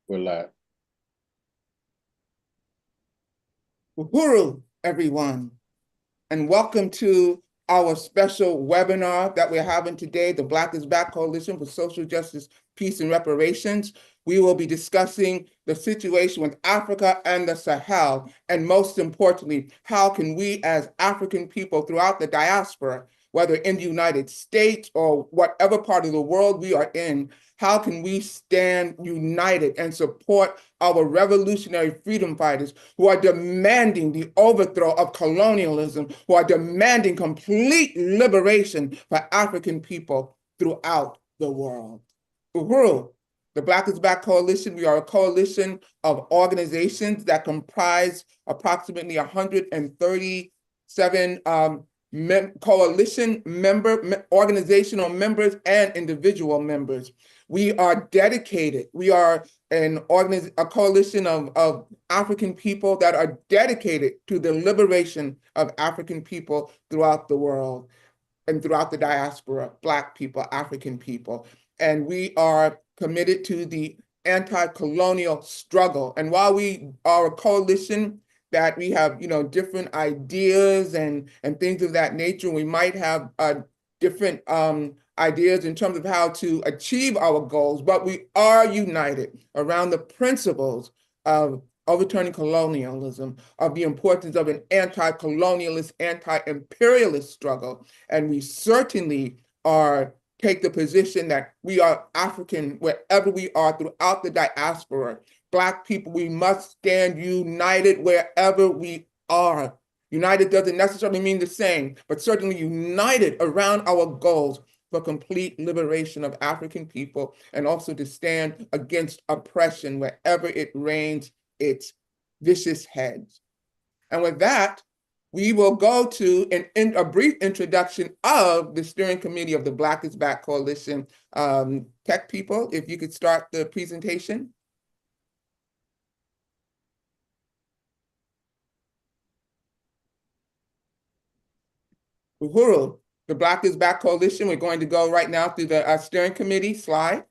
We're live. Uhuru, everyone, and welcome to our special webinar that we're having today, the Black is Back Coalition for Social Justice, Peace, and Reparations. We will be discussing the situation with Africa and the Sahel, and most importantly, how can we as African people throughout the diaspora, whether in the United States or whatever part of the world we are in, how can we stand united and support our revolutionary freedom fighters who are demanding the overthrow of colonialism, who are demanding complete liberation for African people throughout the world. Uhuru, the Black is Back Coalition, we are a coalition of organizations that comprise approximately 137 coalition organizational members and individual members. We are dedicated. We are a coalition of African people that are dedicated to the liberation of African people throughout the world and throughout the diaspora, Black people, African people. And we are committed to the anti-colonial struggle. And while we are a coalition that we have, different ideas and things of that nature, we might have different ideas in terms of how to achieve our goals, but we are united around the principles of overturning colonialism, of the importance of an anti-colonialist, anti-imperialist struggle. And we certainly take the position that we are African wherever we are throughout the diaspora. Black people, we must stand united wherever we are. United doesn't necessarily mean the same, but certainly united around our goals for complete liberation of African people, and also to stand against oppression wherever it reigns its vicious heads. And with that, we will go to a brief introduction of the steering committee of the Black is Back Coalition. Tech people, if you could start the presentation. Uhuru, the Black is Back Coalition, we're going to go right now through the steering committee slide.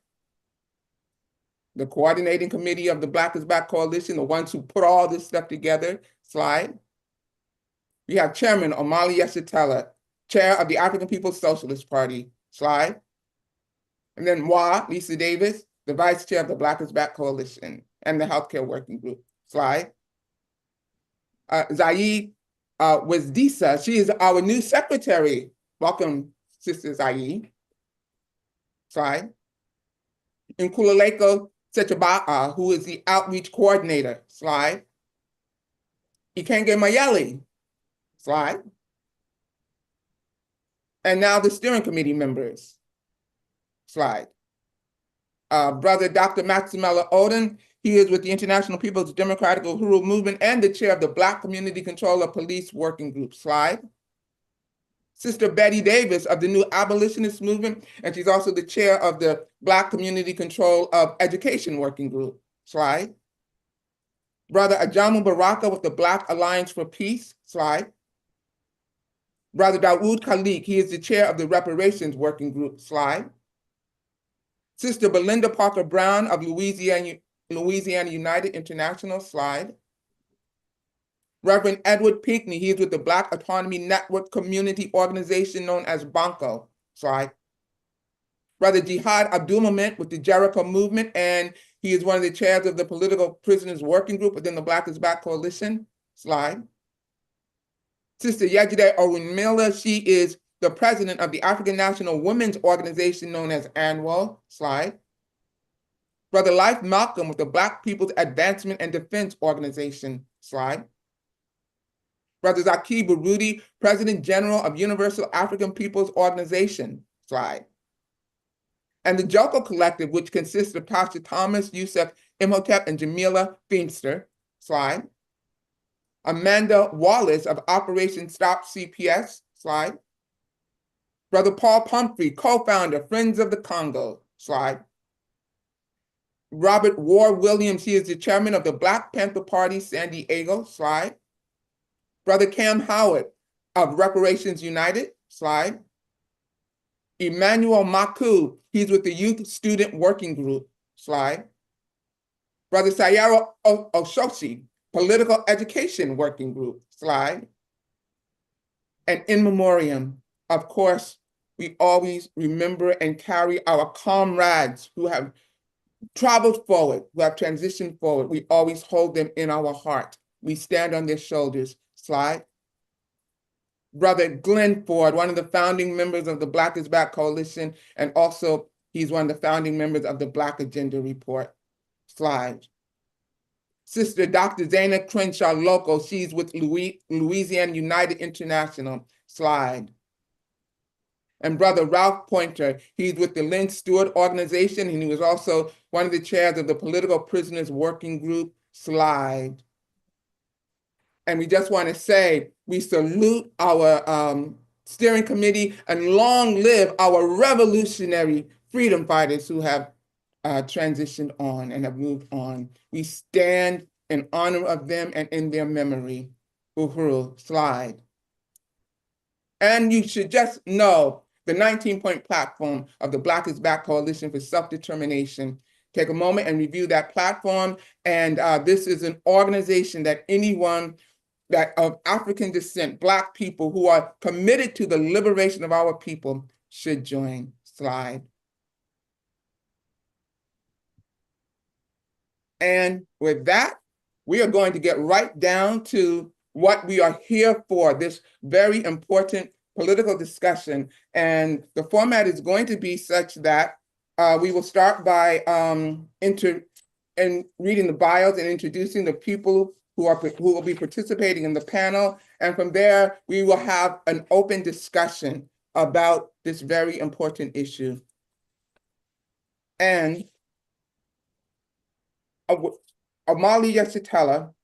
The coordinating committee of the Black is Back Coalition, the ones who put all this stuff together, slide. We have Chairman Omali Yeshitela, Chair of the African People's Socialist Party, slide. And then moi, Lisa Davis, the Vice Chair of the Black is Back Coalition and the Healthcare Working Group, slide. Zaid Wazdisa, she is our new secretary. Welcome, Sister Zaid. Slide. Nkululeko Sechaba'a, who is the outreach coordinator. Slide. Ikenge Mayeli. Slide. And now the steering committee members. Slide. Brother Dr. Maximella Oden, he is with the International People's Democratic Uhuru Movement and the chair of the Black Community Control of Police Working Group. Slide. Sister Betty Davis of the New Abolitionist Movement, and she's also the chair of the Black Community Control of Education Working Group. Slide. Brother Ajamu Baraka with the Black Alliance for Peace. Slide. Brother Dawood Khalik, he is the chair of the Reparations Working Group. Slide. Sister Belinda Parker Brown of Louisiana United International. Slide. Reverend Edward Pinckney, he is with the Black Autonomy Network Community Organization known as BANCO. Slide. Brother Jihad Abdulmoment with the Jericho Movement, and he is one of the chairs of the Political Prisoners Working Group within the Black is Back Coalition. Slide. Sister Yejide Orunmila, she is the president of the African National Women's Organization known as ANWO. Slide. Brother Life Malcolm with the Black People's Advancement and Defense Organization. Slide. Brother Zaki Barudi, President General of Universal African Peoples Organization. Slide. And the Joko Collective, which consists of Pastor Thomas, Yusuf Imhotep, and Jamila Feimster. Slide. Amanda Wallace of Operation Stop CPS. Slide. Brother Paul Pumphrey, co-founder, Friends of the Congo. Slide. Robert Ward Williams, he is the chairman of the Black Panther Party, San Diego. Slide. Brother Cam Howard of Reparations United. Slide. Emmanuel Maku, he's with the Youth Student Working Group. Slide. Brother Sayara Oshoshi, Political Education Working Group, slide. And in memoriam, of course, we always remember and carry our comrades who have traveled forward, who have transitioned forward. We always hold them in our heart. We stand on their shoulders. Slide. Brother Glenn Ford, one of the founding members of the Black is Back Coalition, and also he's one of the founding members of the Black Agenda Report. Slide. Sister Dr. Zaina Crenshaw Loco, she's with Louisiana United International. Slide. And Brother Ralph Pointer, he's with the Lynn Stewart Organization, and he was also one of the chairs of the Political Prisoners Working Group. Slide. And we just want to say, we salute our steering committee, and long live our revolutionary freedom fighters who have transitioned on and have moved on. We stand in honor of them and in their memory. Uhuru, slide. And you should just know the 19-point platform of the Black is Back Coalition for Self-Determination. Take a moment and review that platform. And this is an organization that anyone that of African descent, Black people who are committed to the liberation of our people should join. Slide. And with that, we are going to get right down to what we are here for, this very important political discussion. And the format is going to be such that we will start by reading the bios and introducing the people who will be participating in the panel. And from there, we will have an open discussion about this very important issue. And Omali Yeshitela,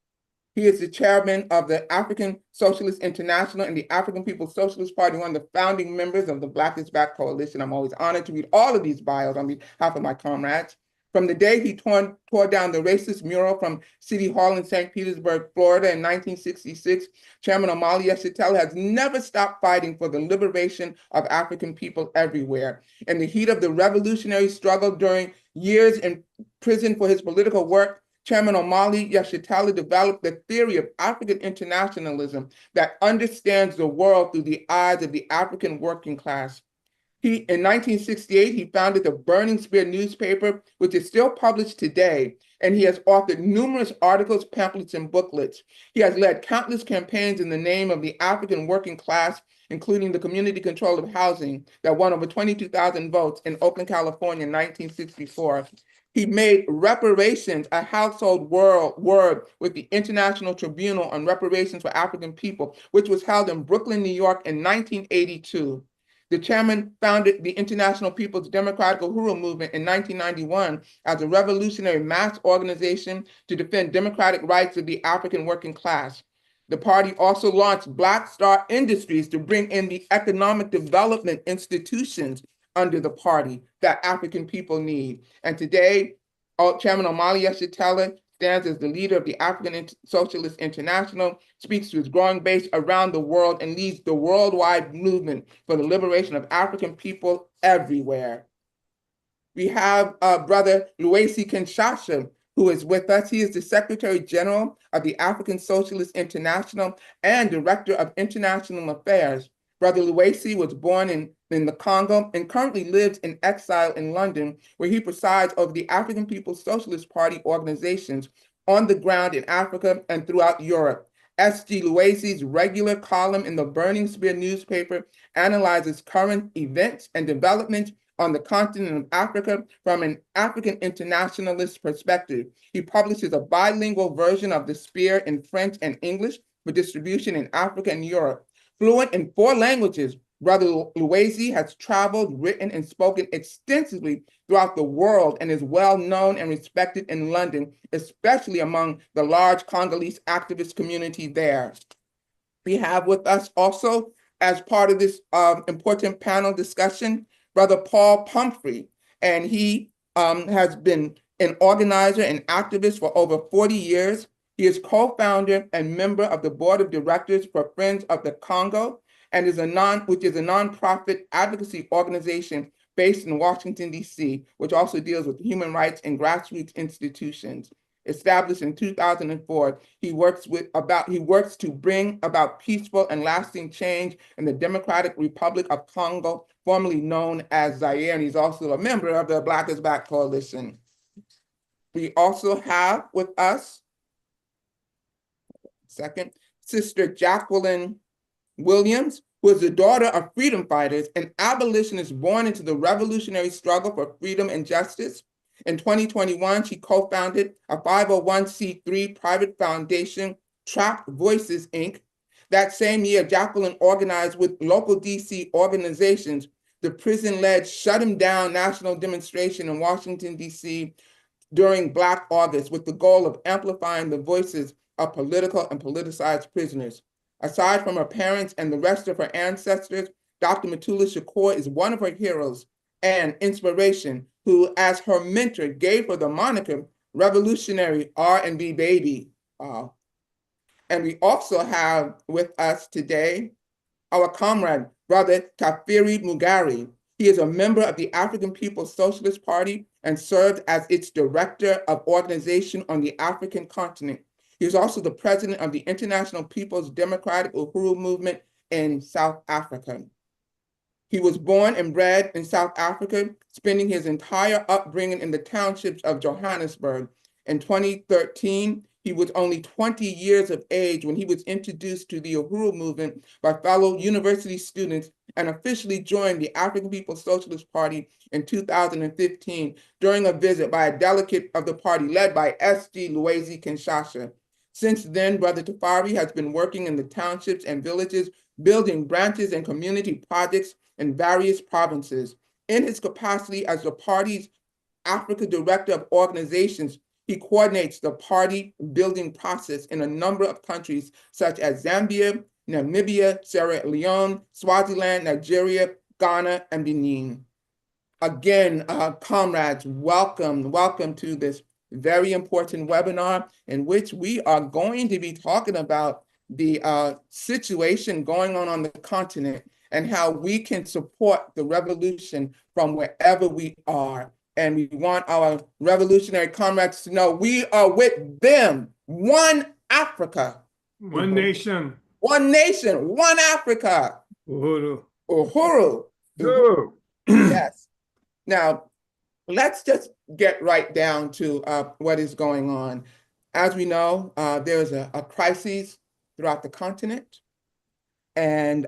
he is the chairman of the African Socialist International and the African People's Socialist Party, one of the founding members of the Black is Back Coalition. I'm always honored to read all of these bios on behalf of my comrades. From the day he tore down the racist mural from City Hall in St. Petersburg, Florida in 1966, Chairman Omali Yeshitela has never stopped fighting for the liberation of African people everywhere. In the heat of the revolutionary struggle during years in prison for his political work, Chairman Omali Yeshitela developed the theory of African internationalism that understands the world through the eyes of the African working class. In 1968, he founded the Burning Spear newspaper, which is still published today, and he has authored numerous articles, pamphlets, and booklets. He has led countless campaigns in the name of the African working class, including the community control of housing that won over 22,000 votes in Oakland, California in 1964. He made reparations a household word with the International Tribunal on Reparations for African People, which was held in Brooklyn, New York in 1982. The chairman founded the International People's Democratic Uhuru Movement in 1991 as a revolutionary mass organization to defend democratic rights of the African working class. The party also launched Black Star Industries to bring in the economic development institutions under the party that African people need. And today, Chairman Omali Yeshitela stands as the leader of the African Socialist International, speaks to his growing base around the world, and leads the worldwide movement for the liberation of African people everywhere. We have Brother Luesi Kinshasa, who is with us. He is the Secretary General of the African Socialist International and Director of International Affairs. Brother Luesi was born in the Congo and currently lives in exile in London, where he presides over the African People's Socialist Party organizations on the ground in Africa and throughout Europe. S.G. Luesi's regular column in the Burning Spear newspaper analyzes current events and developments on the continent of Africa from an African internationalist perspective. He publishes a bilingual version of the Spear in French and English for distribution in Africa and Europe. Fluent in 4 languages, Brother Luesi has traveled, written, and spoken extensively throughout the world and is well known and respected in London, especially among the large Congolese activist community there. We have with us also, as part of this important panel discussion, Brother Paul Pumphrey, and he has been an organizer and activist for over 40 years. He is co-founder and member of the board of directors for Friends of the Congo, and which is a nonprofit advocacy organization based in Washington, D.C., which also deals with human rights and grassroots institutions. established in 2004. He works to bring about peaceful and lasting change in the Democratic Republic of Congo, formerly known as Zaire, and he's also a member of the Black is Back Coalition. We also have with us, Sister Jacqueline Williams, who is the daughter of freedom fighters and abolitionist born into the revolutionary struggle for freedom and justice. In 2021, she co-founded a 501c3 private foundation, Trapped Voices, Inc. That same year, Jacqueline organized with local DC organizations the prison-led Shut 'em Down national demonstration in Washington, DC during Black August with the goal of amplifying the voices of political and politicized prisoners. Aside from her parents and the rest of her ancestors, Dr. Mutulu Shakur is one of her heroes and inspiration, who, as her mentor, gave her the moniker Revolutionary R&B Baby. And we also have with us today our comrade, Brother Kafiri Mugari. He is a member of the African People's Socialist Party and served as its director of organization on the African continent. He is also the president of the International People's Democratic Uhuru Movement in South Africa. He was born and bred in South Africa, spending his entire upbringing in the townships of Johannesburg. In 2013, he was only 20 years of age when he was introduced to the Uhuru movement by fellow university students and officially joined the African People's Socialist Party in 2015 during a visit by a delegate of the party led by S.G. Luwezi Kinshasa. Since then, Brother Tafari has been working in the townships and villages, building branches and community projects in various provinces. In his capacity as the party's Africa Director of Organizations, he coordinates the party building process in a number of countries such as Zambia, Namibia, Sierra Leone, Swaziland, Nigeria, Ghana, and Benin. Again, comrades, welcome to this very important webinar in which we are going to be talking about the situation going on the continent and how we can support the revolution from wherever we are. And we want our revolutionary comrades to know we are with them. One Africa. One nation. One nation, one Africa. Uhuru. Uhuru. Uhuru. Yes. Now, let's just get right down to what is going on. As we know, there's a crisis throughout the continent. And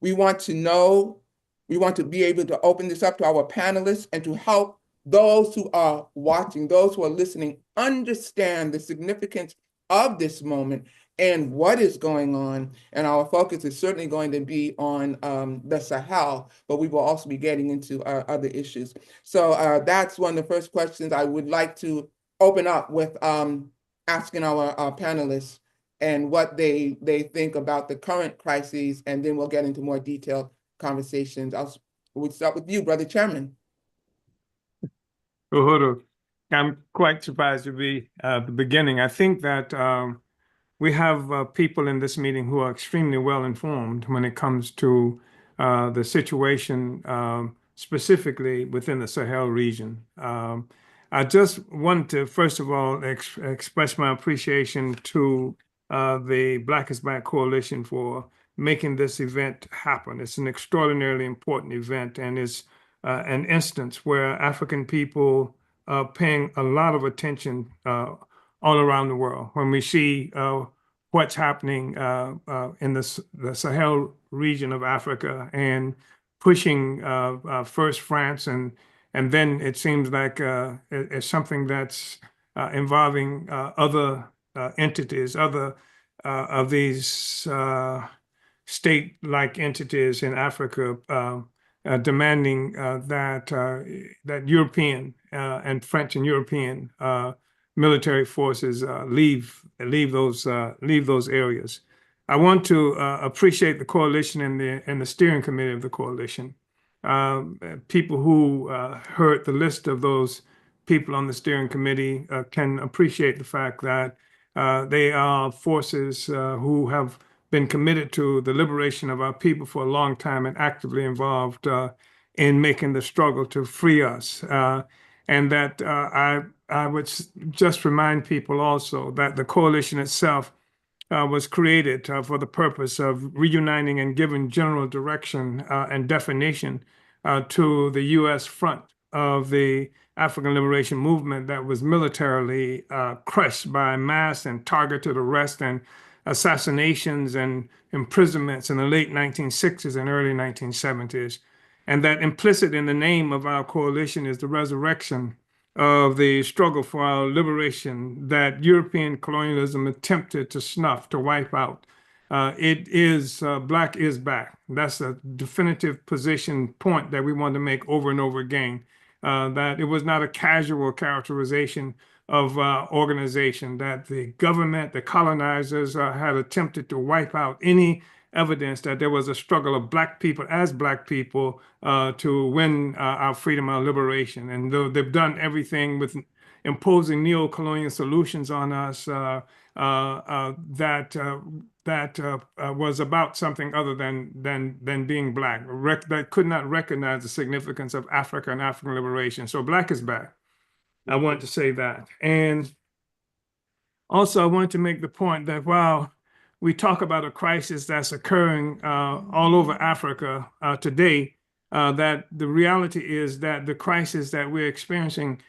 we want to be able to open this up to our panelists and to help those who are watching, those who are listening, understand the significance of this moment and what is going on. And our focus is certainly going to be on the Sahel, but we will also be getting into other issues. So that's one of the first questions I would like to open up with asking our panelists and what they think about the current crises, and then we'll get into more detailed conversations. We'll start with you, Brother Chairman. Uhuru, I'm quite surprised to be at the beginning. I think that we have people in this meeting who are extremely well informed when it comes to the situation specifically within the Sahel region. I just want to, first of all, express my appreciation to the Black is Back Coalition for making this event happen. It's an extraordinarily important event, and it's an instance where African people are paying a lot of attention all around the world. When we see what's happening in the Sahel region of Africa and pushing first France, and then it seems like it's something that's involving other entities, other of these state-like entities in Africa, demanding that European and French and European military forces leave those areas. I want to appreciate the coalition and the steering committee of the coalition. People who heard the list of those people on the steering committee can appreciate the fact that they are forces who have been committed to the liberation of our people for a long time and actively involved in making the struggle to free us. And that I I would just remind people also that the coalition itself was created for the purpose of reuniting and giving general direction and definition to the U.S. front of the African liberation movement that was militarily crushed by mass and targeted arrests and assassinations and imprisonments in the late 1960s and early 1970s. And that implicit in the name of our coalition is the resurrection of the struggle for our liberation that European colonialism attempted to snuff, to wipe out. Black is back. That's a definitive position point that we want to make over and over again, that it was not a casual characterization of organization, that the government, the colonizers had attempted to wipe out any evidence that there was a struggle of Black people as Black people to win our freedom, our liberation. And though they've done everything with imposing neocolonial solutions on us that was about something other than being Black, that could not recognize the significance of Africa and African liberation. So Black is back. I want to say that. And also, I want to make the point that while we talk about a crisis that's occurring all over Africa today, that the reality is that the crisis that we're experiencing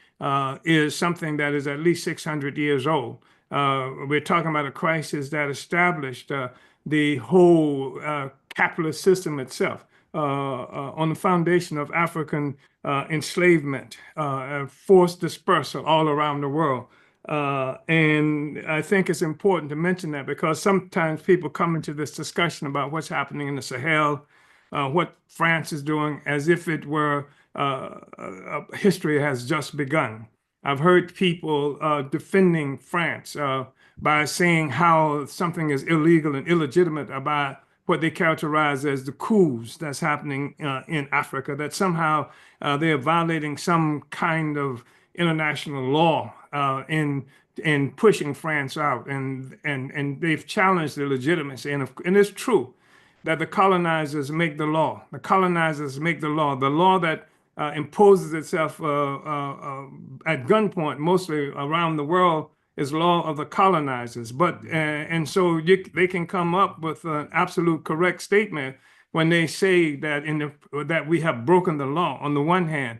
is something that is at least 600 years old. We're talking about a crisis that established the whole capitalist system itself on the foundation of African enslavement, forced dispersal all around the world. And I think it's important to mention that because sometimes people come into this discussion about what's happening in the Sahel, what France is doing, as if it were history has just begun. I've heard people defending France by saying how something is illegal and illegitimate about what they characterize as the coups that's happening in Africa, that somehow they are violating some kind of international law in pushing France out, and they've challenged the legitimacy. And it's true that the colonizers make the law. The colonizers make the law that imposes itself at gunpoint, mostly around the world, is law of the colonizers. But and so they can come up with an absolute correct statement when they say that that we have broken the law on the one hand.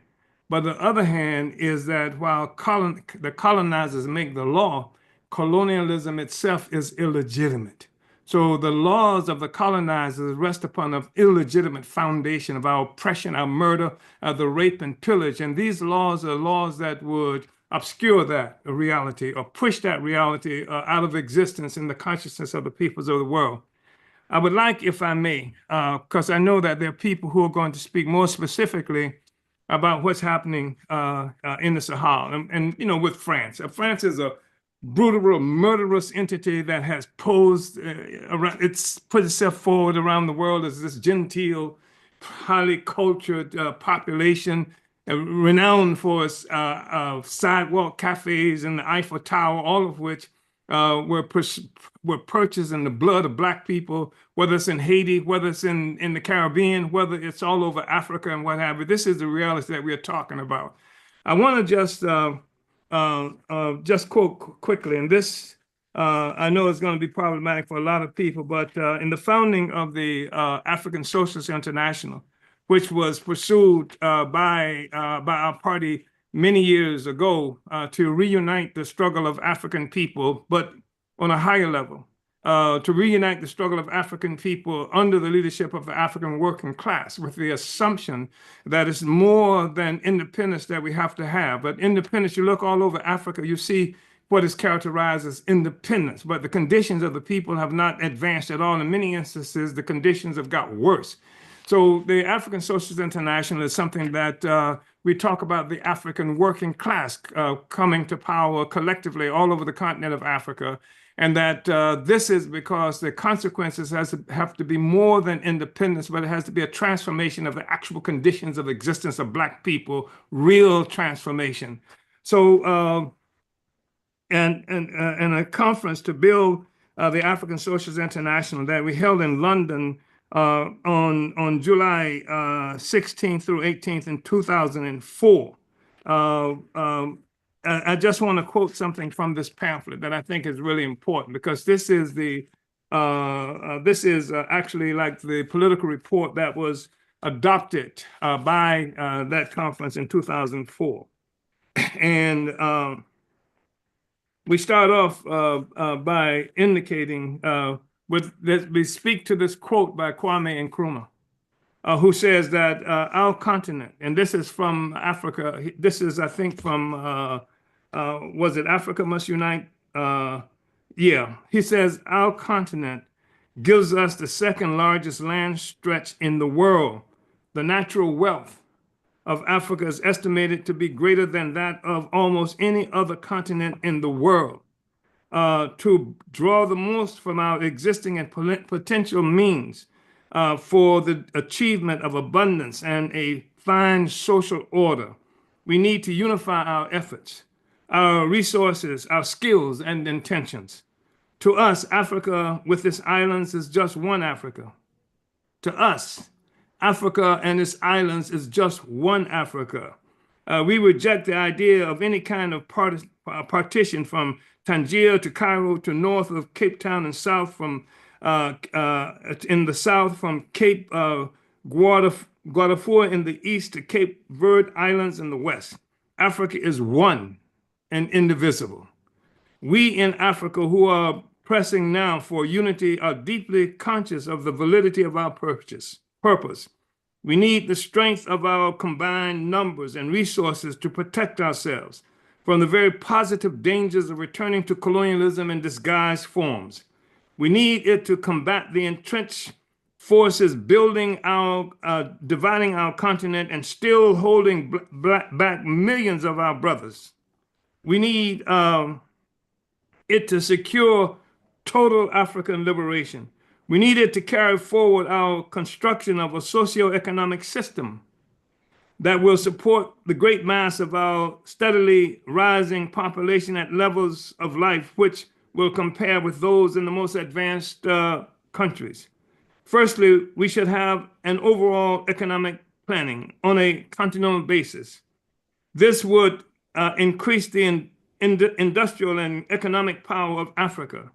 But the other hand is that while the colonizers make the law, colonialism itself is illegitimate. So the laws of the colonizers rest upon an illegitimate foundation of our oppression, our murder, the rape and pillage. And these laws are laws that would obscure that reality or push that reality out of existence in the consciousness of the peoples of the world. I would like, if I may, because I know that there are people who are going to speak more specifically about what's happening in the Sahel and with France. France is a brutal, murderous entity that has posed around, it's put itself forward around the world as this genteel, highly cultured population, renowned for its sidewalk cafes and the Eiffel Tower, all of which were purchased in the blood of Black people, whether it's in Haiti, whether it's in the Caribbean, whether it's all over Africa and what have you. This is the reality that we're talking about. I want to just quote quickly, and this I know is going to be problematic for a lot of people, but in the founding of the African Socialist International, which was pursued by our party many years ago to reunite the struggle of African people, but on a higher level, to reunite the struggle of African people under the leadership of the African working class, with the assumption that it's more than independence that we have to have. But independence, you look all over Africa, you see what is characterized as independence, but the conditions of the people have not advanced at all. In many instances, the conditions have got worse. So the African Socialist International is something that we talk about the African working class coming to power collectively all over the continent of Africa. And that this is because the consequences have to be more than independence, but it has to be a transformation of the actual conditions of existence of Black people, real transformation. So, and a conference to build the African Socialist International that we held in London on July 16th through 18th in 2004. I just want to quote something from this pamphlet that I think is really important, because this is actually like the political report that was adopted by that conference in 2004. And we start off by indicating we speak to this quote by Kwame Nkrumah, who says that our continent, and this is from Africa, this is, I think, from, was it Africa Must Unite? Yeah, he says, our continent gives us the second largest land stretch in the world. The natural wealth of Africa is estimated to be greater than that of almost any other continent in the world. To draw the most from our existing and potential means for the achievement of abundance and a fine social order, we need to unify our efforts, our resources, our skills, and intentions. To us, Africa with its islands is just one Africa. To us, Africa and its islands is just one Africa. We reject the idea of any kind of partition from Tangier to Cairo to north of Cape Town and south from in the south from Cape Guadalupe in the east to Cape Verde Islands in the west. Africa is one and indivisible. We in Africa who are pressing now for unity are deeply conscious of the validity of our purpose. We need the strength of our combined numbers and resources to protect ourselves from the very positive dangers of returning to colonialism in disguised forms. We need it to combat the entrenched forces dividing our continent and still holding back millions of our brothers. We need it to secure total African liberation. We need it to carry forward our construction of a socio-economic system that will support the great mass of our steadily rising population at levels of life which will compare with those in the most advanced countries. Firstly, we should have an overall economic planning on a continental basis. This would increase the industrial and economic power of Africa.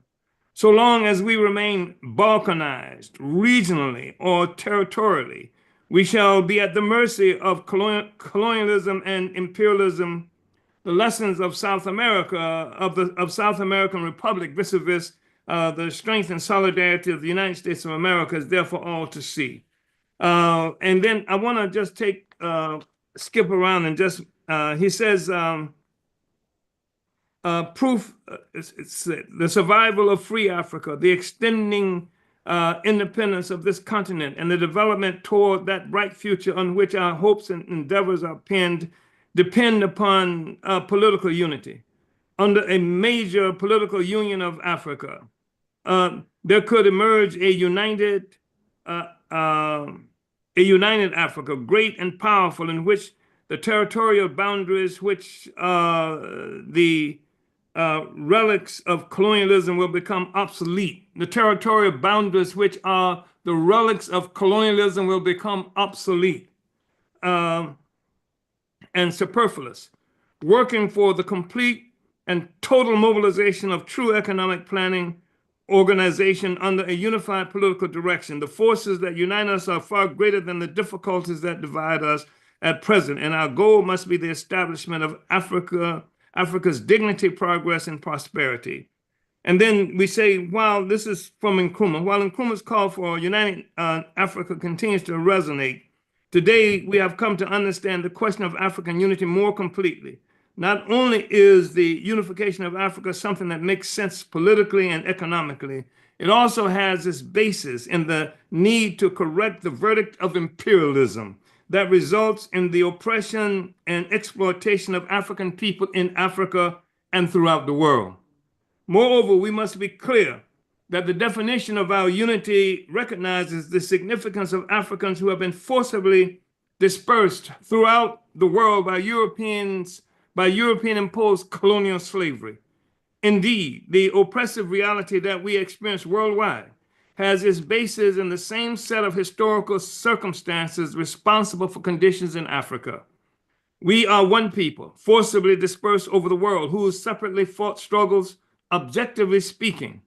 So long as we remain balkanized regionally or territorially, we shall be at the mercy of colonialism and imperialism. The lessons of South America, of South American Republic vis-a-vis the strength and solidarity of the United States of America is therefore all to see. And then I want to just skip around and just, he says, proof, it's the survival of free Africa, the extending independence of this continent, and the development toward that bright future on which our hopes and endeavors are pinned depend upon political unity. Under a major political union of Africa, there could emerge a united Africa, great and powerful, in which the territorial boundaries, which the relics of colonialism will become obsolete. The territorial boundaries, which are the relics of colonialism, will become obsolete and superfluous, working for the complete and total mobilization of true economic planning organization under a unified political direction. The forces that unite us are far greater than the difficulties that divide us at present, and our goal must be the establishment of Africa's dignity, progress, and prosperity. And then we say, while this is from Nkrumah, while Nkrumah's call for uniting Africa continues to resonate, today we have come to understand the question of African unity more completely. Not only is the unification of Africa something that makes sense politically and economically, it also has its basis in the need to correct the verdict of imperialism that results in the oppression and exploitation of African people in Africa and throughout the world. Moreover, we must be clear that the definition of our unity recognizes the significance of Africans who have been forcibly dispersed throughout the world by European-imposed colonial slavery. Indeed, the oppressive reality that we experience worldwide has its basis in the same set of historical circumstances responsible for conditions in Africa. We are one people, forcibly dispersed over the world, whose separately fought struggles, objectively speaking,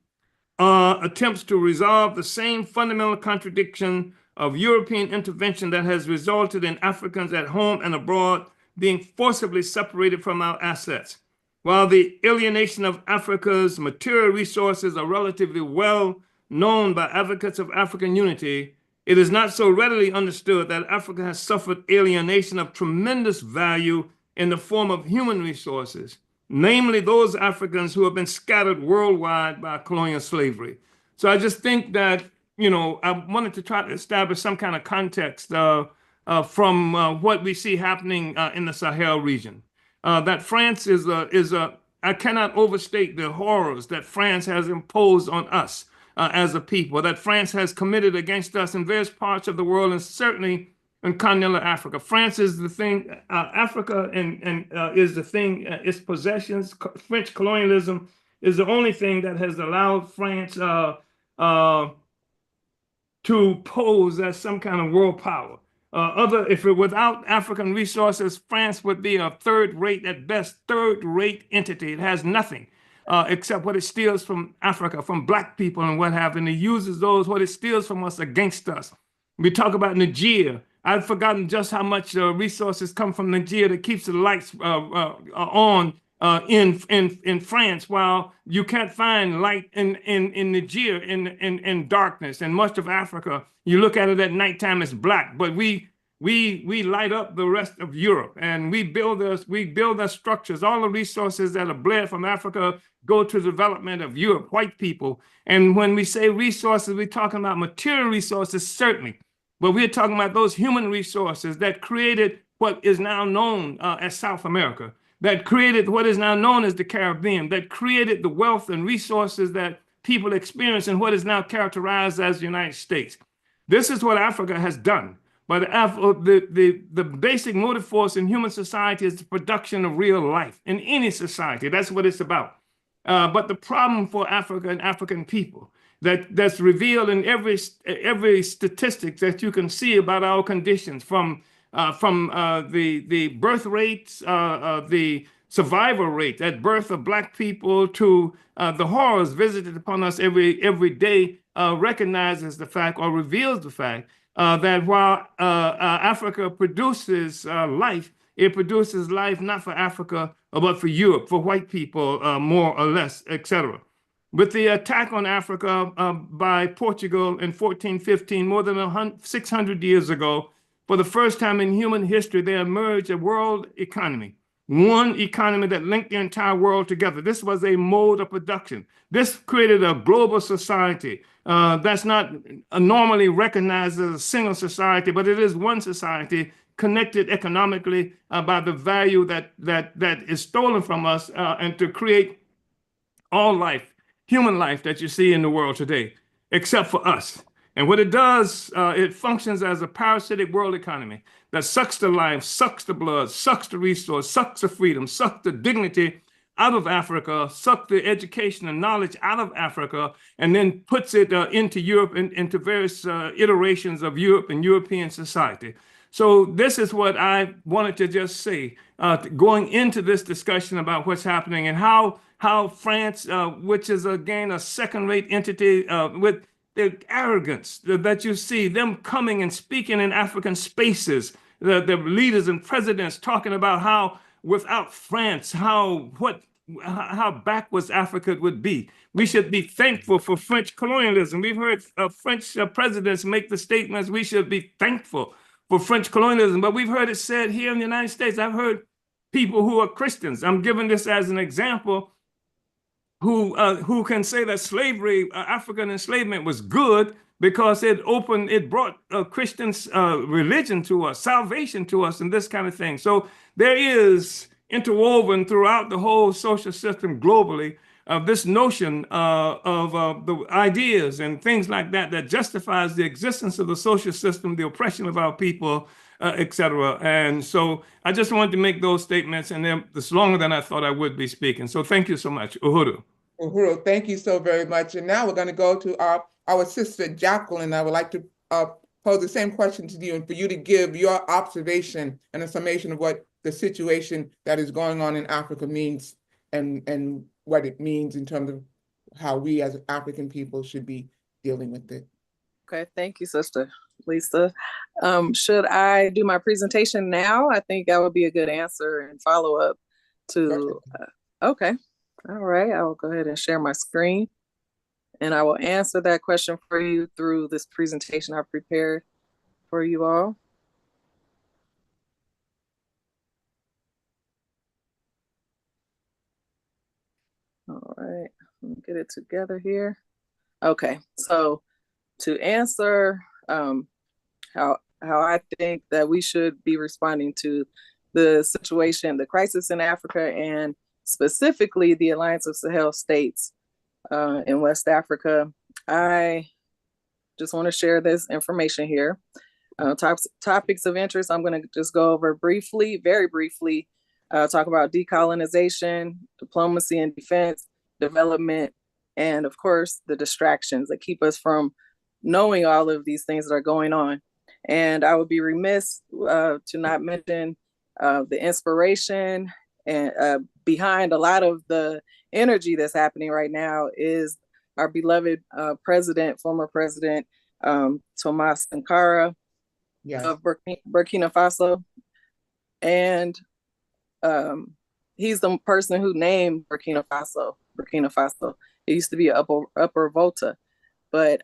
attempts to resolve the same fundamental contradiction of European intervention that has resulted in Africans at home and abroad being forcibly separated from our assets. While the alienation of Africa's material resources are relatively well known by advocates of African unity, it is not so readily understood that Africa has suffered alienation of tremendous value in the form of human resources, namely those Africans who have been scattered worldwide by colonial slavery. So I just think that, I wanted to try to establish some kind of context from what we see happening in the Sahel region. That France I cannot overstate the horrors that France has imposed on us as a people, that France has committed against us in various parts of the world, and certainly in continental Africa. France is the thing, Africa is the thing, its possessions, French colonialism is the only thing that has allowed France to pose as some kind of world power. Without African resources, France would be a third-rate, at best, third-rate entity. It has nothing except what it steals from Africa, from Black people and what have, and it uses what it steals from us against us. We talk about Niger. I've forgotten just how much resources come from Niger that keeps the lights on in France, while you can't find light in Niger in darkness. And much of Africa, you look at it at nighttime, it's black. But we light up the rest of Europe, and we build our structures. All the resources that are bled from Africa go to the development of Europe, white people. And when we say resources, we're talking about material resources, certainly. But we're talking about those human resources that created what is now known as South America, that created what is now known as the Caribbean, that created the wealth and resources that people experience in what is now characterized as the United States. This is what Africa has done. But the basic motive force in human society is the production of real life in any society. That's what it's about. But the problem for Africa and African people that's revealed in every statistic that you can see about our conditions, from the birth rates, the survival rate at birth of Black people, to the horrors visited upon us every day, recognizes the fact, or reveals the fact, that while Africa produces life, it produces life not for Africa, but for Europe, for white people, more or less, etc. With the attack on Africa by Portugal in 1415, more than 600 years ago, for the first time in human history, there emerged a world economy, one economy that linked the entire world together. This was a mode of production. This created a global society that's not normally recognized as a single society, but it is one society connected economically by the value that is stolen from us, and to create all life, human life that you see in the world today, except for us. And what it does, it functions as a parasitic world economy that sucks the life, sucks the blood, sucks the resource, sucks the freedom, sucks the dignity out of Africa, sucks the education and knowledge out of Africa, and then puts it into Europe, into various iterations of Europe and European society. So this is what I wanted to just say, going into this discussion about what's happening and how France, which is again a second-rate entity, with the arrogance that you see, them coming and speaking in African spaces, the leaders and presidents talking about how without France, how backwards Africa would be. We should be thankful for French colonialism. We've heard French presidents make the statements, we should be thankful for French colonialism, but we've heard it said here in the United States. I've heard people who are Christians, I'm giving this as an example, who can say that slavery, African enslavement, was good because it brought Christians religion to us, salvation to us, and this kind of thing. So there is interwoven throughout the whole social system globally this notion of the ideas and things like that justifies the existence of the social system, the oppression of our people, etc. And so I just wanted to make those statements, and it's longer than I thought I would be speaking. So thank you so much. Uhuru. Uhuru, thank you so very much. And now we're going to go to our sister Jacqueline. I would like to pose the same question to you, and for you to give your observation and a summation of what the situation that is going on in Africa means and what it means in terms of how we as African people should be dealing with it. Okay, thank you, Sister Lisa. Should I do my presentation now? I think that would be a good answer and follow up to, okay. All right, I will go ahead and share my screen and I will answer that question for you through this presentation I prepared for you all. All right, let me get it together here. Okay, so to answer how I think that we should be responding to the situation, the crisis in Africa, and specifically the Alliance of Sahel states in West Africa, I just want to share this information here. Topics of interest, I'm going to just go over briefly, very briefly, talk about decolonization, diplomacy and defense, development, and of course, the distractions that keep us from knowing all of these things that are going on. And I would be remiss to not mention the inspiration and behind a lot of the energy that's happening right now is our beloved president, former president, Thomas Sankara of Burkina Faso. And he's the person who named Burkina Faso. It used to be Upper Volta, but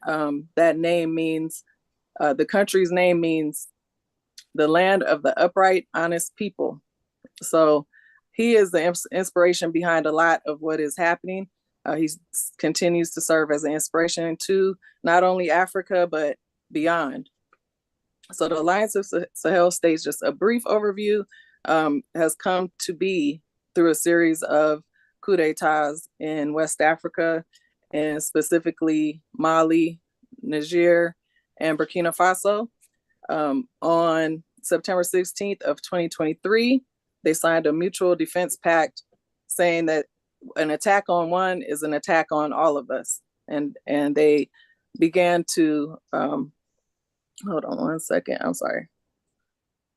that name means, the country's name means the land of the upright, honest people. So he is the inspiration behind a lot of what is happening. He continues to serve as an inspiration to not only Africa, but beyond. So the Alliance of Sahel states, just a brief overview, has come to be through a series of coups d'etats in West Africa, and specifically Mali, Niger, and Burkina Faso. On September 16th of 2023, they signed a mutual defense pact saying that an attack on one is an attack on all of us. And they began to, hold on one second, I'm sorry.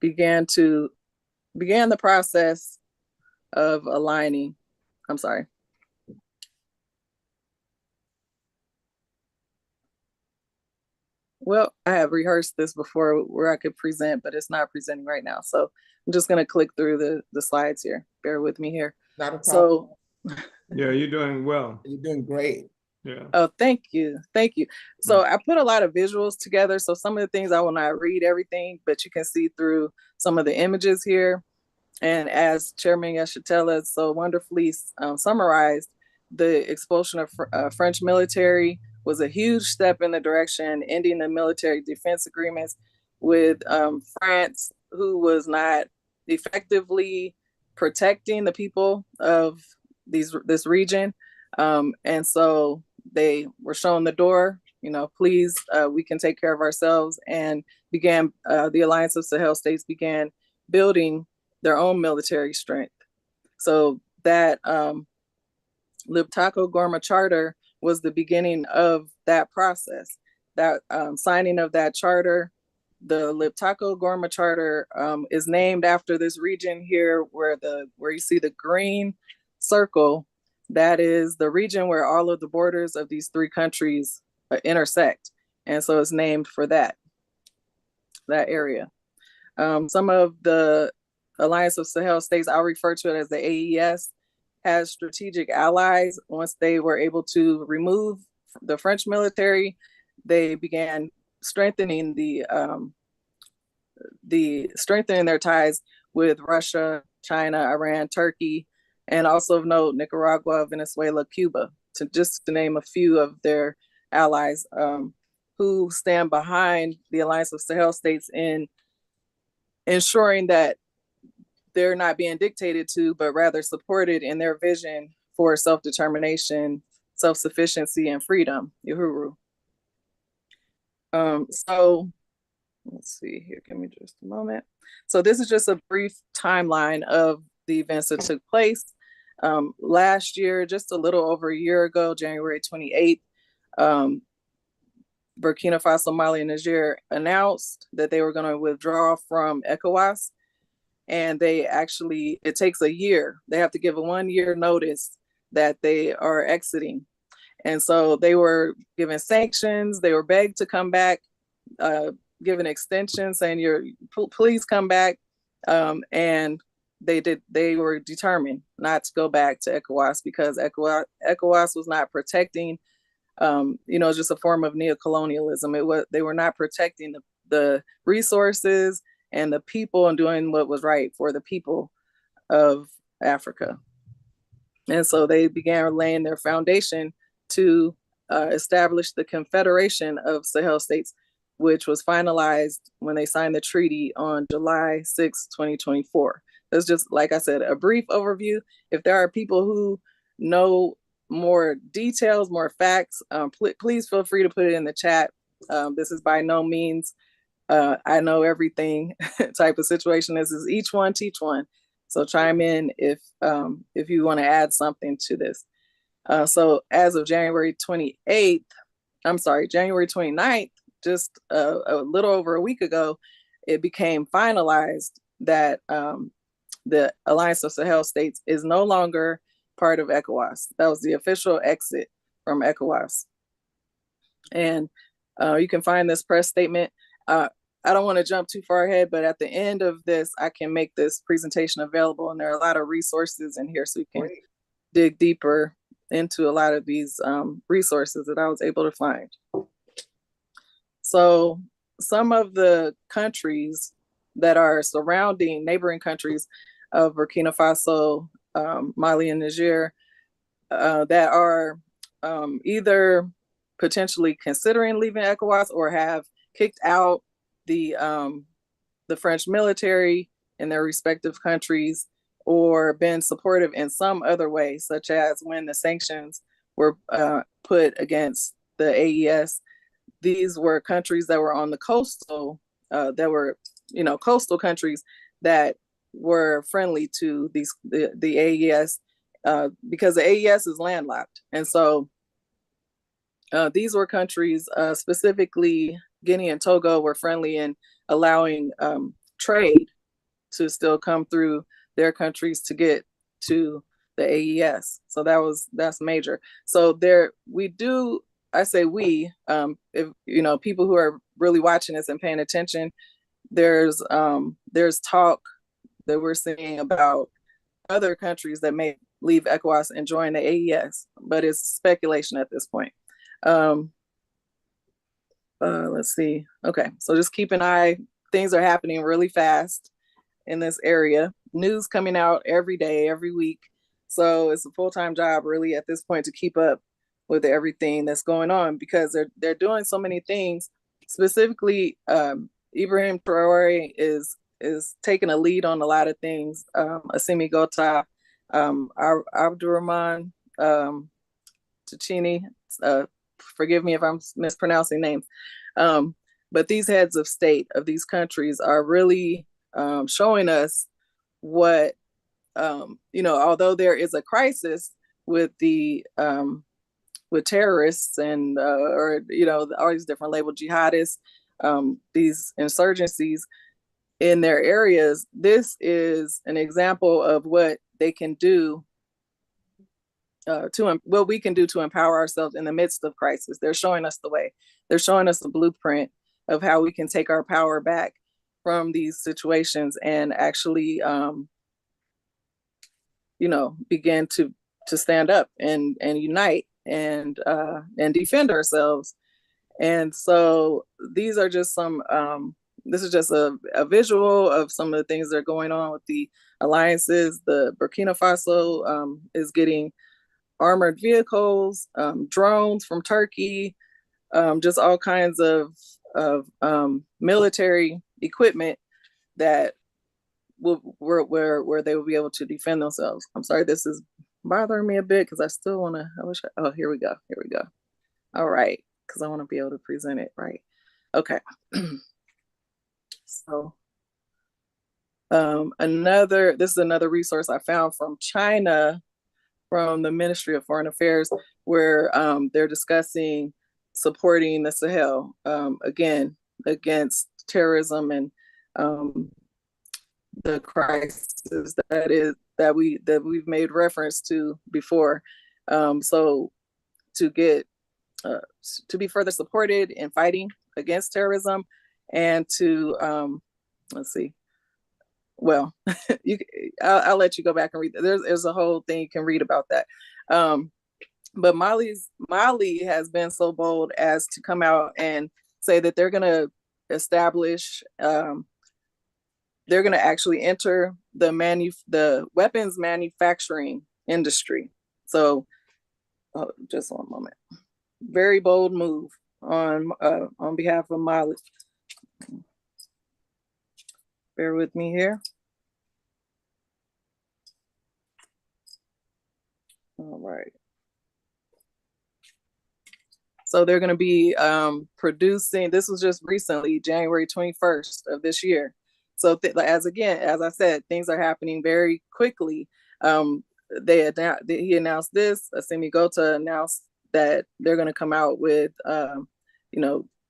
Began the process of aligning, I'm sorry. Well, I have rehearsed this before where I could present, but it's not presenting right now. So I'm just gonna click through the slides here. Bear with me here. Not a problem. So, yeah, you're doing well. You're doing great. Yeah. Oh, thank you. Thank you. So I put a lot of visuals together. So some of the things I will not read everything, but you can see through some of the images here. And as Chairman Yeshitela so wonderfully summarized, the expulsion of French military was a huge step in the direction ending the military defense agreements with France, who was not effectively protecting the people of this region. And so they were shown the door, please, we can take care of ourselves, and began, the Alliance of Sahel states began building their own military strength. So that Liptako Gorma Charter was the beginning of that process. That signing of that charter, the Liptako Gorma Charter, is named after this region here where you see the green circle. That is the region where all of the borders of these three countries intersect. And so it's named for that area. Some of the Alliance of Sahel states, I'll refer to it as the AES, has strategic allies. Once they were able to remove the French military, they began strengthening strengthening their ties with Russia, China, Iran, Turkey, and also of note, Nicaragua, Venezuela, Cuba, to name a few of their allies who stand behind the Alliance of Sahel states in ensuring that they're not being dictated to, but rather supported in their vision for self-determination, self-sufficiency, and freedom, Uhuru. So let's see here, give me just a moment. So this is just a brief timeline of the events that took place. Last year, just a little over a year ago, January 28th, Burkina Faso, Mali, and Niger announced that they were going to withdraw from ECOWAS. and it takes a year. They have to give a 1-year notice that they are exiting. And so they were given sanctions, they were begged to come back, given extensions saying please come back. And they were determined not to go back to ECOWAS because ECOWAS was not protecting, just a form of neocolonialism. They were not protecting the resources and the people and doing what was right for the people of Africa. And so they began laying their foundation to establish the Confederation of Sahel States, which was finalized when they signed the treaty on July 6, 2024. That's just, like I said, a brief overview. If there are people who know more details, more facts, please feel free to put it in the chat. This is by no means I know everything type of situation. This is each one teach one. So chime in if you want to add something to this. So as of January 29th, just a little over a week ago, it became finalized that the Alliance of Sahel States is no longer part of ECOWAS. That was the official exit from ECOWAS. And you can find this press statement. I don't want to jump too far ahead, but at the end of this, I can make this presentation available. And there are a lot of resources in here so you can dig deeper into a lot of these resources that I was able to find. So some of the countries that are surrounding neighboring countries of Burkina Faso, Mali, and Niger that are either potentially considering leaving ECOWAS or have kicked out the French military in their respective countries or been supportive in some other way, such as when the sanctions were put against the AES. These were countries that were on the coastal, coastal countries that were friendly to the AES because the AES is landlocked. And so these were countries, specifically Guinea and Togo, were friendly in allowing trade to still come through their countries to get to the AES. So that's major. So I say we, if people who are really watching this and paying attention, there's talk that we're seeing about other countries that may leave ECOWAS and join the AES, but it's speculation at this point. Let's see. Okay, so just keep an eye. Things are happening really fast in this area. News coming out every day, every week. So it's a full-time job really at this point to keep up with everything that's going on because they're doing so many things. Specifically, Ibrahim Traore is taking a lead on a lot of things. Assimi Gota, Abdurrahman Tchini, forgive me if I'm mispronouncing names. But these heads of state of these countries are really showing us what, although there is a crisis with with terrorists and, all these different labeled jihadists, these insurgencies in their areas, this is an example of what they can do what we can do to empower ourselves in the midst of crisis. They're showing us the way. They're showing us the blueprint of how we can take our power back from these situations and actually, begin to stand up and unite and defend ourselves. And so these are just this is just a visual of some of the things that are going on with the alliances. The Burkina Faso is getting armored vehicles, drones from Turkey, just all kinds of military equipment that where they will be able to defend themselves. I'm sorry, this is bothering me a bit because I still want to, here we go. All right, because I want to be able to present it right. Okay. So this is another resource I found from China, from the Ministry of Foreign Affairs, where they're discussing supporting the Sahel again against terrorism and the crisis that we've made reference to before. So to get to be further supported in fighting against terrorism, and to let's see. Well, I'll let you go back and read. There's a whole thing you can read about that. But Mali has been so bold as to come out and say that they're going to establish, they're going to actually enter the weapons manufacturing industry. So, just one moment. Very bold move on behalf of Mali. Bear with me here. All right. So they're going to be producing, this was just recently, January 21st of this year. So as I said, things are happening very quickly. He announced this, Assimi Gota announced that they're going to come out with,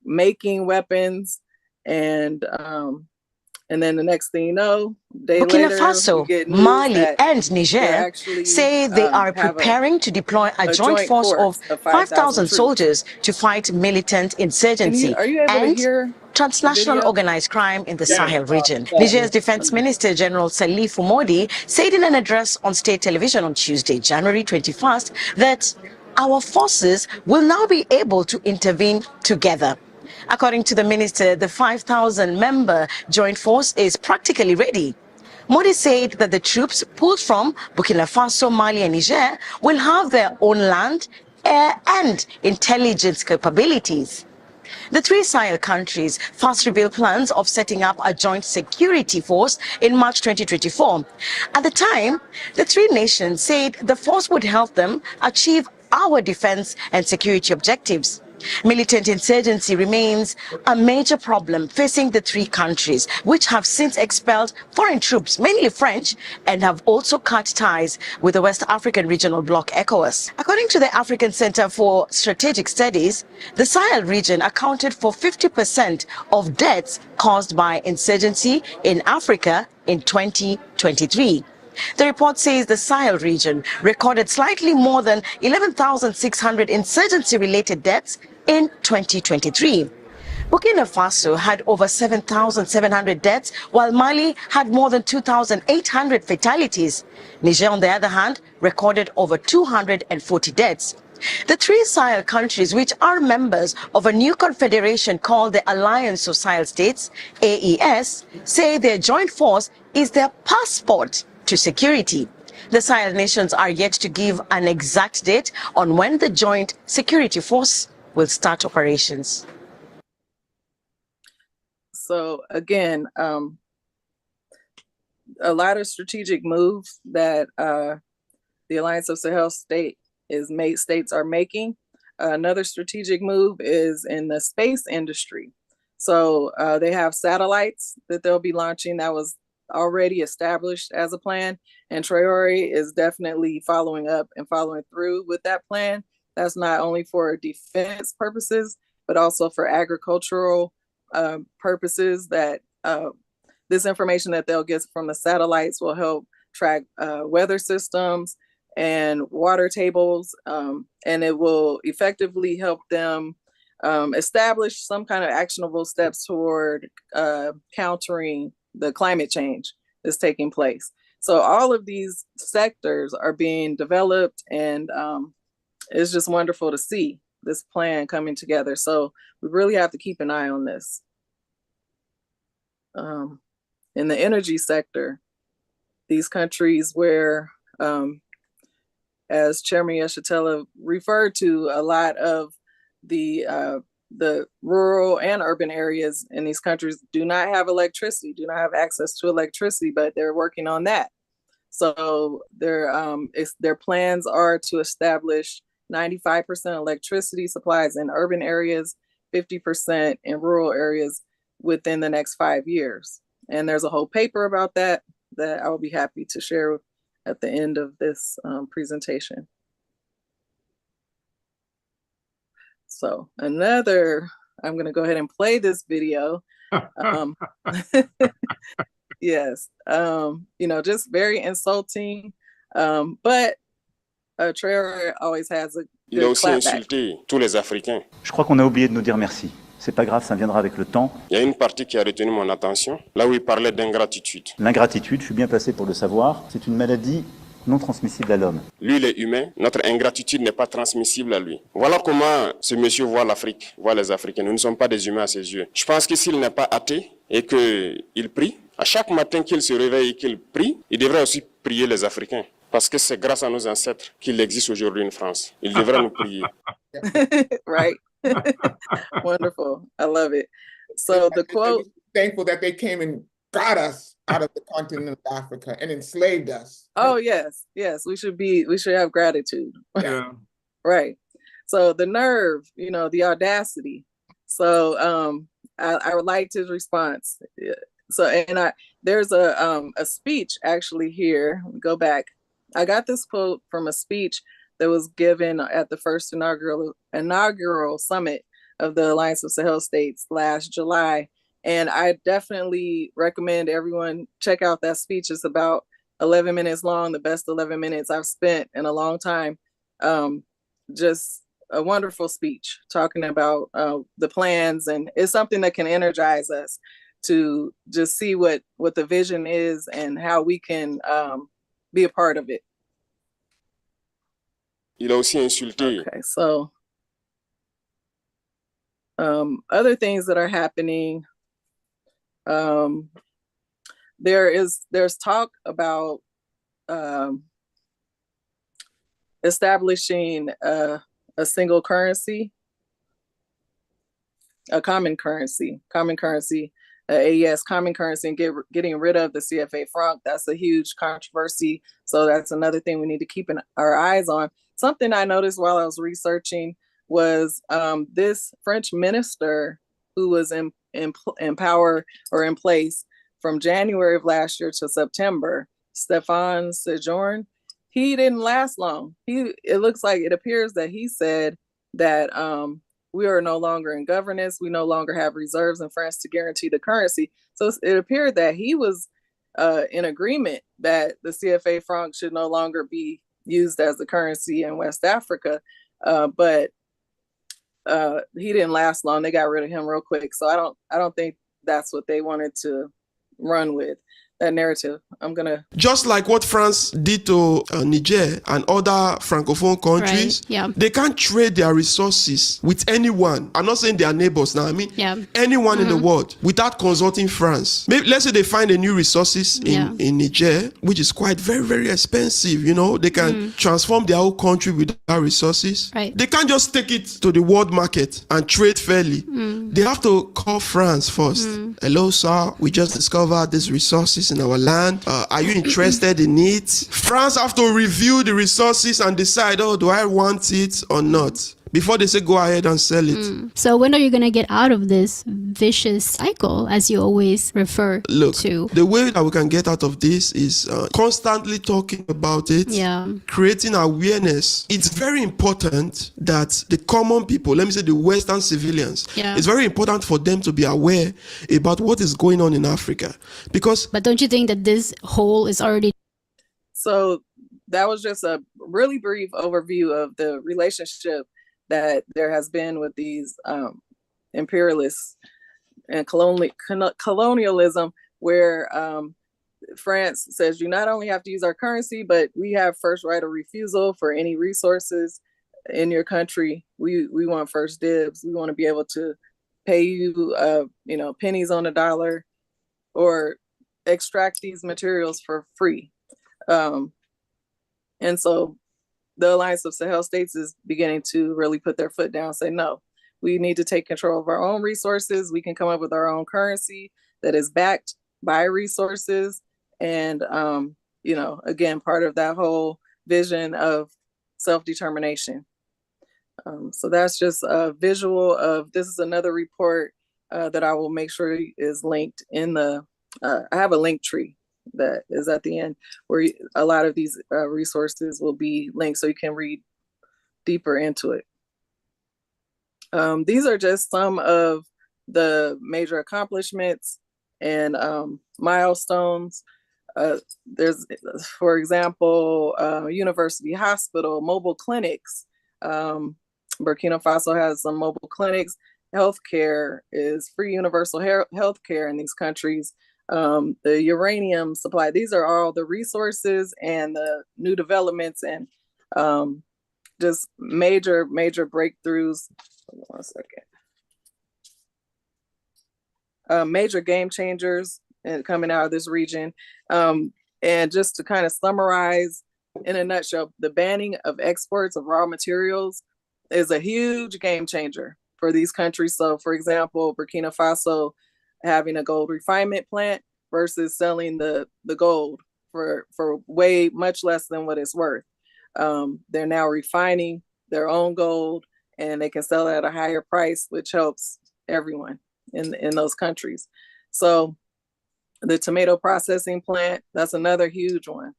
making weapons, and then the next thing you know, Burkina Faso, Mali, and Niger say they are preparing to deploy a joint force of 5,000 soldiers to fight militant insurgency and transnational organized crime in the Sahel region. Niger's Defense Minister General Salif Umodi said in an address on state television on Tuesday, January 21st, that our forces will now be able to intervene together. According to the minister, the 5,000-member joint force is practically ready. Modi said that the troops pulled from Burkina Faso, Mali, and Niger will have their own land, air, and intelligence capabilities. The three Sahel countries first revealed plans of setting up a joint security force in March 2024. At the time, the three nations said the force would help them achieve our defense and security objectives. Militant insurgency remains a major problem facing the three countries, which have since expelled foreign troops, mainly French, and have also cut ties with the West African regional bloc ECOWAS. According to the African Center for Strategic Studies, the Sahel region accounted for 50% of deaths caused by insurgency in Africa in 2023. The report says the Sahel region recorded slightly more than 11,600 insurgency-related deaths in 2023. Burkina Faso had over 7,700 deaths, while Mali had more than 2,800 fatalities. Niger, on the other hand, recorded over 240 deaths. The three Sahel countries, which are members of a new confederation called the Alliance of Sahel States, AES, say their joint force is their passport to security. The Sahel nations are yet to give an exact date on when the joint security force will start operations. So again, a lot of strategic moves that the Alliance of Sahel states are making. Another strategic move is in the space industry. So they have satellites that they'll be launching that was already established as a plan, and Traore is definitely following up and following through with that plan. That's not only for defense purposes, but also for agricultural purposes. That this information that they'll get from the satellites will help track weather systems and water tables, and it will effectively help them establish some kind of actionable steps toward countering the climate change that's taking place. So all of these sectors are being developed, and it's just wonderful to see this plan coming together. So we really have to keep an eye on this. In the energy sector, these countries where, as Chairman Yeshitela referred to, a lot of the rural and urban areas in these countries do not have electricity, do not have access to electricity, but they're working on that. So their plans are to establish 95% electricity supplies in urban areas, 50% in rural areas within the next 5 years. And there's a whole paper about that I will be happy to share at the end of this presentation. So I'm going to go ahead and play this video. Yes. You know, just very insulting. But Traoré always has a Il a good aussi clapback. insulté tous les Africains. Je crois qu'on a oublié de nous dire merci. C'est pas grave, ça viendra avec le temps. Il y a une partie qui a retenu mon attention, là où il parlait d'ingratitude. L'ingratitude, je suis bien placé pour le savoir, c'est une maladie non transmissible à l'homme. Lui, il est humain, notre ingratitude n'est pas transmissible à lui. Voilà comment ce monsieur voit l'Afrique, voit les Africains. Nous ne sommes pas des humains à ses yeux. Je pense que s'il n'est pas athée et qu'il prie, à chaque matin qu'il se réveille et qu'il prie, il devrait aussi prier les Africains. Parce que c'est grâce à nos ancêtres qu'il existe aujourd'hui une France. Il devrait nous prier. Right. Wonderful. I love it. So the quote, thankful that they came and got us out of the continent of Africa and enslaved us. Oh, yes. Yes. We should have gratitude. Yeah. Right. So the nerve, you know, the audacity. So I would like his response. So, and there's a speech actually here. Let me go back. I got this quote from a speech that was given at the first inaugural summit of the Alliance of Sahel States last July. And I definitely recommend everyone check out that speech. It's about 11 minutes long, the best 11 minutes I've spent in a long time. Just a wonderful speech talking about the plans, and it's something that can energize us to just see what the vision is and how we can be a part of it. Il a aussi insulté. Okay, so other things that are happening. There's talk about establishing a single currency, a common currency, AES common currency, and getting rid of the CFA franc. That's a huge controversy. So that's another thing we need to keep our eyes on. Something I noticed while I was researching was this French minister who was in power or in place from January of last year to September, Stéphane Séjourné. He didn't last long. It appears that he said that we are no longer in governance. We no longer have reserves in France to guarantee the currency. So it appeared that he was in agreement that the CFA franc should no longer be used as the currency in West Africa. But he didn't last long. They got rid of him real quick. So I don't think that's what they wanted to run with. That narrative. Just like what France did to Niger and other francophone countries, right, yeah. They can't trade their resources with anyone. I'm not saying their neighbors now. I mean, anyone in the world without consulting France. Maybe let's say they find a new resources in Niger, which is quite very, very expensive. You know, they can transform their whole country with our resources. Right. They can't just take it to the world market and trade fairly. They have to call France first. Hello, sir. We just discovered these resources in our land. Are you interested in it? France have to review the resources and decide, do I want it or not? Before they say go ahead and sell it. So when are you going to get out of this vicious cycle, as you always refer to? The way that we can get out of this is constantly talking about it, creating awareness. It's very important that the common people, let me say the Western civilians, it's very important for them to be aware about what is going on in Africa. But don't you think that this hole is already... So that was just a really brief overview of the relationship that there has been with these imperialists and colonialism, where France says you not only have to use our currency, but we have first right of refusal for any resources in your country. We want first dibs. We want to be able to pay you, pennies on a dollar, or extract these materials for free. And so the Alliance of Sahel States is beginning to really put their foot down, say, no, we need to take control of our own resources. We can come up with our own currency that is backed by resources. And, again, part of that whole vision of self-determination. So that's just a visual of, this is another report that I will make sure is linked in the, I have a link tree that is at the end, where a lot of these resources will be linked so you can read deeper into it. These are just some of the major accomplishments and milestones. There's, for example, university hospital, mobile clinics. Burkina Faso has some mobile clinics. Healthcare is free universal healthcare in these countries. The uranium supply, these are all the resources and the new developments and just major breakthroughs. Hold on 1 second. Major game changers and coming out of this region. And just to kind of summarize in a nutshell, the banning of exports of raw materials is a huge game changer for these countries. So for example, Burkina Faso having a gold refinement plant versus selling the gold for way much less than what it's worth. They're now refining their own gold and they can sell it at a higher price, which helps everyone in those countries. So the tomato processing plant, that's another huge one.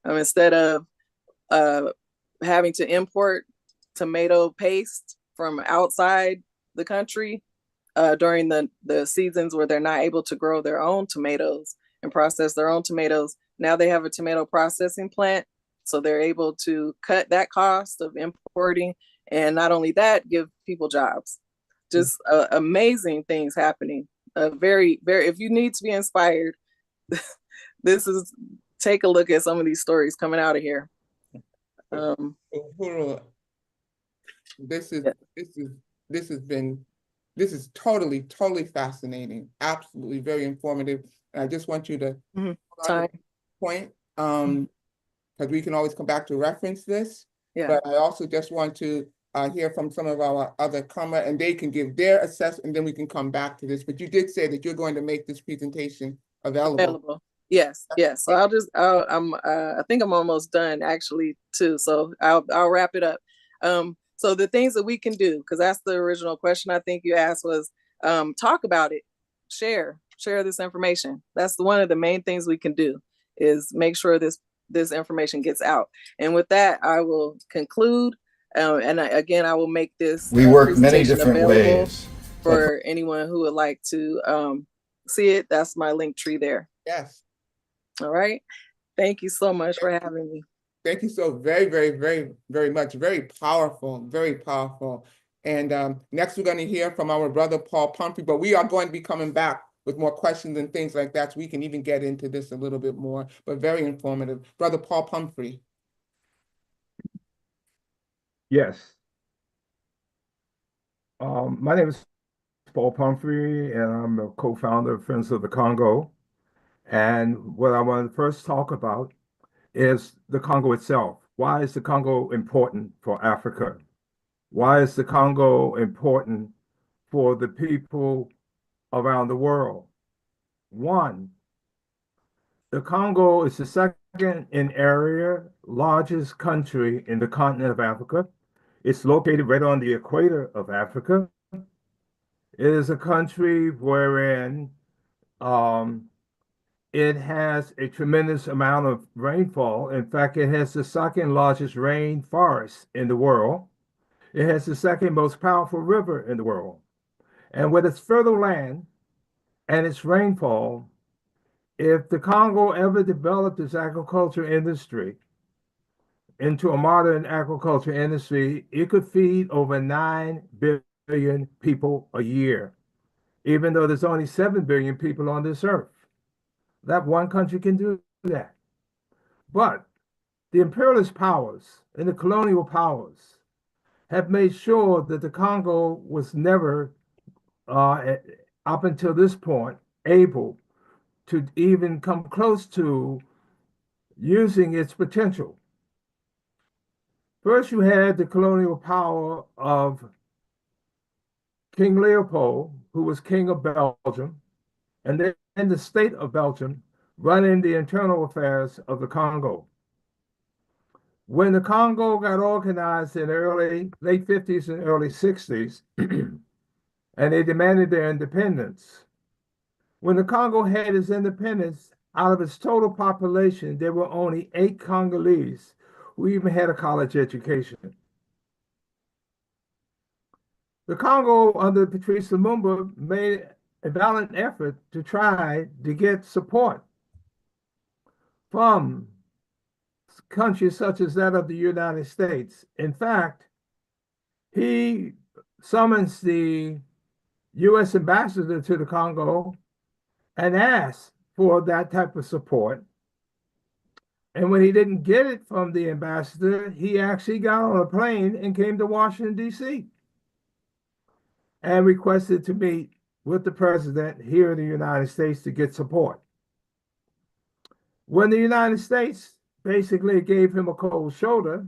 Instead of having to import tomato paste from outside the country during the seasons where they're not able to grow their own tomatoes and process their own tomatoes, now they have a tomato processing plant. So they're able to cut that cost of importing, and not only that, give people jobs. Just amazing things happening. Very, if you need to be inspired, take a look at some of these stories coming out of here. This is totally fascinating. Absolutely very informative. And I just want you to point, because we can always come back to reference this. Yeah. But I also just want to hear from some of our other comments, and they can give their assessment, and then we can come back to this. But you did say that you're going to make this presentation available. Yes. So I think I'm almost done actually too. So I'll wrap it up. So the things that we can do, because that's the original question I think you asked, was talk about it, share this information. That's one of the main things we can do, is make sure this information gets out. And with that, I will conclude. And again, I will make this. We work many different ways for anyone who would like to see it. That's my link tree there. Yes. All right. Thank you so much for having me. Thank you so very much. Very powerful, very powerful. And next we're going to hear from our brother, Paul Pumphrey, but we are going to be coming back with more questions and things like that, so we can even get into this a little bit more, but very informative. Brother Paul Pumphrey. Yes. My name is Paul Pumphrey, and I'm a co-founder of Friends of the Congo. And what I want to first talk about is the Congo itself. Why is the Congo important for Africa? Why is the Congo important for the people around the world? One, the Congo is the second in area, largest country in the continent of Africa. It's located right on the equator of Africa. It is a country wherein it has a tremendous amount of rainfall. In fact, it has the second largest rainforest in the world. It has the second most powerful river in the world. And with its fertile land and its rainfall, if the Congo ever developed its agriculture industry into a modern agriculture industry, it could feed over 9 billion people a year, even though there's only 7 billion people on this earth. That one country can do that. But the imperialist powers and the colonial powers have made sure that the Congo was never, up until this point, able to even come close to using its potential. First, you had the colonial power of King Leopold, who was king of Belgium, and then the state of Belgium running the internal affairs of the Congo. When the Congo got organized in the late 50s and early 60s, and they demanded their independence, when the Congo had its independence, out of its total population, there were only 8 Congolese who even had a college education. The Congo under Patrice Lumumba made a valiant effort to try to get support from countries such as that of the United States. In fact, he summons the U.S. ambassador to the Congo and asks for that type of support. And when he didn't get it from the ambassador, he actually got on a plane and came to Washington, D.C. and requested to meet with the president here in the United States to get support. When the United States basically gave him a cold shoulder,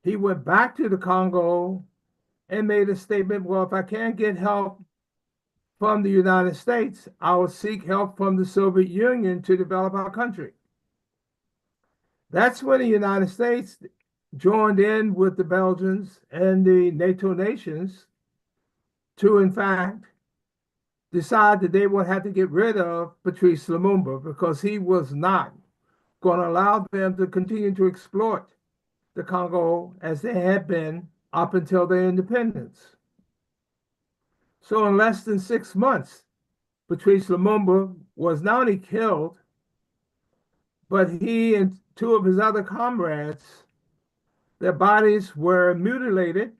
he went back to the Congo and made a statement, well, if I can't get help from the United States, I will seek help from the Soviet Union to develop our country. That's when the United States joined in with the Belgians and the NATO nations to, in fact, decide that they would have to get rid of Patrice Lumumba because he was not going to allow them to continue to exploit the Congo as they had been up until their independence. So in less than 6 months, Patrice Lumumba was not only killed, but he and two of his other comrades, their bodies were mutilated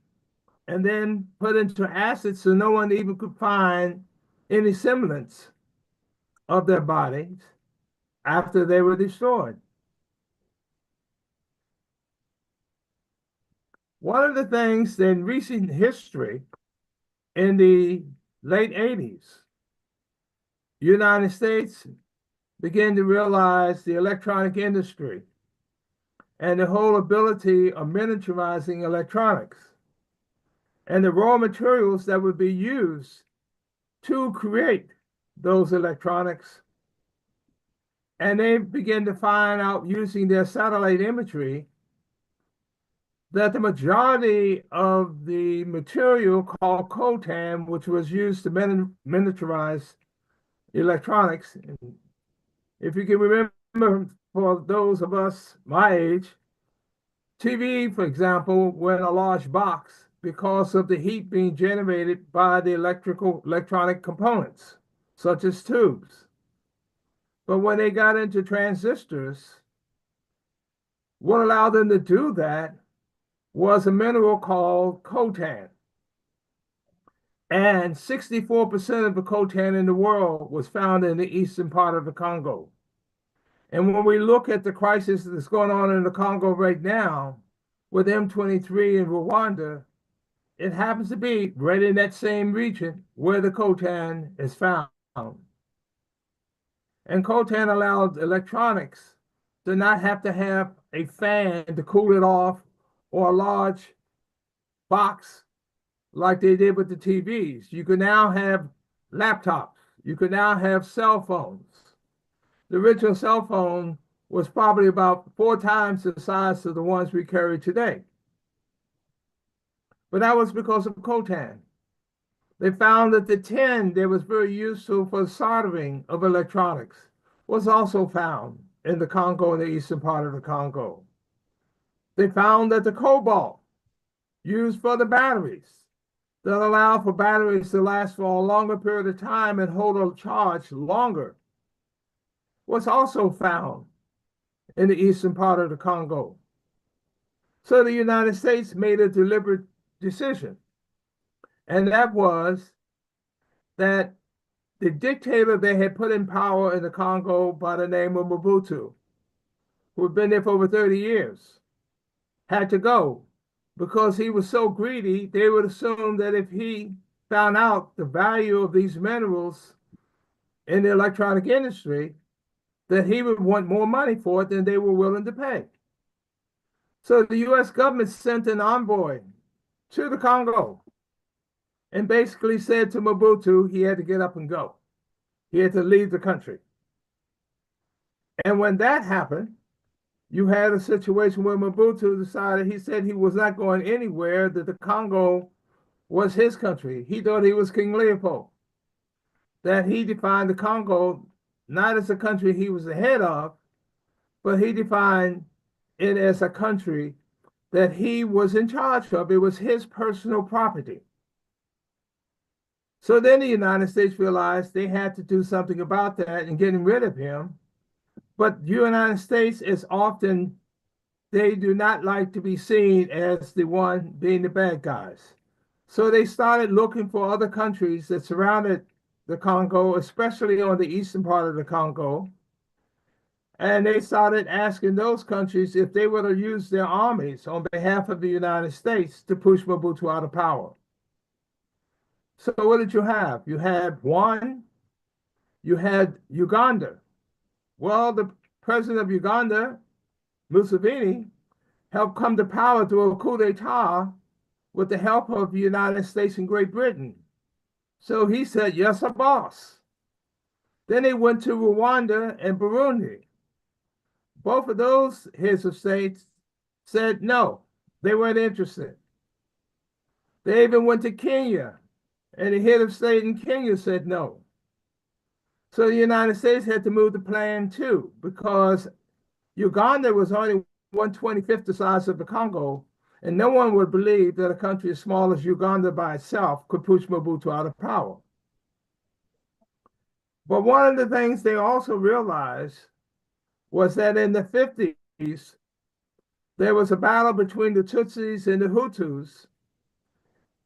and then put into acid so no one even could find any semblance of their bodies after they were destroyed. One of the things in recent history, in the late 80s, United States began to realize the electronic industry and the whole ability of miniaturizing electronics and the raw materials that would be used to create those electronics. And they began to find out using their satellite imagery that the majority of the material called coltan, which was used to miniaturize electronics, if you can remember, for those of us my age, TV, for example, were in a large box because of the heat being generated by the electronic components, such as tubes. But when they got into transistors, what allowed them to do that was a mineral called coltan. And 64% of the coltan in the world was found in the eastern part of the Congo. And when we look at the crisis that's going on in the Congo right now with M23 in Rwanda, it happens to be right in that same region where the coltan is found. And coltan allowed electronics to not have to have a fan to cool it off or a large box like they did with the TVs. You can now have laptops. You can now have cell phones. The original cell phone was probably about 4 times the size of the ones we carry today. But that was because of coltan. They found that the tin that was very useful for soldering of electronics was also found in the Congo, in the eastern part of the Congo. They found that the cobalt used for the batteries that allow for batteries to last for a longer period of time and hold a charge longer was also found in the eastern part of the Congo. So the United States made a deliberate decision, and that was that the dictator they had put in power in the Congo by the name of Mobutu, who had been there for over 30 years, had to go because he was so greedy. They would assume that if he found out the value of these minerals in the electronic industry, that he would want more money for it than they were willing to pay. So the US government sent an envoy to the Congo and basically said to Mobutu he had to get up and go. He had to leave the country. And when that happened, you had a situation where Mobutu decided, he said he was not going anywhere, that the Congo was his country. He thought he was King Leopold, that he defined the Congo not as a country he was the head of, but he defined it as a country that he was in charge of. It was his personal property. So then the United States realized they had to do something about that and getting rid of him. But the United States is often, they do not like to be seen as the one being the bad guys. So they started looking for other countries that surrounded the Congo, especially on the eastern part of the Congo. And they started asking those countries if they were to use their armies on behalf of the United States to push Mobutu out of power. So what did you have? You had Uganda. Well, the president of Uganda, Museveni, helped come to power through a coup d'etat with the help of the United States and Great Britain. So he said, yes, a boss. Then they went to Rwanda and Burundi. Both of those heads of states said no, they weren't interested. They even went to Kenya, and the head of state in Kenya said no. So the United States had to move the plan too, because Uganda was only 1/25 the size of the Congo, and no one would believe that a country as small as Uganda by itself could push Mobutu out of power. But one of the things they also realized was that in the 50s, there was a battle between the Tutsis and the Hutus.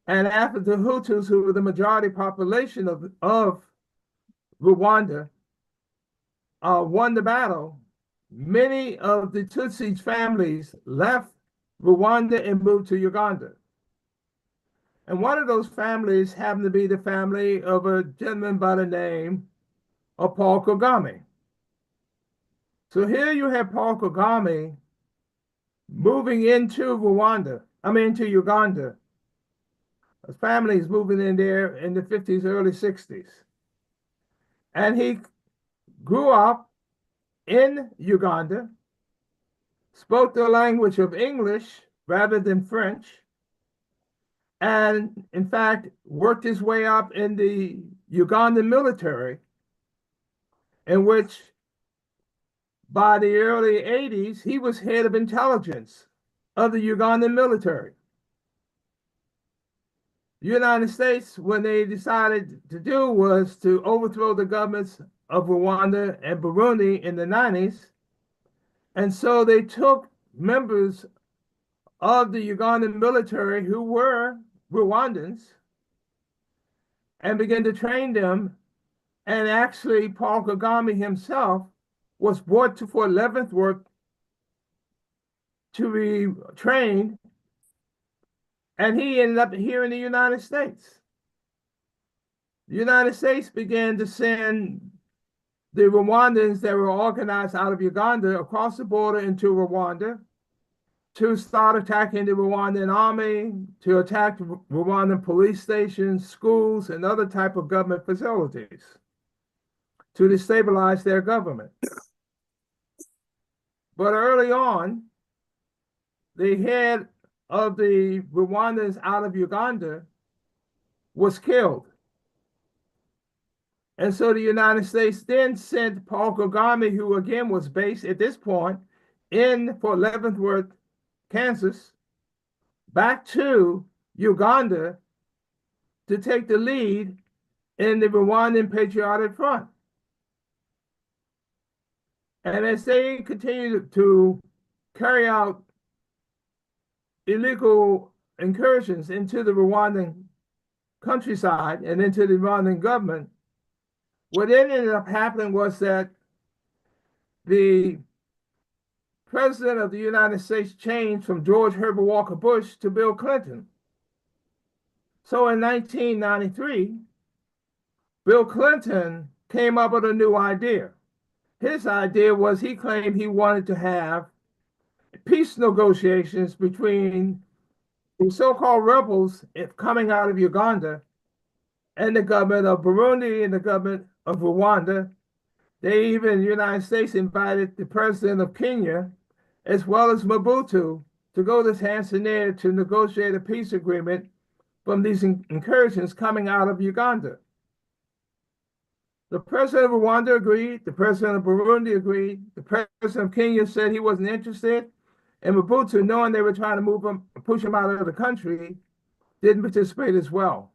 And after the Hutus, who were the majority population of Rwanda, won the battle, many of the Tutsi families left Rwanda and moved to Uganda. And one of those families happened to be the family of a gentleman by the name of Paul Kagame. So here you have Paul Kagame moving into into Uganda. His family is moving in there in the 50s, early 60s. And he grew up in Uganda, spoke the language of English rather than French, and in fact, worked his way up in the Ugandan military, in which by the early 80s, he was head of intelligence of the Ugandan military. The United States, when they decided to do was to overthrow the governments of Rwanda and Burundi in the 90s. And so they took members of the Ugandan military who were Rwandans and began to train them. And actually, Paul Kagame himself was brought to Fort Leavenworth to be trained, and he ended up here in the United States. The United States began to send the Rwandans that were organized out of Uganda across the border into Rwanda to start attacking the Rwandan army, to attack Rwandan police stations, schools, and other type of government facilities to destabilize their government. But early on, the head of the Rwandans out of Uganda was killed. And so the United States then sent Paul Kagame, who again was based at this point in Fort Leavenworth, Kansas, back to Uganda to take the lead in the Rwandan Patriotic Front. And as they continued to carry out illegal incursions into the Rwandan countryside and into the Rwandan government, what then ended up happening was that the president of the United States changed from George Herbert Walker Bush to Bill Clinton. So in 1993, Bill Clinton came up with a new idea. His idea was he claimed he wanted to have peace negotiations between the so-called rebels coming out of Uganda and the government of Burundi and the government of Rwanda. The United States invited the president of Kenya, as well as Mobutu, to go to Tanzania to negotiate a peace agreement from these incursions coming out of Uganda. The president of Rwanda agreed, the president of Burundi agreed, the president of Kenya said he wasn't interested, and Mobutu, knowing they were trying to push him out of the country, didn't participate as well.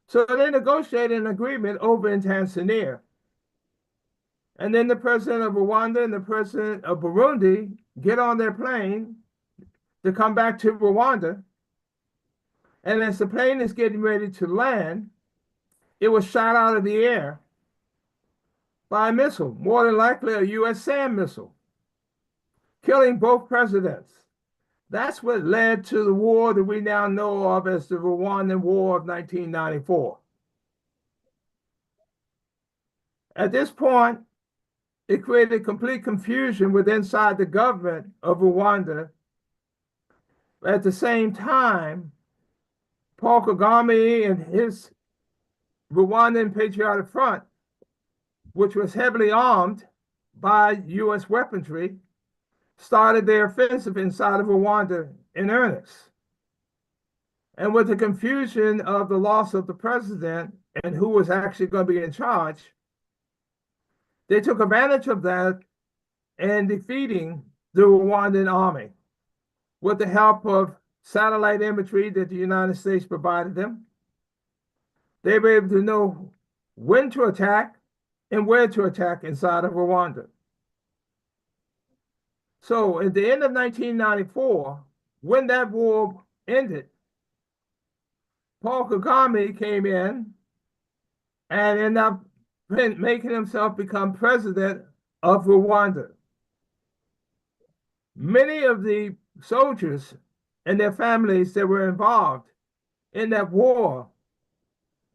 So they negotiated an agreement over in Tanzania. And then the president of Rwanda and the president of Burundi get on their plane to come back to Rwanda. And as the plane is getting ready to land, it was shot out of the air by a missile, more than likely a U.S. SAM missile, killing both presidents. That's what led to the war that we now know of as the Rwandan War of 1994. At this point, it created complete confusion inside the government of Rwanda. At the same time, Paul Kagame and his Rwandan Patriotic Front, which was heavily armed by U.S. weaponry, started their offensive inside of Rwanda in earnest. And with the confusion of the loss of the president and who was actually going to be in charge, they took advantage of that and defeating the Rwandan army with the help of satellite imagery that the United States provided them. They were able to know when to attack and where to attack inside of Rwanda. So at the end of 1994, when that war ended, Paul Kagame came in and ended up making himself become president of Rwanda. Many of the soldiers and their families that were involved in that war,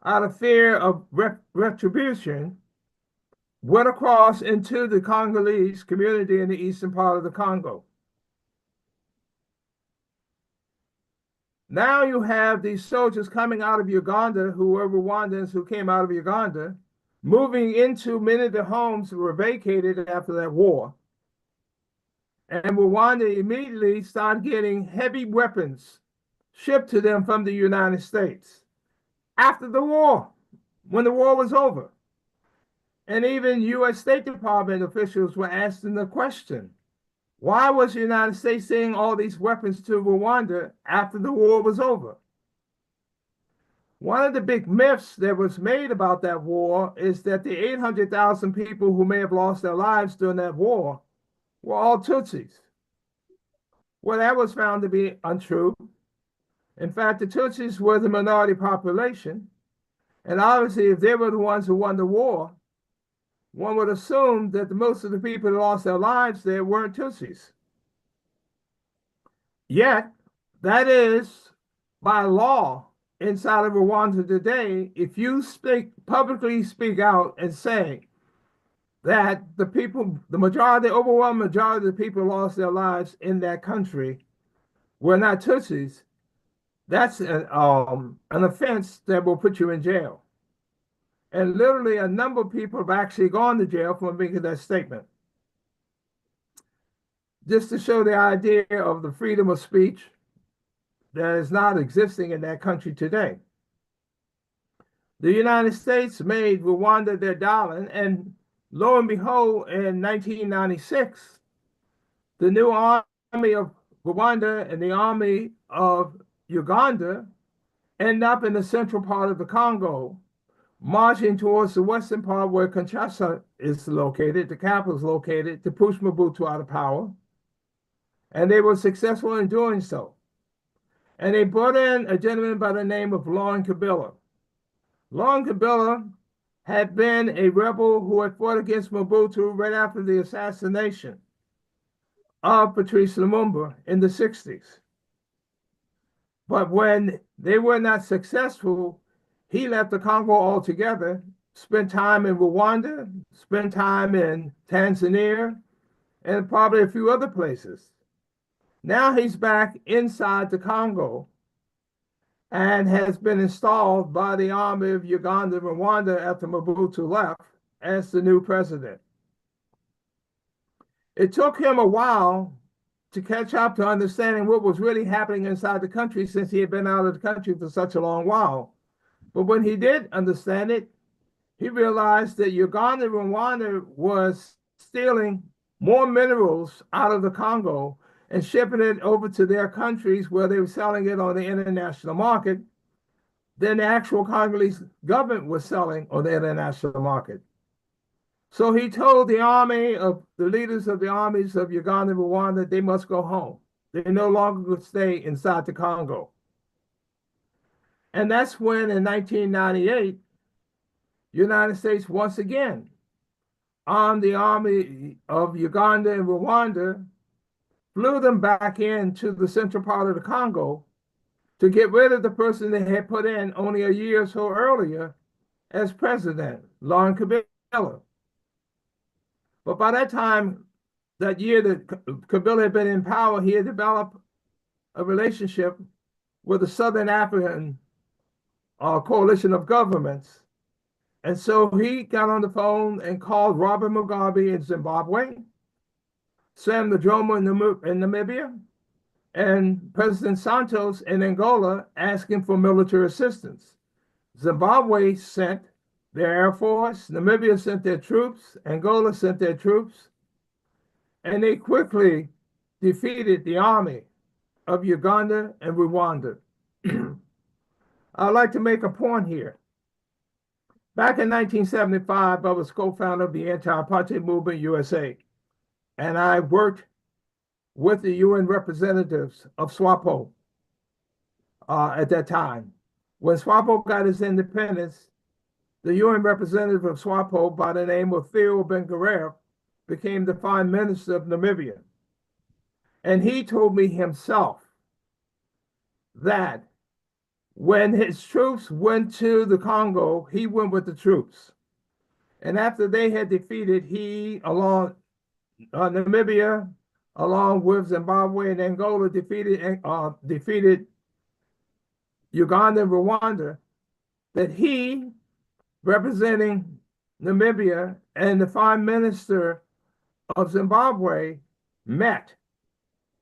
out of fear of retribution, went across into the Congolese community in the eastern part of the Congo. Now you have these soldiers coming out of Uganda, who were Rwandans who came out of Uganda, moving into many of the homes that were vacated after that war. And Rwanda immediately started getting heavy weapons shipped to them from the United States after the war, when the war was over. And even U.S. State Department officials were asking the question, why was the United States sending all these weapons to Rwanda after the war was over? One of the big myths that was made about that war is that the 800,000 people who may have lost their lives during that war were all Tutsis. Well, that was found to be untrue. In fact, the Tutsis were the minority population. And obviously, if they were the ones who won the war, one would assume that most of the people who lost their lives there weren't Tutsis. Yet, that is by law inside of Rwanda today. If you publicly speak out and say that the people, the overwhelming majority of the people who lost their lives in that country were not Tutsis, that's an offense that will put you in jail. And literally a number of people have actually gone to jail for making that statement. Just to show the idea of the freedom of speech that is not existing in that country today. The United States made Rwanda their darling, and lo and behold, in 1996, the new army of Rwanda and the army of Uganda end up in the central part of the Congo, marching towards the western part where Kinshasa is located, the capital is located, to push Mobutu out of power. And they were successful in doing so. And they brought in a gentleman by the name of Laurent Kabila. Laurent Kabila had been a rebel who had fought against Mobutu right after the assassination of Patrice Lumumba in the 60s. But when they were not successful, he left the Congo altogether, spent time in Rwanda, spent time in Tanzania, and probably a few other places. Now he's back inside the Congo and has been installed by the army of Uganda and Rwanda after Mobutu left as the new president. It took him a while to catch up to understanding what was really happening inside the country, since he had been out of the country for such a long while. But when he did understand it, he realized that Uganda and Rwanda was stealing more minerals out of the Congo and shipping it over to their countries where they were selling it on the international market than the actual Congolese government was selling on the international market. So he told the leaders of the armies of Uganda and Rwanda, they must go home. They no longer could stay inside the Congo. And that's when in 1998, United States once again armed the army of Uganda and Rwanda, flew them back into the central part of the Congo to get rid of the person they had put in only a year or so earlier as president, Laurent Kabila. But by that time, that year that Kabila had been in power, he had developed a relationship with the Southern African coalition of governments. And so he got on the phone and called Robert Mugabe in Zimbabwe, Sam Nujoma in Namibia, and President Santos in Angola asking for military assistance. Zimbabwe sent their Air Force, Namibia sent their troops, Angola sent their troops, and they quickly defeated the army of Uganda and Rwanda. I'd like to make a point here. Back in 1975, I was co-founder of the Anti-Apartheid Movement USA, and I worked with the UN representatives of SWAPO at that time. When SWAPO got its independence, the UN representative of SWAPO by the name of Theo Ben-Guerre became the Prime Minister of Namibia. And he told me himself that when his troops went to the Congo, he went with the troops. And after they had defeated, he, along Namibia, along with Zimbabwe and Angola, defeated Uganda and Rwanda, that he, representing Namibia, and the Prime Minister of Zimbabwe met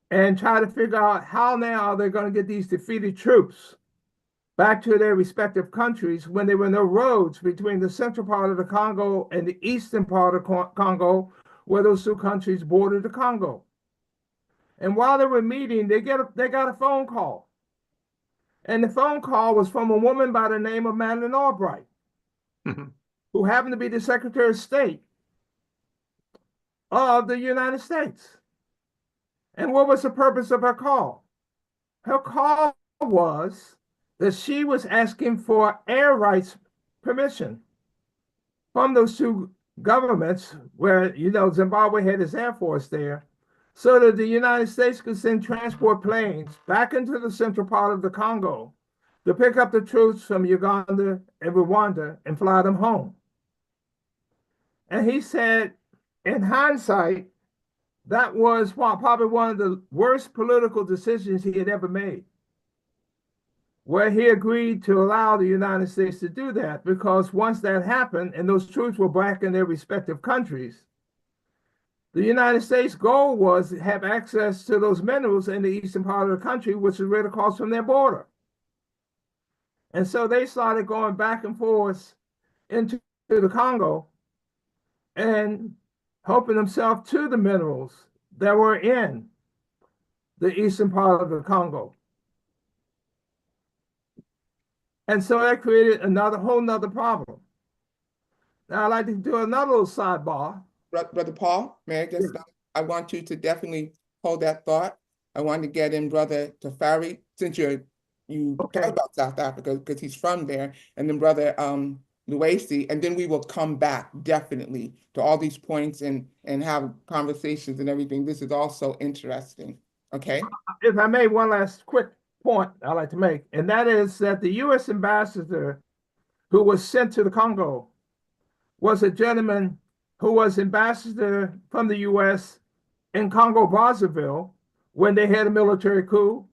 and tried to figure out how now are they going to get these defeated troops back to their respective countries when there were no roads between the central part of the Congo and the eastern part of Congo, where those two countries bordered the Congo. And while they were meeting, they got a phone call. And the phone call was from a woman by the name of Madeleine Albright, who happened to be the Secretary of State of the United States. And what was the purpose of her call? Her call was that she was asking for air rights permission from those two governments where, Zimbabwe had its Air Force there, so that the United States could send transport planes back into the central part of the Congo to pick up the troops from Uganda and Rwanda and fly them home. And he said, in hindsight, that was probably one of the worst political decisions he had ever made, where he agreed to allow the United States to do that, because once that happened and those troops were back in their respective countries, the United States' goal was to have access to those minerals in the eastern part of the country, which is right across from their border. And so they started going back and forth into the Congo and helping themselves to the minerals that were in the eastern part of the Congo. And so that created whole nother problem. Now I'd like to do another little sidebar. Brother Paul, may I just, I want you to definitely hold that thought. I want to get in Brother Tafari, since you talk about South Africa, because he's from there, and then Brother Luesi, and then we will come back definitely to all these points and have conversations and everything. This is also interesting. Okay. If I may, one last quick point I'd like to make, and that is that the U.S. ambassador who was sent to the Congo was a gentleman who was ambassador from the U.S. in Congo-Brazzaville when they had a military coup.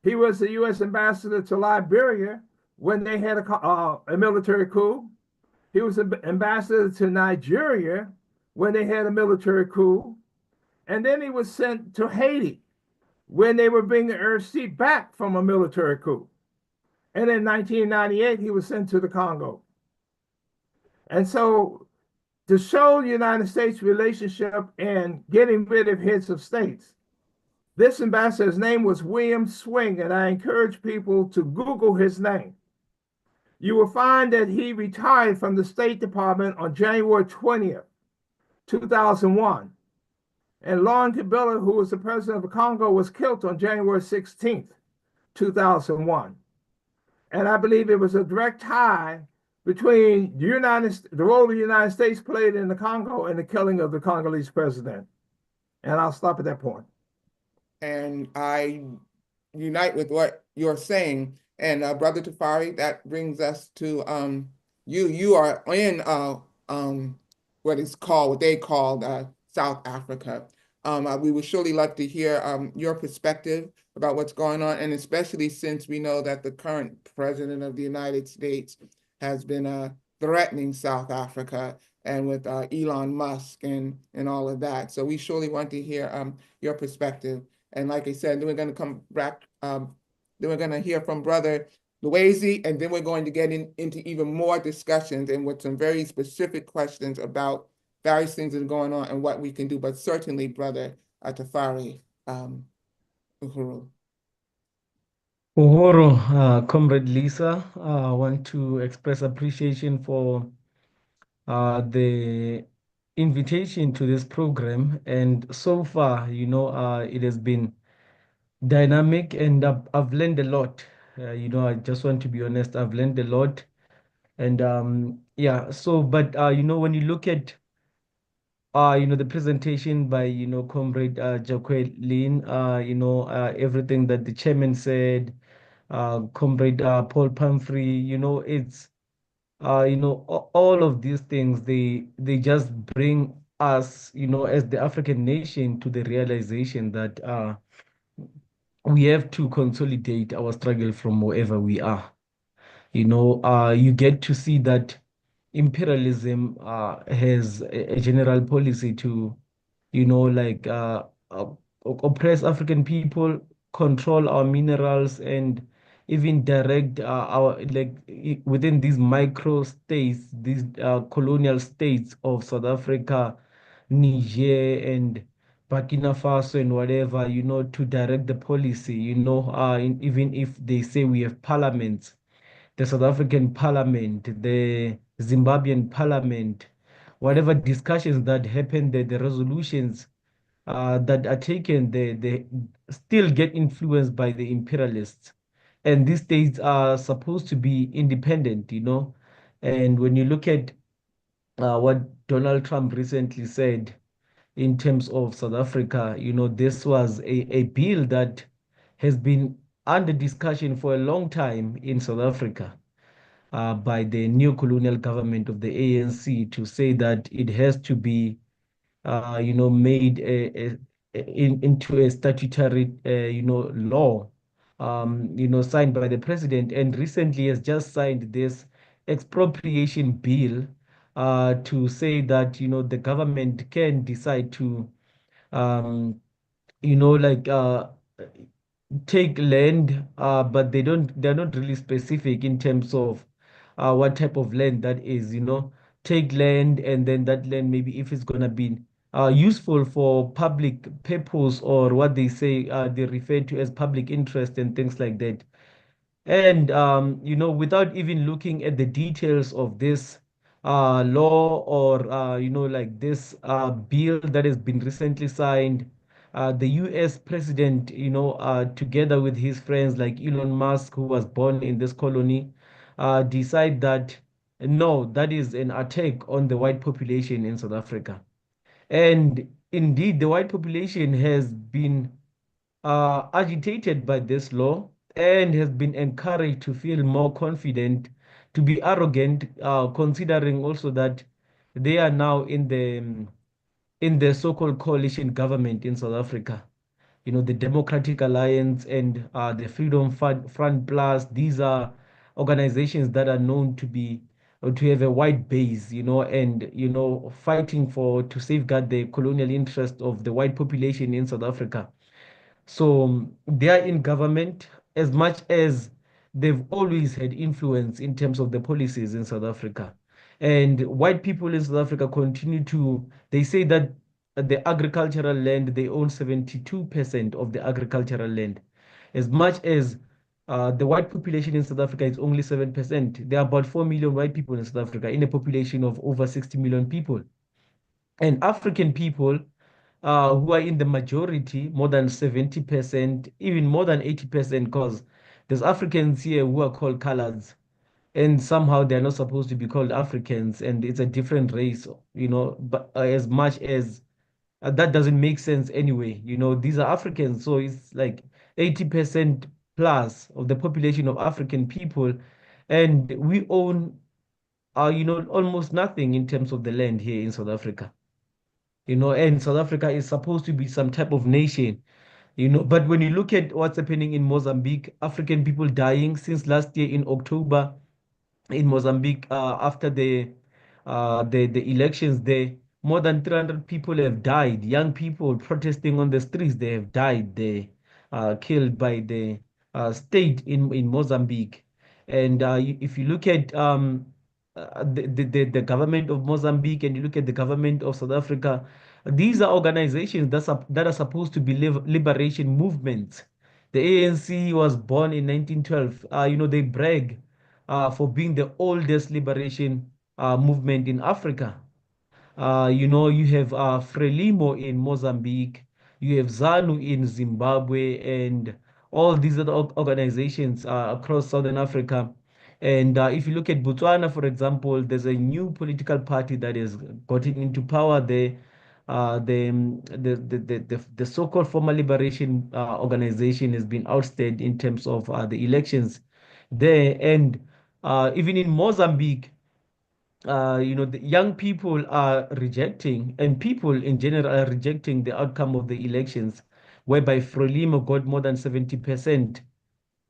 He was the U.S. ambassador to Liberia when they had a military coup. He was an ambassador to Nigeria when they had a military coup. And then he was sent to Haiti when they were bringing RC back from a military coup. And in 1998, he was sent to the Congo. And so to show the United States relationship and getting rid of heads of states, this ambassador's name was William Swing, and I encourage people to Google his name. you will find that he retired from the State Department on January 20th, 2001. And Laurent Kabila, who was the president of Congo, was killed on January 16th, 2001. And I believe it was a direct tie between the role the United States played in the Congo and the killing of the Congolese president. And I'll stop at that point. And I unite with what you're saying. And Brother Tafari, that brings us to you. You are in what they call South Africa. We would surely love to hear your perspective about what's going on, and especially since we know that the current president of the United States has been threatening South Africa, and with Elon Musk and all of that. So we surely want to hear your perspective. And like I said, then we're going to come back, then we're going to hear from Brother Luezi, and then we're going to get into even more discussions and with some very specific questions about various things that are going on and what we can do. But certainly, Brother Tafari, Uhuru. Uhuru, Comrade Lisa, I want to express appreciation for the invitation to this program. And so far, it has been dynamic, and I've learned a lot. I just want to be honest, I've learned a lot. And but when you look at the presentation by Comrade Jacqueline, everything that the chairman said, Comrade Paul Pumphrey, it's all of these things, they just bring us, as the African nation, to the realization that we have to consolidate our struggle from wherever we are. You get to see that imperialism has a general policy to, oppress African people, control our minerals, and even direct within these micro states, these colonial states of South Africa, Niger, and Burkina Faso, and whatever, to direct the policy, even if they say we have parliaments, the South African parliament, the Zimbabwean parliament, whatever discussions that happen, the resolutions that are taken, they still get influenced by the imperialists. And these states are supposed to be independent, And when you look at what Donald Trump recently said in terms of South Africa, this was a bill that has been under discussion for a long time in South Africa by the neocolonial government of the ANC to say that it has to be, made into a statutory, law, signed by the president, and recently has just signed this expropriation bill to say that, the government can decide to, um, take land, but they're not really specific in terms of what type of land that is, take land, and then that land, maybe if it's gonna be useful for public purpose, or what they say, they refer to as public interest and things like that. And without even looking at the details of this law, or this bill that has been recently signed, the US president, together with his friends like Elon Musk, who was born in this colony, decide that no, that is an attack on the white population in South Africa. And indeed, the white population has been agitated by this law, and has been encouraged to feel more confident, to be arrogant, considering also that they are now in the so-called coalition government in South Africa. The Democratic Alliance and the Freedom Front Plus. These are organizations that are known to be, or to have a wide base, and fighting to safeguard the colonial interest of the white population in South Africa. So they are in government, as much as they've always had influence in terms of the policies in South Africa. And white people in South Africa they say that the agricultural land, they own 72% of the agricultural land. As much as the white population in South Africa is only 7%. There are about 4 million white people in South Africa in a population of over 60 million people. And African people who are in the majority, more than 70%, even more than 80%, because there's Africans here who are called coloreds, and somehow they're not supposed to be called Africans, and it's a different race, but as much as that doesn't make sense anyway. These are Africans, so it's like 80% plus of the population of African people, and we own, almost nothing in terms of the land here in South Africa. And South Africa is supposed to be some type of nation, but when you look at what's happening in Mozambique, African people dying since last year in October in Mozambique after the elections there. More than 300 people have died. Young people protesting on the streets, they have died. They killed by the state in Mozambique. And if you look at the government of Mozambique and you look at the government of South Africa, these are organizations that are supposed to be liberation movements. The ANC was born in 1912. They brag for being the oldest liberation movement in Africa. You have Frelimo in Mozambique, you have ZANU in Zimbabwe, and all these other organizations across Southern Africa. And if you look at Botswana, for example, there's a new political party that has gotten into power there. The so-called former liberation organization has been ousted in terms of the elections there. And even in Mozambique, the young people are rejecting, and people in general are rejecting the outcome of the elections, whereby Frelimo got more than 70%,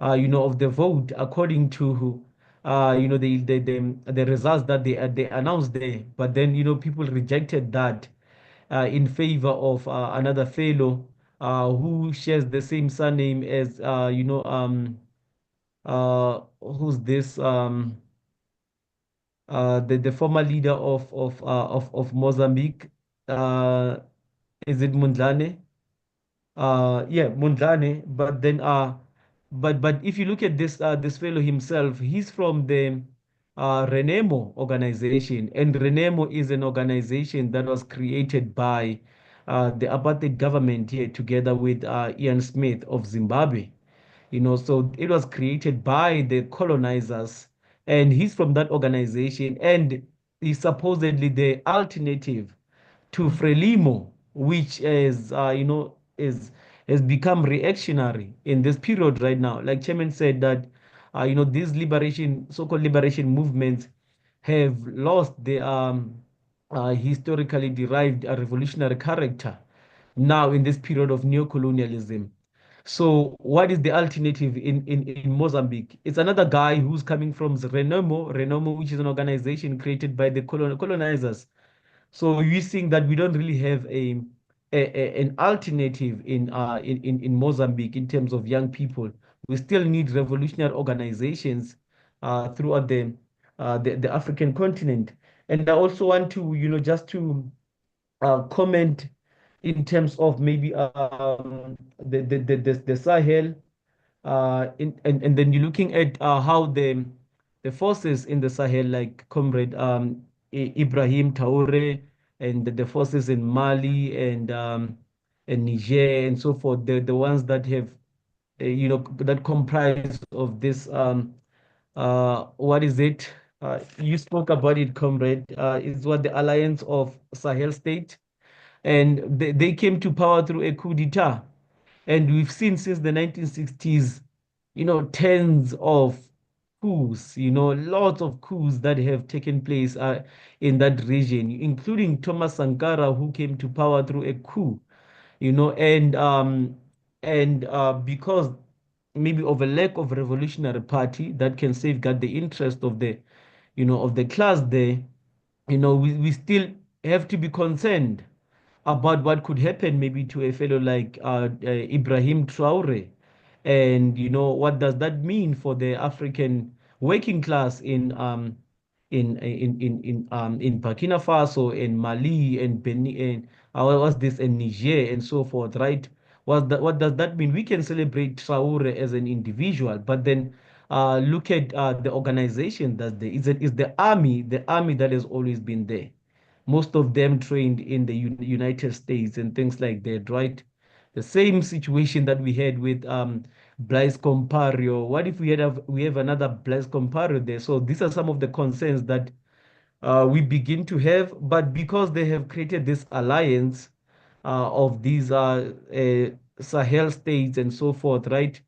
of the vote, according to, the results that they announced there. But then, people rejected that in favor of another fellow who shares the same surname as, who's this? The former leader of Mozambique. Is it Mundlane? Yeah, Mundlane. But if you look at this fellow himself, he's from the Renemo organization, and Renemo is an organization that was created by the apartheid government here, together with Ian Smith of Zimbabwe. So it was created by the colonizers, and he's from that organization, and he's supposedly the alternative to Frelimo, which has become reactionary in this period right now. Like Chairman said, that these so-called liberation movements have lost their historically derived revolutionary character now in this period of neocolonialism. So what is the alternative in Mozambique? It's another guy who's coming from Renamo, which is an organization created by the colonizers. So you're seeing that we don't really have an alternative in Mozambique in terms of young people. We still need revolutionary organizations throughout the African continent. And I also want to, just to comment in terms of maybe the Sahel, and then you're looking at how the forces in the Sahel, like Comrade Ibrahim Traore, and the forces in Mali and Niger and so forth, the ones that have, that comprise of this, what is it? You spoke about it, Comrade. It's what the Alliance of Sahel State, and they came to power through a coup d'etat. And we've seen since the 1960s, tens of coups, lots of coups that have taken place in that region, including Thomas Sankara, who came to power through a coup, and because maybe of a lack of revolutionary party that can safeguard the interest of the class there, we still have to be concerned about what could happen maybe to a fellow like Ibrahim Traore. And what does that mean for the African working class in Burkina Faso, in Mali, and Benin, and what's this, in Niger, and so forth, right? What does that mean? We can celebrate Traore as an individual, but then look at the organization that's there. It's the army that has always been there. Most of them trained in the United States and things like that, right? The same situation that we had with Blaise Compaoré. What if we have another Blaise Compaoré there? So these are some of the concerns that we begin to have, but because they have created this alliance of these Sahel states and so forth, right?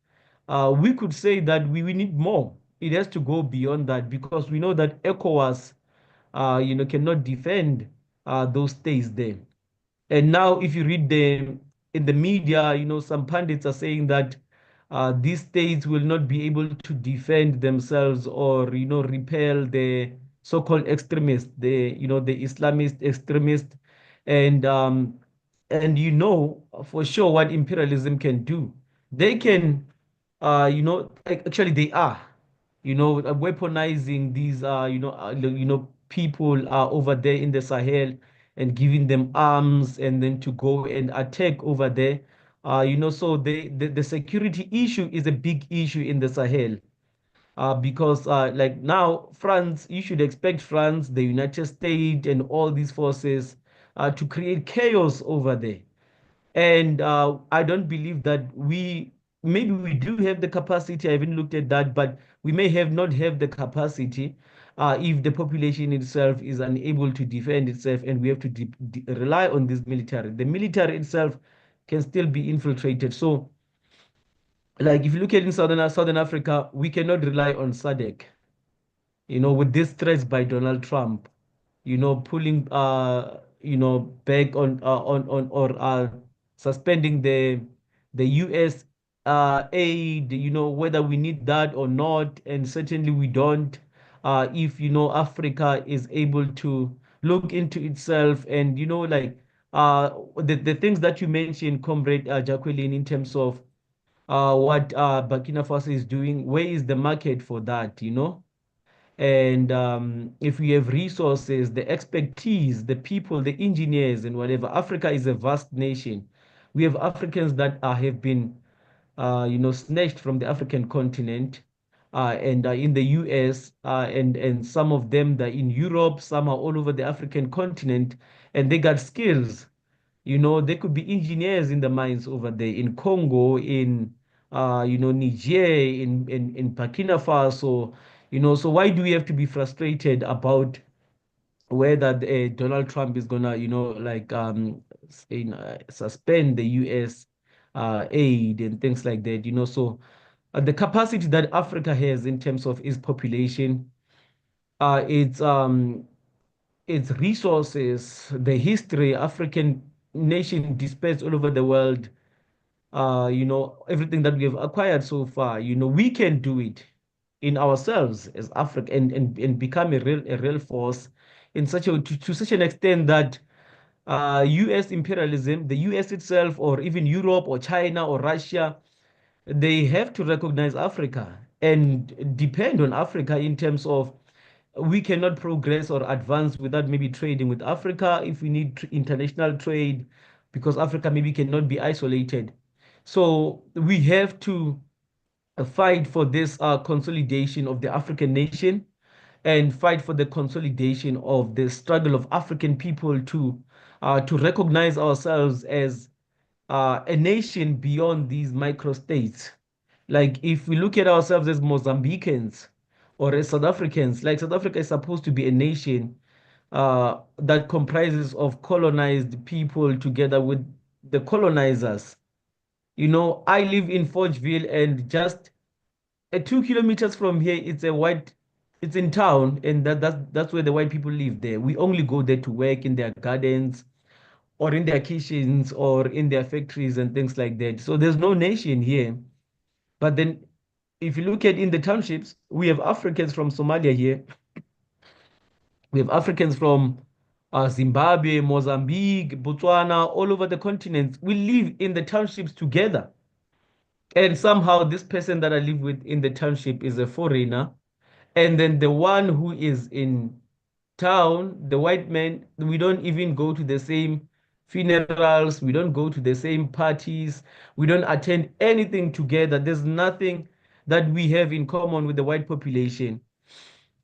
We could say that we need more. It has to go beyond that because we know that ECOWAS, cannot defend those states there. And now, if you read in the media, some pundits are saying that these states will not be able to defend themselves or, repel the so-called extremists, the Islamist extremists, and for sure what imperialism can do. They can, actually they are, weaponizing these, people over there in the Sahel and giving them arms and then to go and attack over there. So the security issue is a big issue in the Sahel. Because like now, France, you should expect France, the United States, and all these forces to create chaos over there. And I don't believe that maybe we do have the capacity. I haven't looked at that, but we may have not have the capacity if the population itself is unable to defend itself, and we have to rely on this military. The military itself can still be infiltrated. So, like if you look at in Southern Africa, we cannot rely on SADC. With these threats by Donald Trump, pulling back on or suspending the US aid, whether we need that or not, and certainly we don't. If Africa is able to look into itself and like the things that you mentioned, Comrade Jacqueline, in terms of what Burkina Faso is doing, where is the market for that, And if we have resources, the expertise, the people, the engineers, and whatever, Africa is a vast nation. We have Africans that have been, snatched from the African continent, and in the US, and some of them that in Europe, some are all over the African continent, and they got skills. They could be engineers in the mines over there in Congo, in Niger, in Burkina Faso. So why do we have to be frustrated about whether Donald Trump is gonna, suspend the U.S. Aid and things like that? So the capacity that Africa has in terms of its population, its resources, the history, African nation dispersed all over the world, everything that we have acquired so far, we can do it in ourselves as Africa and become a real force in to such an extent that US imperialism, the US itself, or even Europe or China or Russia, they have to recognize Africa and depend on Africa in terms of we cannot progress or advance without maybe trading with Africa if we need international trade, because Africa maybe cannot be isolated. So we have to fight for this consolidation of the African nation and fight for the consolidation of the struggle of African people to recognize ourselves as a nation beyond these microstates. Like if we look at ourselves as Mozambicans or as South Africans, like South Africa is supposed to be a nation that comprises of colonized people together with the colonizers. I live in Forgeville, and just 2 kilometers from here, it's in town, and that's where the white people live there. We only go there to work in their gardens or in their kitchens or in their factories and things like that. So there's no nation here. But then if you look at in the townships, we have Africans from Somalia here. We have Africans from Zimbabwe, Mozambique, Botswana, all over the continent. We live in the townships together. And somehow this person that I live with in the township is a foreigner. And then the one who is in town, the white man, we don't even go to the same funerals, we don't go to the same parties, we don't attend anything together. There's nothing that we have in common with the white population.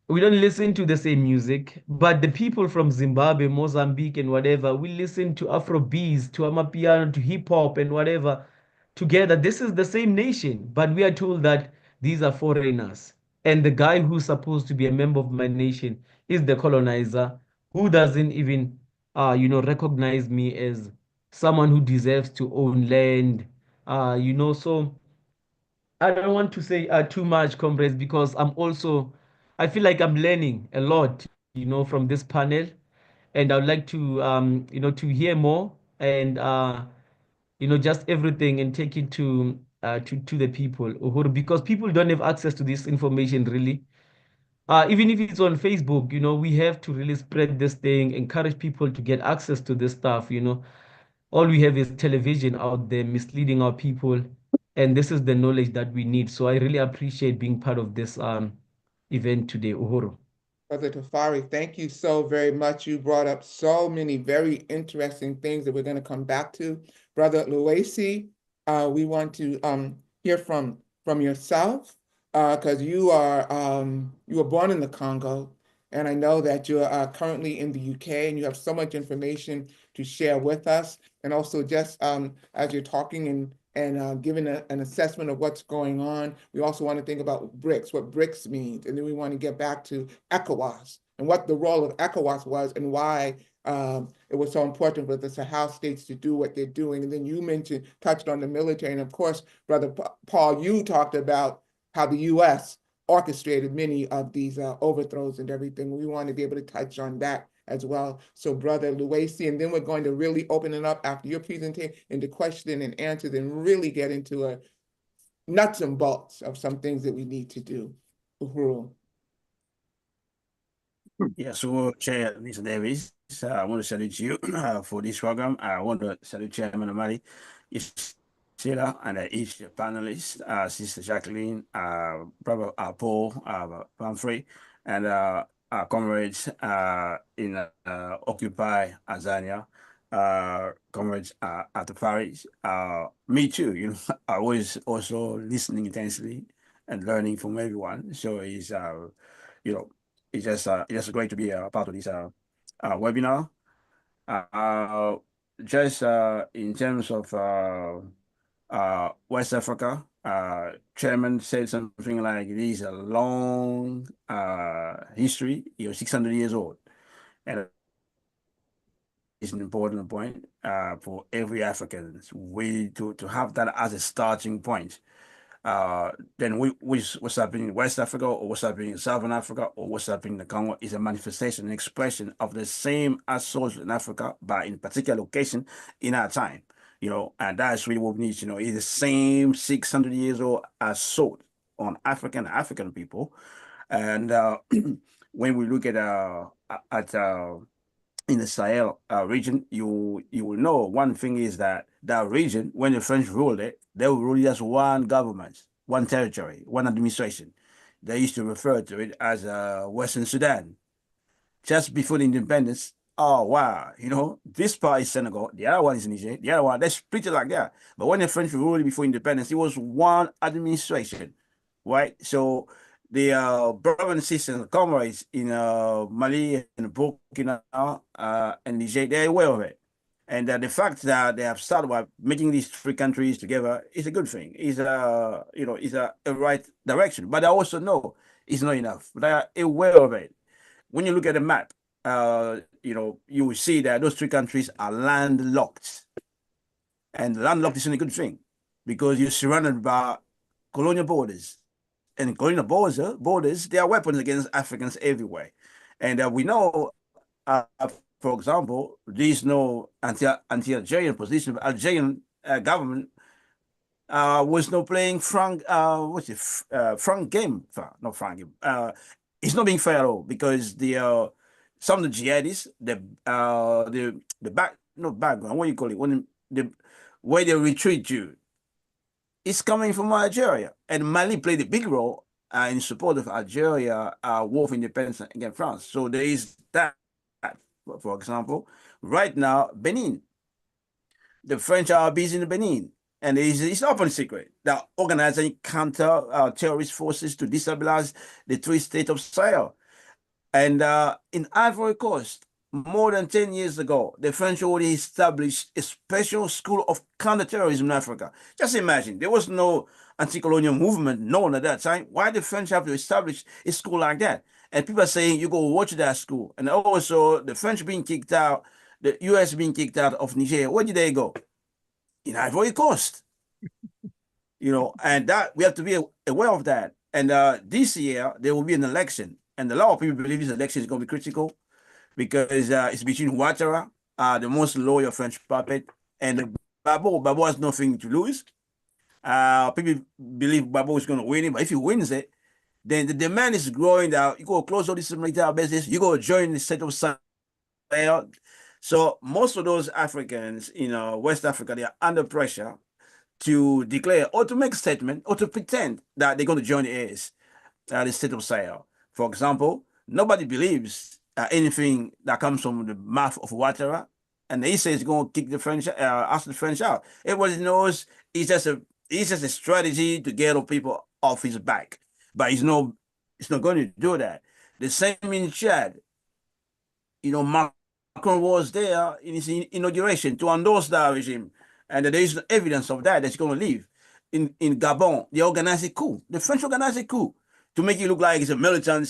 We don't listen to the same music, but the people from Zimbabwe, Mozambique, and whatever, we listen to Afrobeats, to Amapiano, to hip hop, and whatever together. This is the same nation, but we are told that these are foreigners. And the guy who's supposed to be a member of my nation is the colonizer who doesn't even, recognize me as someone who deserves to own land. So I don't want to say too much, comrades, because I feel like I'm learning a lot, from this panel, and I would like to, to hear more and, just everything and take it to the people, Uhuru, because people don't have access to this information really. Even if it's on Facebook, we have to really spread this thing, encourage people to get access to this stuff. All we have is television out there misleading our people, and this is the knowledge that we need. So I really appreciate being part of this event today, Uhuru. Brother Tafari, thank you so very much. You brought up so many very interesting things that we're going to come back to. Brother Luesi, we want to hear from yourself, because you were born in the Congo, and I know that you're currently in the UK, and you have so much information to share with us. And also, just as you're talking and giving an assessment of what's going on, we also want to think about BRICS, what BRICS means, and then we want to get back to ECOWAS and what the role of ECOWAS was and why it was so important for the Sahel states to do what they're doing. And then you touched on the military, and of course, Brother Paul, you talked about how the U.S. orchestrated many of these overthrows and everything. We want to be able to touch on that as well. So Brother Luesi, and then we're going to really open it up after your presentation into question and answers and really get into a nuts and bolts of some things that we need to do. Uhuru. Yeah, so Chair Mr. Davis, I want to salute you for this program. I want to salute Chairman Amari, Sheila, and each panelist, Sister Jacqueline, Brother Paul, Humphrey, and our comrades in Occupy Azania, comrades at the parish. Me too, I was also listening intensely and learning from everyone. So it's, it's just great to be a part of this webinar. Just in terms of West Africa, Chairman said something like this is a long history, 600 years old. And it's an important point for every African to have that as a starting point. Then what's happening in West Africa or what's happening in Southern Africa or what's happening in the Congo is a manifestation, an expression of the same assault in Africa, but in particular location in our time. And that's really what we need to know. It's the same 600 years old assault on African people. And when we look at in the Sahel region, you will know one thing is that region, when the French ruled it, they will rule just one government, one territory, one administration. They used to refer to it as Western Sudan. Just before the independence, oh wow, this part is Senegal, the other one is Niger, the other one, they split it like that. But when the French ruled before independence, it was one administration, right? So the brothers and sisters, comrades in Mali and Burkina and Niger, they're aware of it. And the fact that they have started by making these three countries together is a good thing. It's a right direction. But I also know it's not enough. But they are aware of it. When you look at the map, you will see that those three countries are landlocked. And landlocked isn't a good thing because you're surrounded by colonial borders. And colonial borders, there are weapons against Africans everywhere. And we know, for example, there is no anti-Algerian position. Algerian government was not playing frank game. Not frank game. It's not being fair at all because some of the jihadists, the background, what do you call it? When where they retreat to, it's coming from Algeria, and Mali played a big role in support of Algeria war of independence against France. So there is that. For example, right now, Benin The French are busy in Benin, and it's open secret. They're organizing counter terrorist forces to destabilize the three states of Sahel. And in Ivory Coast, more than 10 years ago, the French already established a special school of counterterrorism in Africa. Just imagine, there was no anti-colonial movement known at that time. Why the French have to establish a school like that? And people are saying, you go watch that school. And also the French being kicked out, the US being kicked out of Niger. Where did they go? In Ivory Coast. You know, and that we have to be aware of that. And this year, there will be an election. And a lot of people believe this election is going to be critical because it's between Ouattara, the most loyal French puppet, and Babo. Babo has nothing to lose. People believe Babo is going to win it, but if he wins it, then the demand is growing that you go close all this military business, you go join the state of Sahel. So most of those Africans in West Africa, they are under pressure to declare or to make a statement or to pretend that they're going to join the state of Sahel. For example, nobody believes anything that comes from the mouth of Ouattara, and he says he's going to kick the French, ask the French out. Everybody knows it's just a strategy to get people off his back, but it's not going to do that. The same in Chad. You know, Macron was there in his inauguration to endorse that regime, and there is evidence of that he's going to leave. In Gabon, they organized a coup. The French organized a coup to make it look like it's a militant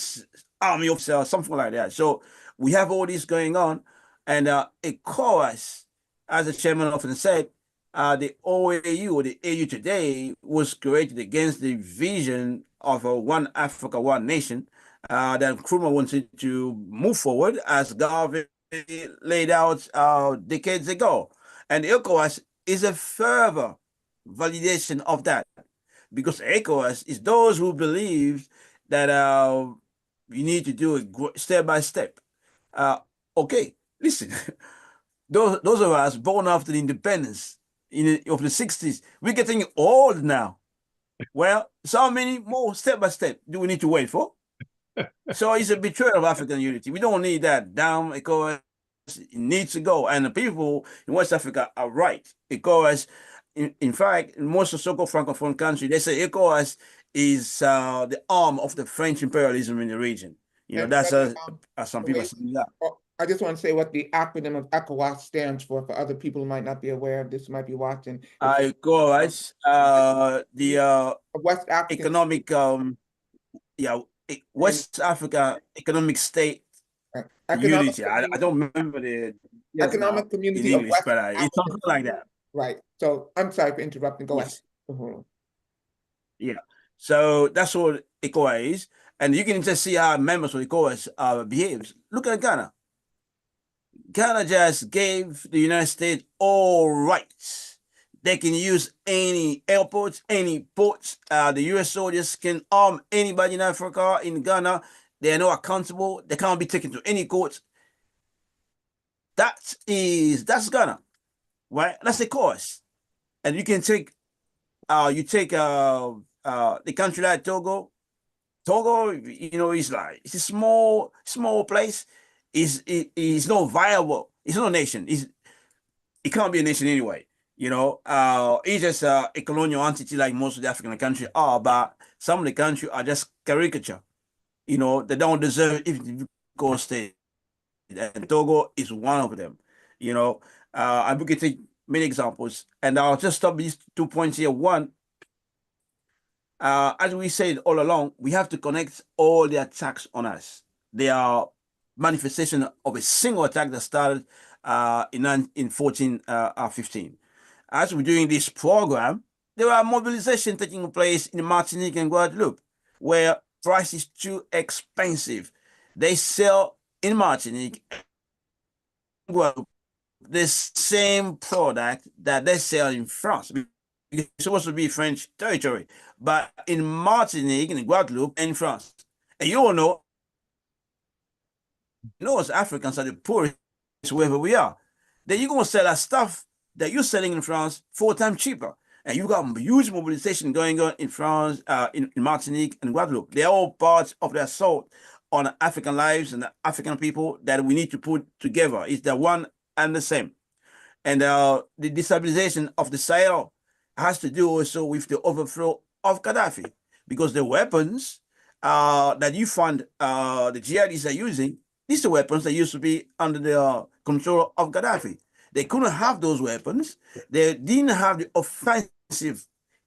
army officer, something like that. So we have all this going on, and ECOWAS, as the chairman often said, the OAU or the AU today was created against the vision of a one Africa, one nation that Nkrumah wanted to move forward as Garvey laid out decades ago. And ECOWAS is a further validation of that, because ECOWAS is those who believe that you need to do it step by step. Okay, listen, those of us born after the independence of the 60s, we're getting old now. Well, so how many more step by step do we need to wait for? So it's a betrayal of African unity. We don't need that down. ECOWAS needs to go. And the people in West Africa are right. ECOWAS, in fact, in most of so-called Francophone countries, they say ECOWAS is the arm of the French imperialism in the region. You know, that's some people say that. I just want to say what the acronym of ECOWAS stands for other people who might not be aware of this, might be watching. ECOWAS, the West African economic, West Africa Economic State Unity. I don't remember the Economic Community in English, but it's something like that. Right. So I'm sorry for interrupting. Go ahead. Yeah. So that's what ECOWAS is, and you can just see how members of ECOWAS behaves. Look at Ghana. Ghana just gave the United States all rights. They can use any airports, any ports. The U.S. soldiers can arm anybody in Africa, in Ghana. They are not accountable. They can't be taken to any court. That's Ghana, right? That's the course. And you can take, the country like Togo. Togo, you know, it's a small place. It's not viable. It's not a nation. It can't be a nation anyway. You know, it's just a colonial entity like most of the African countries are, but some of the countries are just caricature. You know, they don't deserve it if go state. And Togo is one of them. You know, and we can take many examples. And I'll just stop these 2 points here. One, as we said all along, we have to connect all the attacks on us. They are manifestation of a single attack that started in 1415. As we're doing this program, there are mobilization taking place in Martinique and Guadeloupe, where price is too expensive. They sell in Martinique and Guadeloupe the same product that they sell in France. It's supposed to be French territory, but in Martinique and Guadeloupe and in France. And you all know, as Africans are the poorest wherever we are. Then you're going to sell that stuff that you're selling in France 4 times cheaper. And you got huge mobilization going on in France, in Martinique and Guadeloupe. They're all parts of the assault on African lives and the African people that we need to put together. It's the one and the same. And the destabilization of the Sahel has to do also with the overthrow of Gaddafi, because the weapons that you find the jihadis are using, these are weapons that used to be under the control of Gaddafi. They couldn't have those weapons. They didn't have the offensive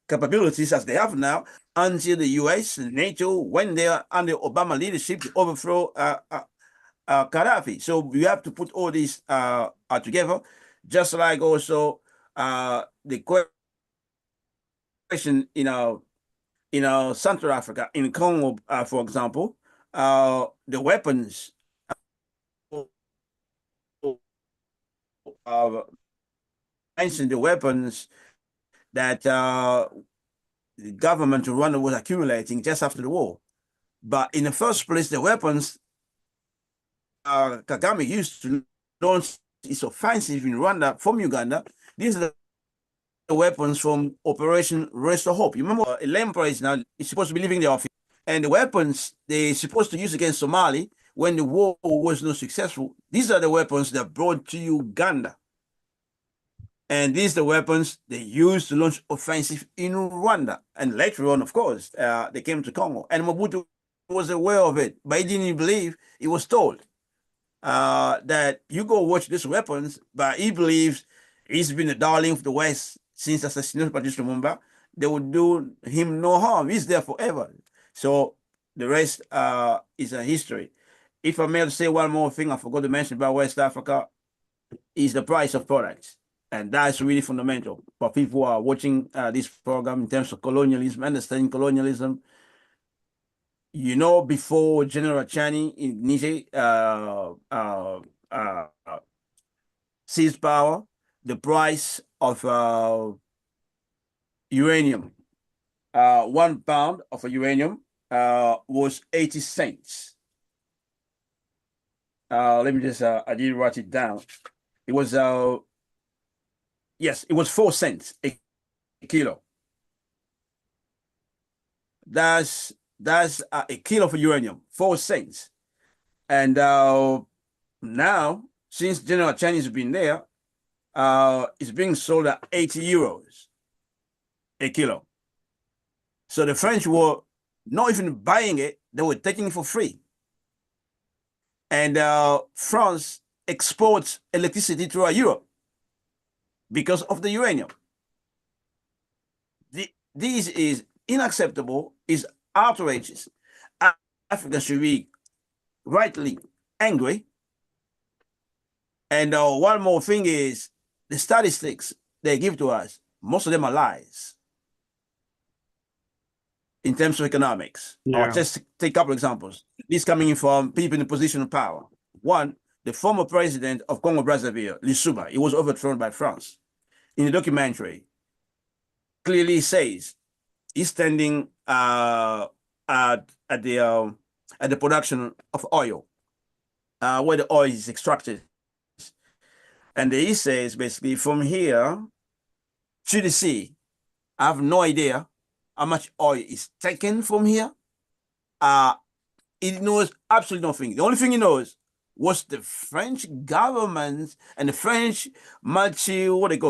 capabilities as they have now until the US and NATO went there under Obama leadership to overthrow Gaddafi. So we have to put all these together, just like also the question in Central Africa, in Congo, for example, the weapons mentioned the weapons that the government of Rwanda was accumulating just after the war. But in the first place, the weapons Kagame used to launch his offensive in Rwanda from Uganda, these are the weapons from Operation Restore Hope. You remember, Lemper is now supposed to be leaving the office, and the weapons they're supposed to use against Somali when the war was not successful, these are the weapons that brought to Uganda. And these are the weapons they used to launch offensive in Rwanda. And later on, of course, they came to Congo. And Mobutu was aware of it, but he didn't believe. He was told that you go watch these weapons, but he believes he's been the darling of the West since assassination of Patrice Lumumba. They would do him no harm. He's there forever. So the rest is a history. If I may say one more thing, I forgot to mention about West Africa, is the price of products. And that's really fundamental for people who are watching this program in terms of colonialism, understanding colonialism. You know, before General Chani in Niger seized power, the price of uranium, 1 pound of uranium was 80 cents. Let me just, I did write it down. It was, yes, it was 4 cents a kilo. That's a kilo of uranium, 4 cents. And now, since General Chani has been there, it's being sold at 80 euros a kilo. So the French were not even buying it, they were taking it for free. And France exports electricity throughout Europe because of the uranium. This is unacceptable, is outrageous. Africa should be rightly angry. And one more thing is the statistics they give to us, most of them are lies in terms of economics. Yeah. I'll just take a couple examples. This coming from people in a position of power. One, the former president of Congo Brazzaville, Lissouba, he was overthrown by France. In the documentary, clearly says he's standing at the production of oil, where the oil is extracted. And he says basically from here to the sea, I have no idea how much oil is taken from here. He knows absolutely nothing. The only thing he knows was the French government and the French the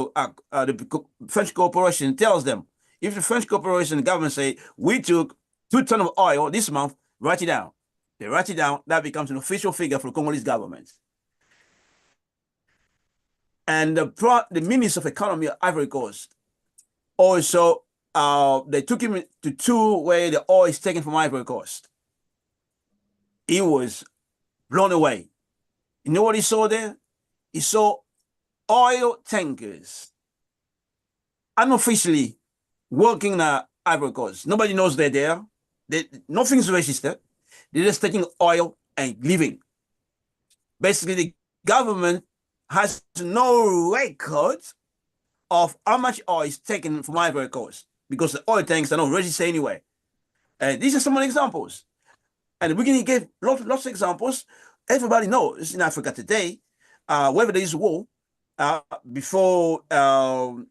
French corporation tells them, if the French corporation government say, we took 2 tons of oil this month, write it down. They write it down, that becomes an official figure for the Congolese government. And the Minister of Economy of Ivory Coast also, they took him to 2 where the oil is taken from Ivory Coast. He was blown away. You know what he saw there? He saw oil tankers unofficially working in Ivory Coast. Nobody knows they're there. Nothing's registered. They're just taking oil and leaving. Basically, the government has no record of how much oil is taken from Ivory Coast because the oil tanks are not registered anywhere. These are some of the examples. And the beginning gave lots of examples. Everybody knows in Africa today, whether there is war, before the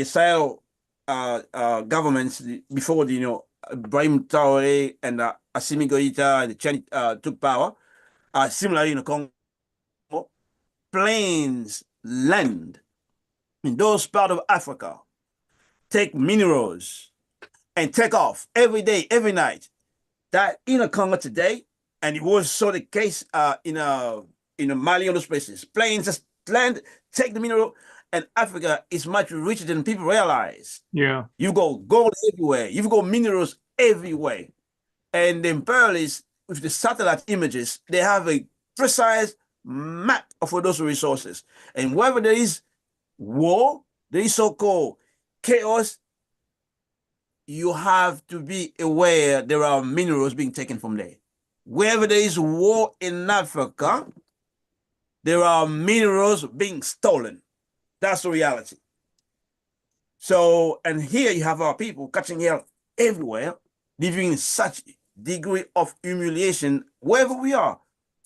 Sahel governments, before Ibrahim Traoré and Assimi Goïta and the Chani took power, similarly in the Congo, planes land in those parts of Africa, take minerals, and take off every day, every night. That in a Congo today, and it was so the case in Mali and those places, planes just land, take the mineral, and Africa is much richer than people realize. Yeah. You go gold everywhere, you go minerals everywhere. And the imperialists, with the satellite images, they have a precise map of those resources. And wherever there is war, there is so-called chaos, you have to be aware there are minerals being taken from there. Wherever there is war in Africa, there are minerals being stolen. That's the reality. So, and here you have our people catching hell everywhere, living in such degree of humiliation wherever we are,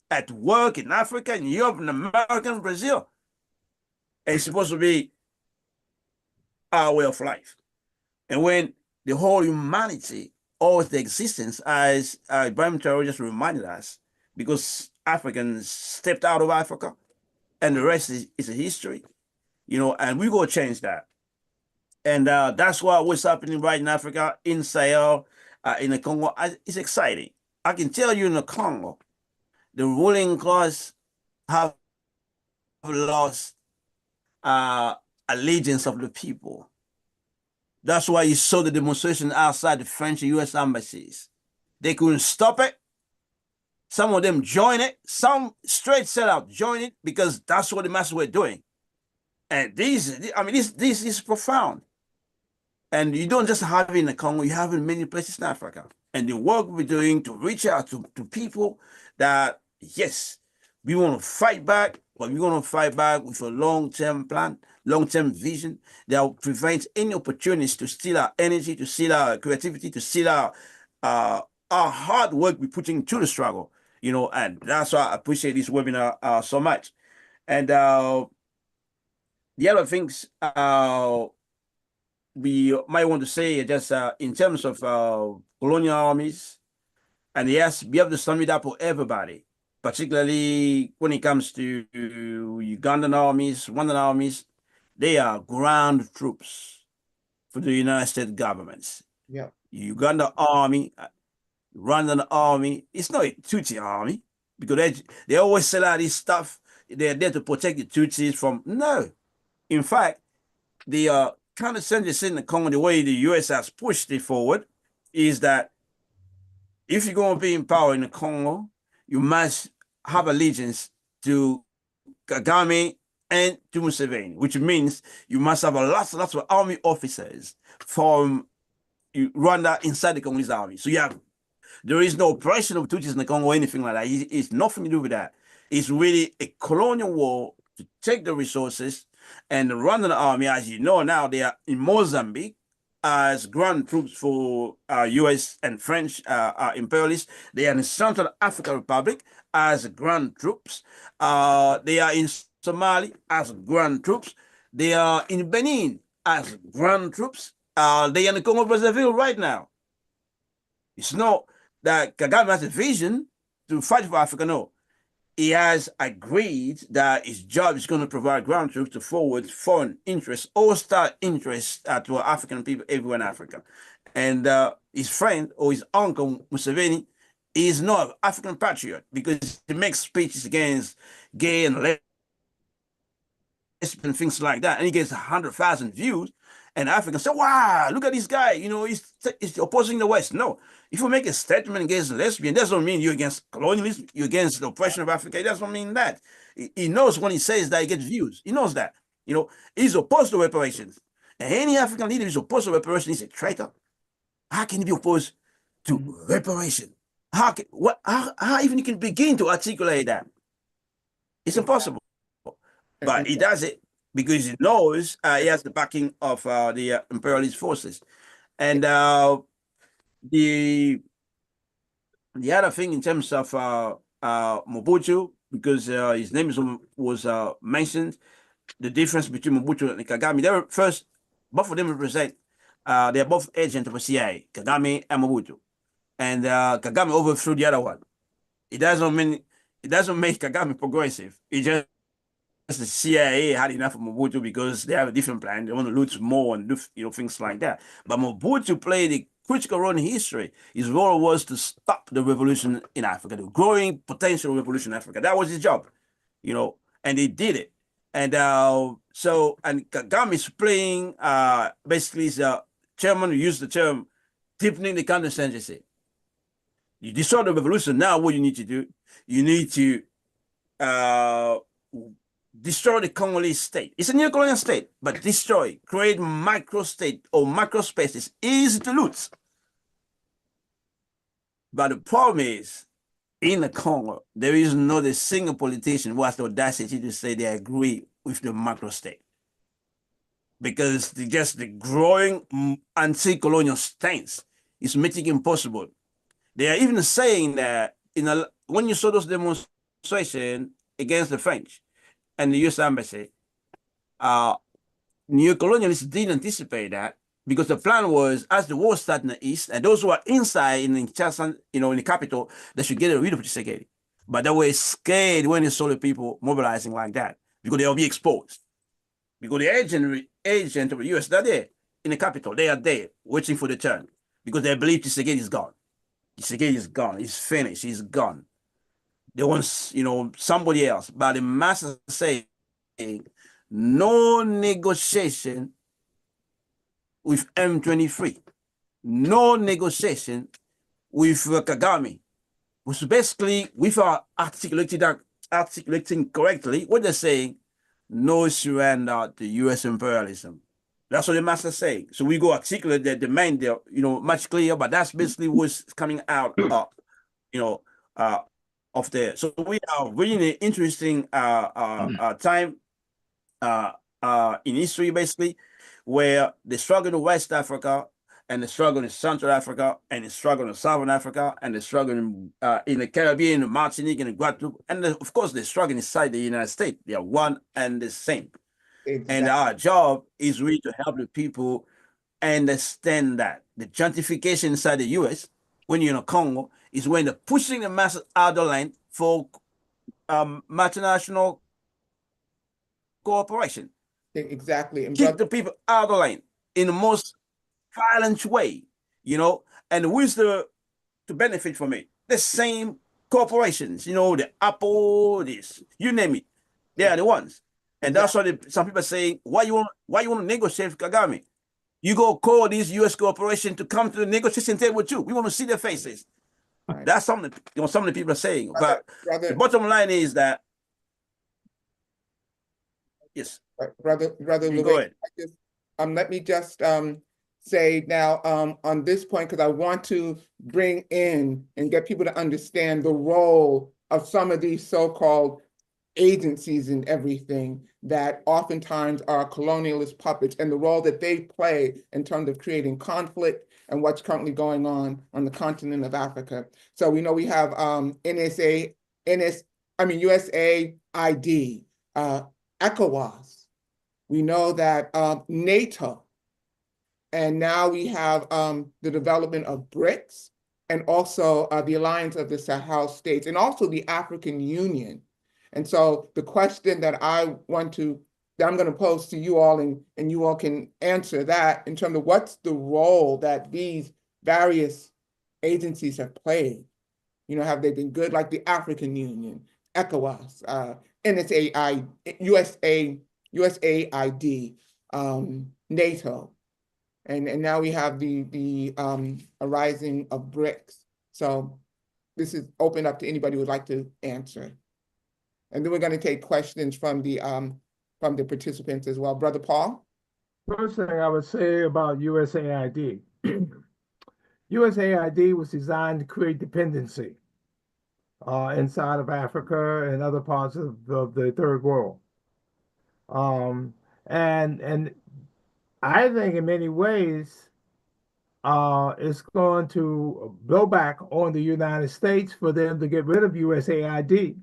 at work, in Africa, in Europe, in America, in Brazil. And it's supposed to be our way of life. And when the whole humanity owes the existence, as Ibrahim Traore just reminded us, because Africans stepped out of Africa, and the rest is a history, and we go change that. And that's what's happening right in Africa, in Sahel, in the Congo. It's exciting. I can tell you in the Congo, the ruling class have lost allegiance of the people. That's why you saw the demonstration outside the French and US embassies. They couldn't stop it. Some of them joined it. Some straight set out joined it because that's what the masses were doing. And this is profound. And you don't just have it in the Congo, you have it in many places in Africa. And the work we're doing to reach out to people that, yes, we want to fight back, but we want to fight back with a long-term plan, long-term vision that will prevent any opportunities to steal our energy, to steal our creativity, to steal our hard work we're putting to the struggle, and that's why I appreciate this webinar so much. And the other things we might want to say just in terms of colonial armies, and yes, we have to sum it up for everybody, particularly when it comes to Ugandan armies, Rwandan armies. They are ground troops for the United States governments. Yeah. Uganda army, Rwandan army, it's not a Tutsi army, because they always sell out this stuff. They're there to protect the Tutsis from, no. In fact, the kind of sense in the Congo, the way the US has pushed it forward, is that if you're going to be in power in the Congo, you must have allegiance to Kagame and to Museveni, which means you must have lots of army officers from Rwanda inside the Congolese army. So there is no oppression of Tutsis in the Congo or anything like that. It's nothing to do with that. It's really a colonial war to take the resources. And the Rwandan army, as you know now, they are in Mozambique as ground troops for US and French imperialists. They are in Central African Republic as ground troops. They are in Somalia as ground troops. They are in Benin as ground troops. They are in the Congo Brazzaville right now. It's not that Kagame has a vision to fight for Africa, no. He has agreed that his job is going to provide ground troops to forward foreign interests, hostile interests to African people everywhere in Africa. And his friend or his uncle, Museveni, is not an African patriot because he makes speeches against gay and lesbian things like that. And he gets 100,000 views. And Africans say, wow, look at this guy, he's opposing the West. No, if you make a statement against lesbian, that doesn't mean you're against colonialism, you're against the oppression of Africa. It doesn't mean that. He knows when he says that he gets views. He knows that. He's opposed to reparations. And any African leader who's opposed to reparations is a traitor. How can he be opposed to reparation? How even you can begin to articulate that? It's impossible. But he does it because he knows he has the backing of the imperialist forces. And the other thing in terms of Mobutu, because his name was mentioned, the difference between Mobutu and Kagame, both of them represent, they're both agents of the CIA, Kagame and Mobutu. And Kagame overthrew the other one. It doesn't make Kagame progressive. It just the CIA had enough of Mobutu because they have a different plan. They want to loot more and do things like that. But Mobutu played a critical role in history. His role was to stop the revolution in Africa, the growing potential revolution in Africa. That was his job, and they did it. And and Kagame is playing basically is a chairman who used the term deepening the counterinsurgency. You destroy the revolution. Now what you need to do, you need to destroy the Congolese state. It's a neocolonial state, but destroy, create micro state or micro spaces, easy to loot. But the problem is, in the Congo, there is not a single politician who has the audacity to say they agree with the macro state. Because the growing anti-colonial stance is making it impossible. They are even saying that when you saw those demonstrations against the French and the US Embassy, neocolonialists didn't anticipate that, because the plan was, as the war started in the East, and those who are inside in the capital, they should get rid of Tshisekedi. But they were scared when they saw the people mobilizing like that, because they'll be exposed. Because the agent of the US, they're there in the capital. They are there waiting for the turn, because they believe Tshisekedi is gone. Tshisekedi is gone. He's finished. He's gone. They want, somebody else. But the masses saying no negotiation with M23, no negotiation with Kagame, which basically, without articulating correctly, what they're saying, no surrender to US imperialism. That's what the master saying. So we go articulate the demand there, much clearer, but that's basically what's coming out of there. So we are really in an interesting time in history, basically, where the struggle in West Africa and the struggle in Central Africa and the struggle in Southern Africa and the struggle in the Caribbean, in Martinique, and Guadeloupe, and of course the struggle inside the United States, they are one and the same. Exactly. And our job is really to help the people understand that the gentrification inside the US, when you're in Congo, is when they're pushing the masses out of the land for multinational cooperation. Exactly. And keep the people out of the land in the most violent way, and who's to benefit from it? The same corporations, the Apple, this, you name it. They are the ones. And that's why some people are saying, why you want to negotiate with Kagame? You go call these US corporations to come to the negotiation table with you. We want to see their faces. Right. That's something some of the people are saying. But the bottom line is that, yes. Brother Louis, go ahead. Let me just say now on this point, because I want to bring in and get people to understand the role of some of these so-called agencies and everything that oftentimes are colonialist puppets, and the role that they play in terms of creating conflict and what's currently going on the continent of Africa. So we know we have USAID, ECOWAS. We know that NATO, and now we have the development of BRICS, and also the alliance of the Sahel states, and also the African Union. And so the question that I'm going to pose to you all, and you all can answer that in terms of what's the role that these various agencies have played. Have they been good, like the African Union, ECOWAS, USAID, NATO, and now we have the arising of BRICS. So this is open up to anybody who would like to answer. And then we're going to take questions from the participants as well. Brother Paul? First thing I would say about USAID. USAID was designed to create dependency inside of Africa and other parts of the third world. And I think in many ways, it's going to blow back on the United States for them to get rid of USAID,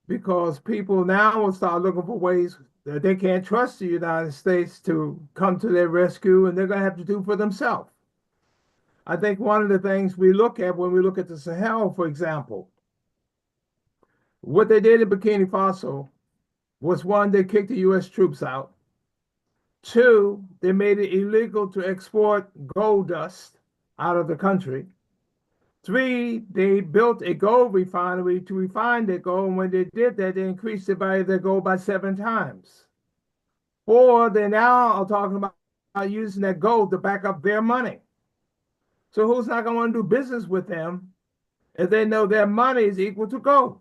because people now will start looking for ways that they can't trust the United States to come to their rescue, and they're going to have to do for themselves. I think one of the things we look at when we look at the Sahel, for example, what they did in Burkina Faso was one, they kicked the U.S. troops out. Two, they made it illegal to export gold dust out of the country. Three, they built a gold refinery to refine their gold. And when they did that, they increased the value of their gold by 7 times. Four, they now are talking about using that gold to back up their money. So who's not going to want to do business with them if they know their money is equal to gold?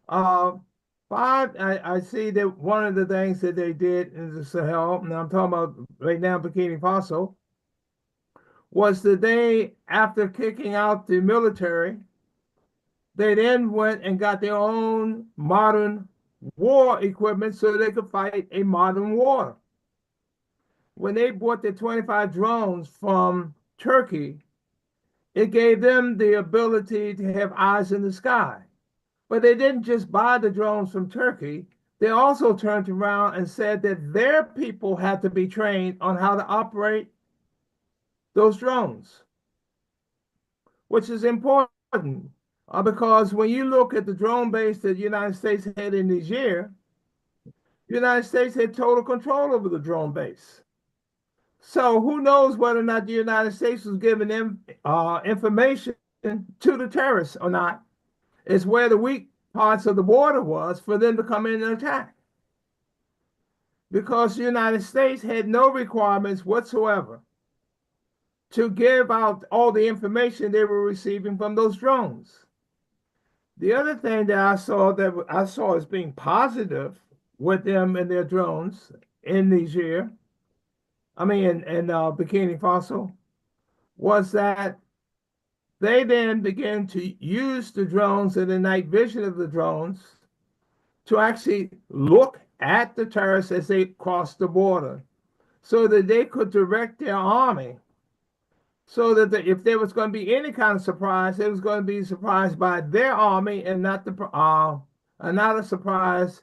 Five, I see that one of the things that they did in the Sahel, and I'm talking about right now Burkina Faso, was the day after kicking out the military, they then went and got their own modern war equipment so they could fight a modern war. When they bought the 25 drones from Turkey, it gave them the ability to have eyes in the sky. But they didn't just buy the drones from Turkey. They also turned around and said that their people had to be trained on how to operate those drones, which is important because when you look at the drone base that the United States had in Niger, the United States had total control over the drone base. So who knows whether or not the United States was giving them information to the terrorists or not. It's where the weak parts of the border was for them to come in and attack. Because the United States had no requirements whatsoever to give out all the information they were receiving from those drones. The other thing that I saw as being positive with them and their drones in Niger, in Burkina Faso, was that they then began to use the drones and the night vision of the drones to actually look at the terrorists as they crossed the border so that they could direct their army so that if there was going to be any kind of surprise, it was going to be surprised by their army and not a surprise.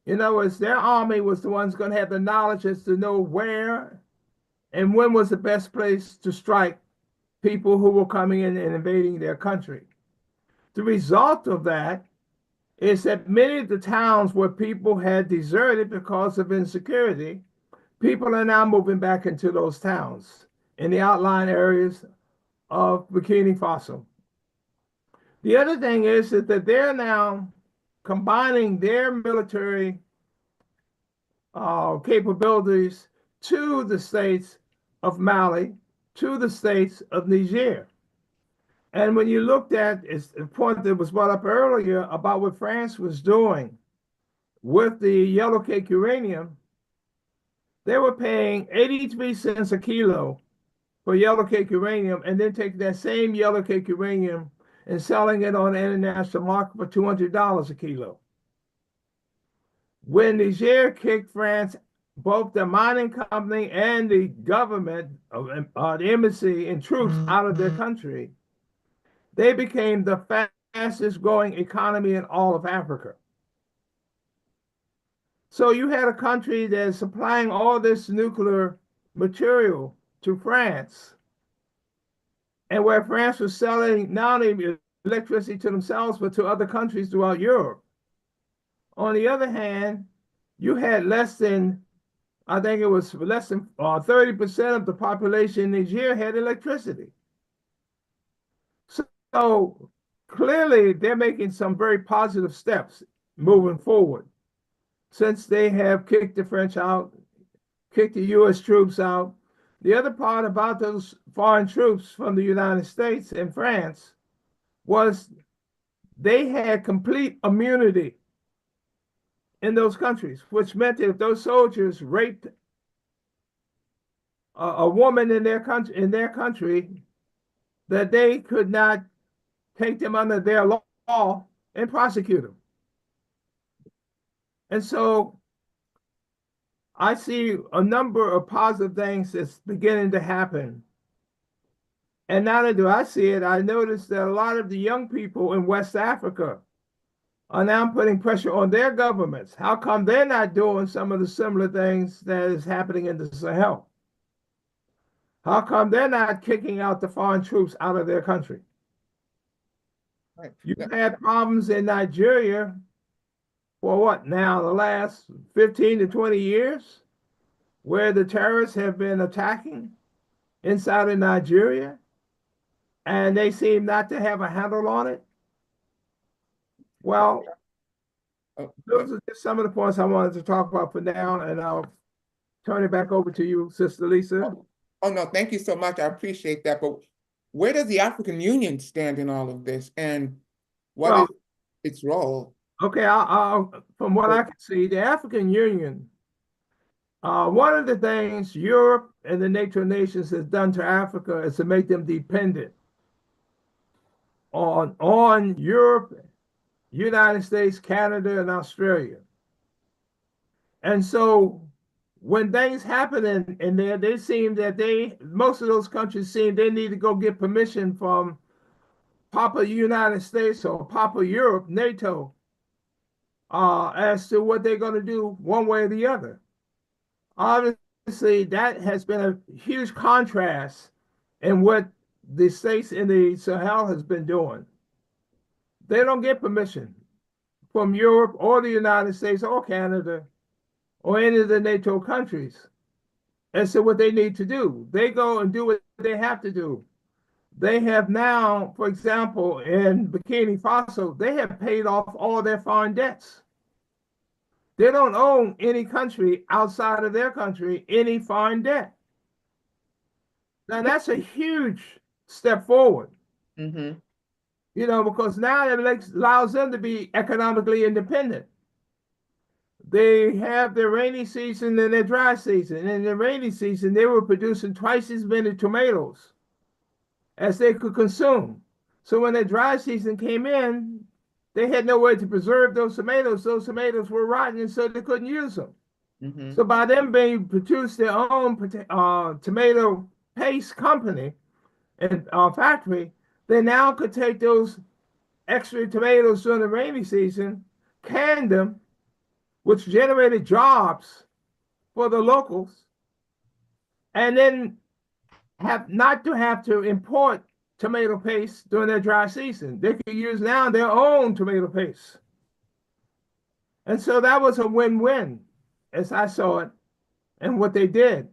In other words, their army was the ones going to have the knowledge as to know where and when was the best place to strike people who were coming in and invading their country. The result of that is that many of the towns where people had deserted because of insecurity, people are now moving back into those towns in the outlying areas of Burkina Faso. The other thing is that they're now combining their military capabilities to the states of Mali, to the states of Niger. And when you looked at the point that was brought up earlier about what France was doing with the yellow cake uranium, they were paying 83 cents a kilo for yellow cake uranium and then taking that same yellow cake uranium and selling it on the international market for $200 a kilo. When Niger kicked France, both the mining company and the government, the embassy and troops out of their country, they became the fastest growing economy in all of Africa. So you had a country that is supplying all this nuclear material to France, and where France was selling not only electricity to themselves, but to other countries throughout Europe. On the other hand, you had less than 30% of the population in Niger had electricity. So clearly they're making some very positive steps moving forward since they have kicked the French out, kicked the US troops out. The other part about those foreign troops from the United States and France was they had complete immunity in those countries, which meant that if those soldiers raped a woman in their country, that they could not take them under their law and prosecute them. And so I see a number of positive things that's beginning to happen. And not only do I see it, I noticed that a lot of the young people in West Africa are now putting pressure on their governments. How come they're not doing some of the similar things that is happening in the Sahel? How come they're not kicking out the foreign troops out of their country? Right. You had problems in Nigeria for what now, the last 15 to 20 years, where the terrorists have been attacking inside of Nigeria, and they seem not to have a handle on it. Well, those are just some of the points I wanted to talk about for now, and I'll turn it back over to you, Sister Lisa. Oh, no, thank you so much. I appreciate that. But where does the African Union stand in all of this, and what is its role? Okay, from what I can see, the African Union, one of the things Europe and the NATO nations has done to Africa is to make them dependent on Europe, United States, Canada, and Australia. And so when things happen in there, they seem that most of those countries seem they need to go get permission from Papa United States or Papa Europe, NATO, as to what they're going to do one way or the other. Obviously, that has been a huge contrast in what the states in the Sahel has been doing. They don't get permission from Europe or the United States or Canada or any of the NATO countries as to what they need to do. They go and do what they have to do. They have now, for example, in Burkina Faso, they have paid off all their foreign debts. They don't owe any country outside of their country any foreign debt. Now, that's a huge step forward. Mm-hmm. You know, because now it allows them to be economically independent. They have their rainy season and their dry season. And in the rainy season, they were producing twice as many tomatoes as they could consume. So when the dry season came in, they had no way to preserve those tomatoes. Those tomatoes were rotten, and so they couldn't use them. Mm-hmm. So by them being produce their own tomato paste company and factory, they now could take those extra tomatoes during the rainy season, can them, which generated jobs for the locals, and then not to have to import tomato paste during their dry season. They could use now their own tomato paste. And so that was a win-win, as I saw it, and what they did.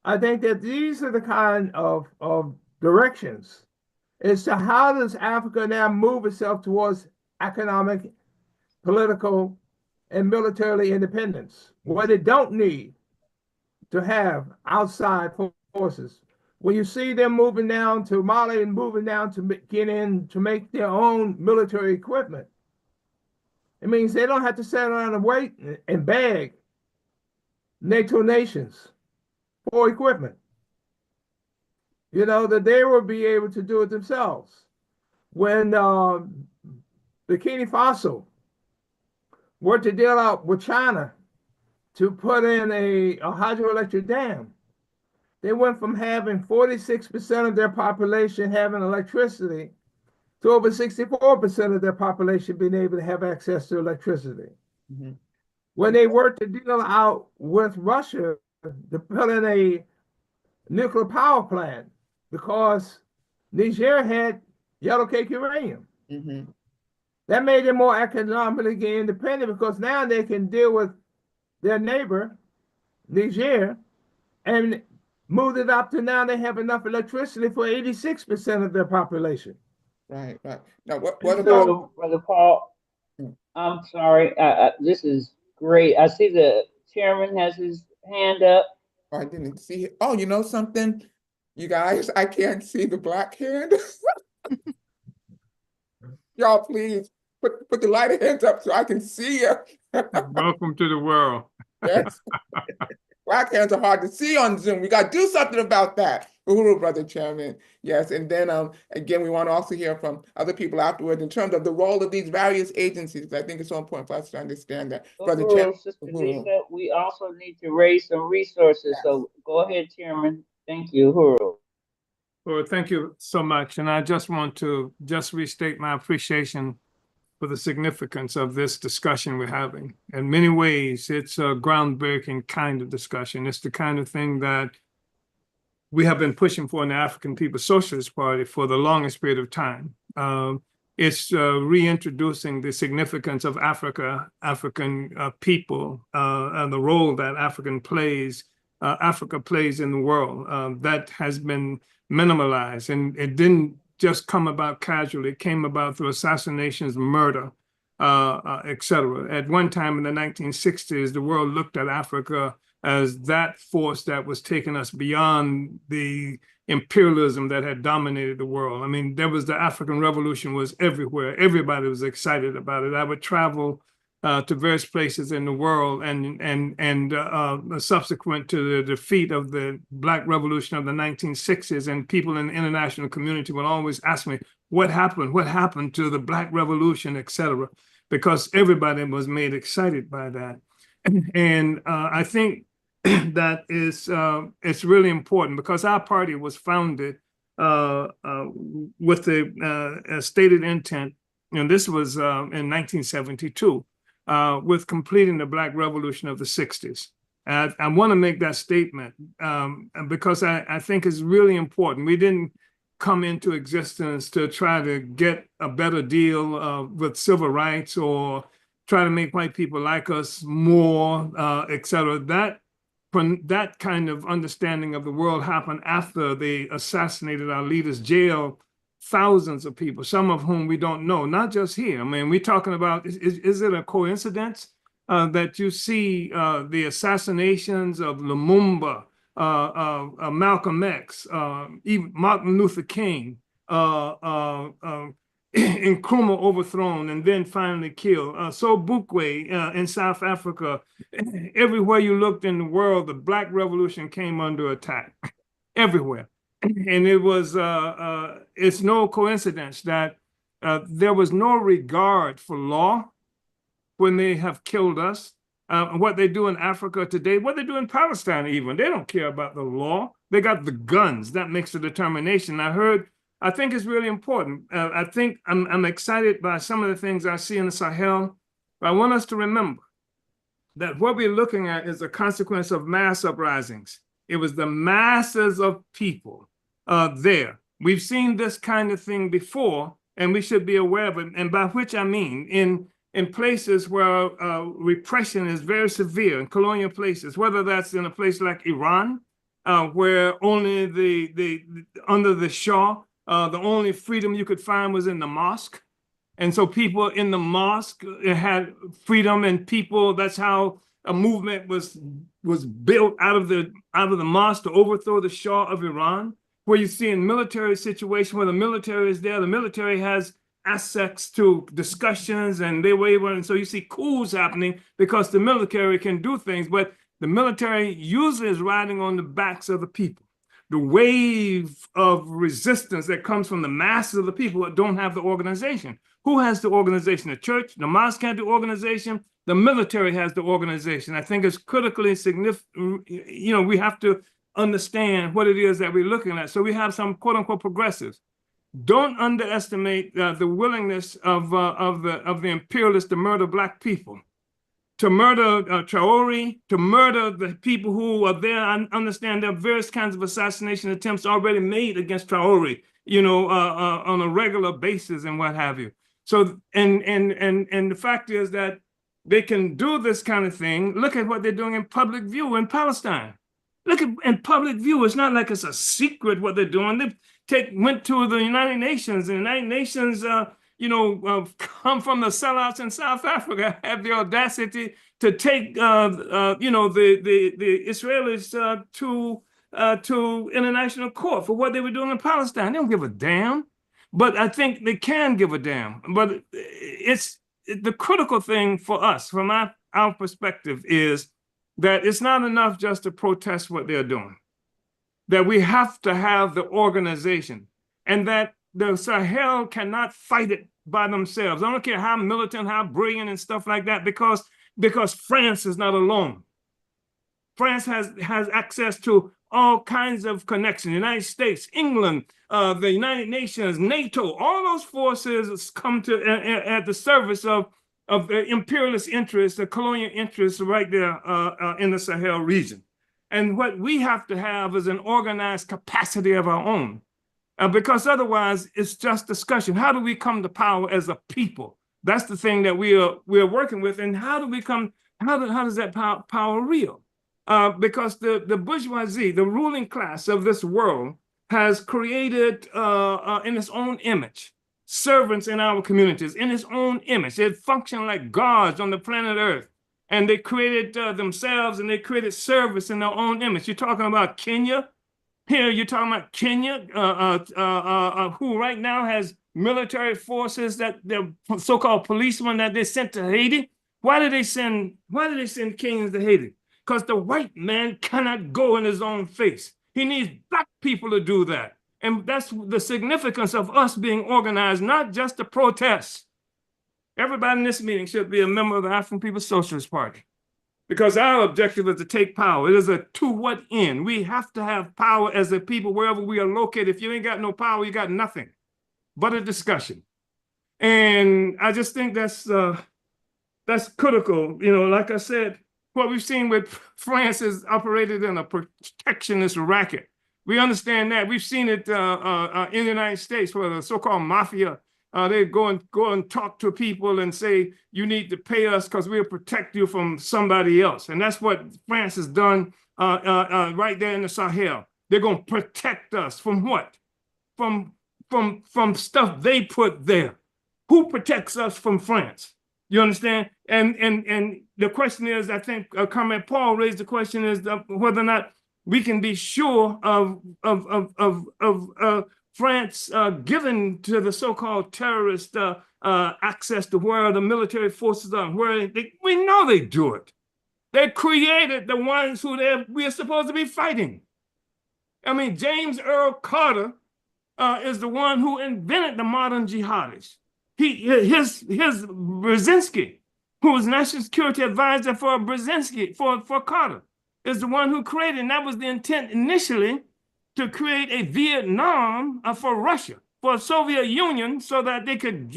I think that these are the kind of directions as to how does Africa now move itself towards economic, political, and militarily independence, where they don't need to have outside forces. When you see them moving down to Mali and moving down to get in to make their own military equipment, it means they don't have to sit around and wait and beg NATO nations for equipment. You know, that they will be able to do it themselves. When Burkina Faso were to deal out with China to put in a hydroelectric dam, they went from having 46% of their population having electricity to over 64% of their population being able to have access to electricity. Mm-hmm. When they were to deal out with Russia to put in a nuclear power plant, because Niger had yellow cake uranium. Mm-hmm. That made them more economically independent, because now they can deal with their neighbor, Niger, and moved it up to now they have enough electricity for 86% of their population. Right. Now, what about Brother Paul? I'm sorry. This is great. I see the chairman has his hand up. I didn't see it. Oh, you know something? You guys, I can't see the black hand. Y'all, please put the lighted hands up so I can see you. Welcome to the world. Yes. Black hands are hard to see on Zoom. We got to do something about that. Uhuru, Brother Chairman. Yes, and then again, we want to also hear from other people afterwards in terms of the role of these various agencies. I think it's so important for us to understand that. Brother Chairman. Sister Lisa, we also need to raise some resources. Yes. So go ahead, Chairman. Thank you, Uhuru. Well, thank you so much. And I just want to restate my appreciation for the significance of this discussion we're having. In many ways, it's a groundbreaking kind of discussion. It's the kind of thing that we have been pushing for in the African People's Socialist Party for the longest period of time. it's reintroducing the significance of African people, and the role that Africa plays in the world. That has been minimalized, and it didn't just come about casually. It came about through assassinations, murder, etc. At one time in the 1960s, the world looked at Africa as that force that was taking us beyond the imperialism that had dominated the world. I mean, there was the African Revolution was everywhere. Everybody was excited about it. I would travel to various places in the world, and subsequent to the defeat of the Black Revolution of the 1960s, and people in the international community would always ask me, what happened? What happened to the Black Revolution, etc.? Because everybody was made excited by that. And I think that is it's really important, because our party was founded with the stated intent, and this was in 1972, with completing the Black Revolution of the 60s. I want to make that statement because I think it's really important. We didn't come into existence to try to get a better deal with civil rights or try to make white people like us more, et cetera. That kind of understanding of the world happened after they assassinated our leaders, jailed thousands of people, some of whom we don't know, not just here. I mean, we're talking about, is it a coincidence that you see the assassinations of Lumumba, Malcolm X, even Martin Luther King, Nkrumah overthrown and then finally killed. Sobukwe in South Africa. Everywhere you looked in the world, the Black Revolution came under attack. Everywhere. And it was, it's no coincidence that there was no regard for law when they have killed us. What they do in Africa today, what they do in Palestine even, they don't care about the law. They got the guns. That makes the determination. I think it's really important. I think I'm excited by some of the things I see in the Sahel. But I want us to remember that what we're looking at is a consequence of mass uprisings. It was the masses of people there. We've seen this kind of thing before, and we should be aware of it. And by which I mean in places where repression is very severe, in colonial places, whether that's in a place like Iran, where only under the Shah, the only freedom you could find was in the mosque. And so people in the mosque had freedom, and people, that's how a movement was built out of the mosque to overthrow the Shah of Iran, where you see in military situation where the military is there, the military has access to discussions, and they were able, and so you see coups happening because the military can do things, but the military usually is riding on the backs of the people. The wave of resistance that comes from the masses of the people that don't have the organization. Who has the organization? The church, the mosque had the organization, the military has the organization. I think it's critically significant. You know, we have to understand what it is that we're looking at. So we have some quote unquote progressives. Don't underestimate the willingness of the imperialists to murder Black people, to murder Traore, to murder the people who are there. I understand there are various kinds of assassination attempts already made against Traore, you know, on a regular basis and what have you. So, and the fact is that they can do this kind of thing. Look at what they're doing in public view in Palestine. Look at in public view. It's not like it's a secret what they're doing. They went to the United Nations, and the United Nations, come from the sellouts in South Africa, have the audacity to take, the Israelis to international court for what they were doing in Palestine. They don't give a damn, but I think they can give a damn. But the critical thing for us, from our perspective, is that it's not enough just to protest what they're doing, that we have to have the organization, and that the Sahel cannot fight it by themselves. I don't care how militant, how brilliant and stuff like that, because France is not alone. France has access to all kinds of connections. The United States, England, the United Nations, NATO, all those forces come to at the service of the imperialist interests, the colonial interests right there in the Sahel region. And what we have to have is an organized capacity of our own. because otherwise it's just discussion. How do we come to power as a people? That's the thing that we're working with. And how do we come, how does that power real? Because the bourgeoisie, the ruling class of this world, has created in its own image servants in our communities, in its own image. They function like gods on the planet Earth. And they created themselves, and they created service in their own image. You're talking about Kenya. Here, you're talking about Kenya, who right now has military forces, that they're so-called policemen that they sent to Haiti. Why did they send Kenyans to Haiti? Because the white man cannot go in his own face. He needs black people to do that. And that's the significance of us being organized, not just to protest. Everybody in this meeting should be a member of the African People's Socialist Party, because our objective is to take power. It is a to what end? We have to have power as a people wherever we are located. If you ain't got no power, you got nothing but a discussion. And I just think that's critical. You know, like I said, what we've seen with France is operated in a protectionist racket. We understand that. We've seen it in the United States, where the so-called mafia, they go and talk to people and say, you need to pay us because we'll protect you from somebody else. And that's what France has done right there in the Sahel. They're going to protect us from what? From stuff they put there. Who protects us from France? You understand? And the question is, I think Comrade Paul raised the question, is whether or not we can be sure of France giving to the so-called terrorists access to where the military forces are, we know they do it. They created the ones who we are supposed to be fighting. I mean, James Earl Carter is the one who invented the modern jihadists. His Brzezinski, who was National Security Advisor for Brzezinski, for Carter, is the one who created, and that was the intent initially, to create a Vietnam for Russia, for the Soviet Union, so that they could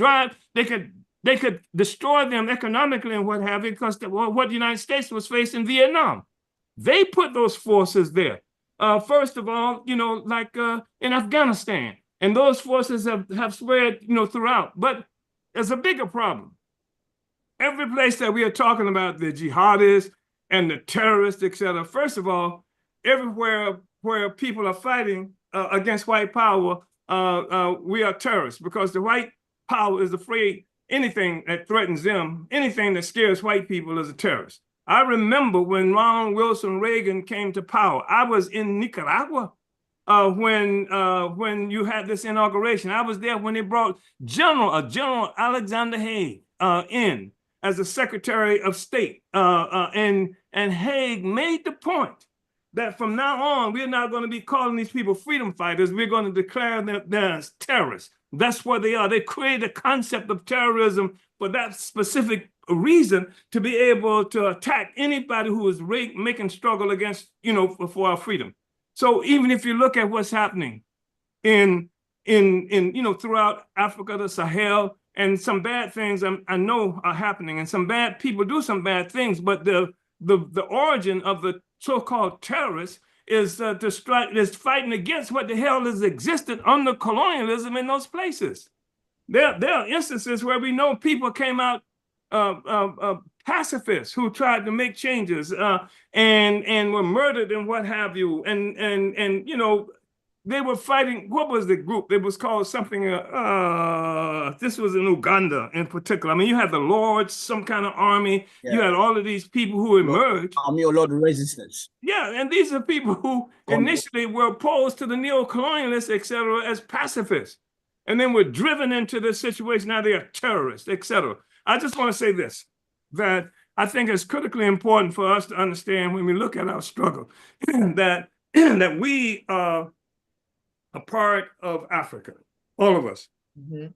destroy them economically and what have you, because what the United States was facing Vietnam. They put those forces there. First of all, you know, like in Afghanistan, and those forces have spread, you know, throughout. But there's a bigger problem. Every place that we are talking about, the jihadists and the terrorists, etc. First of all, everywhere where people are fighting against white power, we are terrorists, because the white power is afraid anything that threatens them, anything that scares white people is a terrorist. I remember when Ronald Wilson Reagan came to power. I was in Nicaragua when you had this inauguration. I was there when they brought General Alexander Haig in as the Secretary of State, and Haig made the point that from now on, we're not going to be calling these people freedom fighters. We're going to declare them as terrorists. That's what they are. They created a concept of terrorism for that specific reason, to be able to attack anybody who is making struggle against, you know, for our freedom. So even if you look at what's happening in you know, throughout Africa, the Sahel, and some bad things I know are happening, and some bad people do some bad things, but the origin of the so-called terrorists is fighting against what the hell has existed under colonialism in those places. There are instances where we know people came out pacifists who tried to make changes and were murdered and what have you, and you know, they were fighting. What was the group? It was called something. This was in Uganda in particular. I mean, you had the Lords, some kind of army. Yeah. You had all of these people who emerged. Army of Lord Resistance. Yeah, and these are people who initially were opposed to the neocolonialists, etc., as pacifists, and then were driven into this situation. Now they are terrorists, etc. I just want to say this, that I think it's critically important for us to understand when we look at our struggle that we are a part of Africa, all of us. Mm-hmm.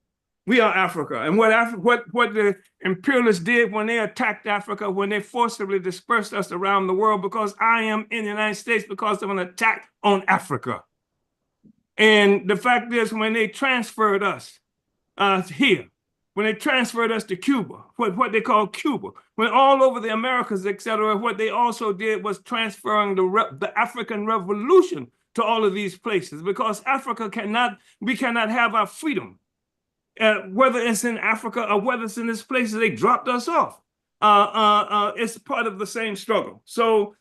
We are Africa. And what the imperialists did when they attacked Africa, when they forcibly dispersed us around the world, because I am in the United States because of an attack on Africa. And the fact is, when they transferred us here, when they transferred us to Cuba, what they call Cuba, when all over the Americas, etc., what they also did was transferring the African Revolution to all of these places, because we cannot have our freedom, whether it's in Africa or whether it's in this place they dropped us off. It's part of the same struggle. So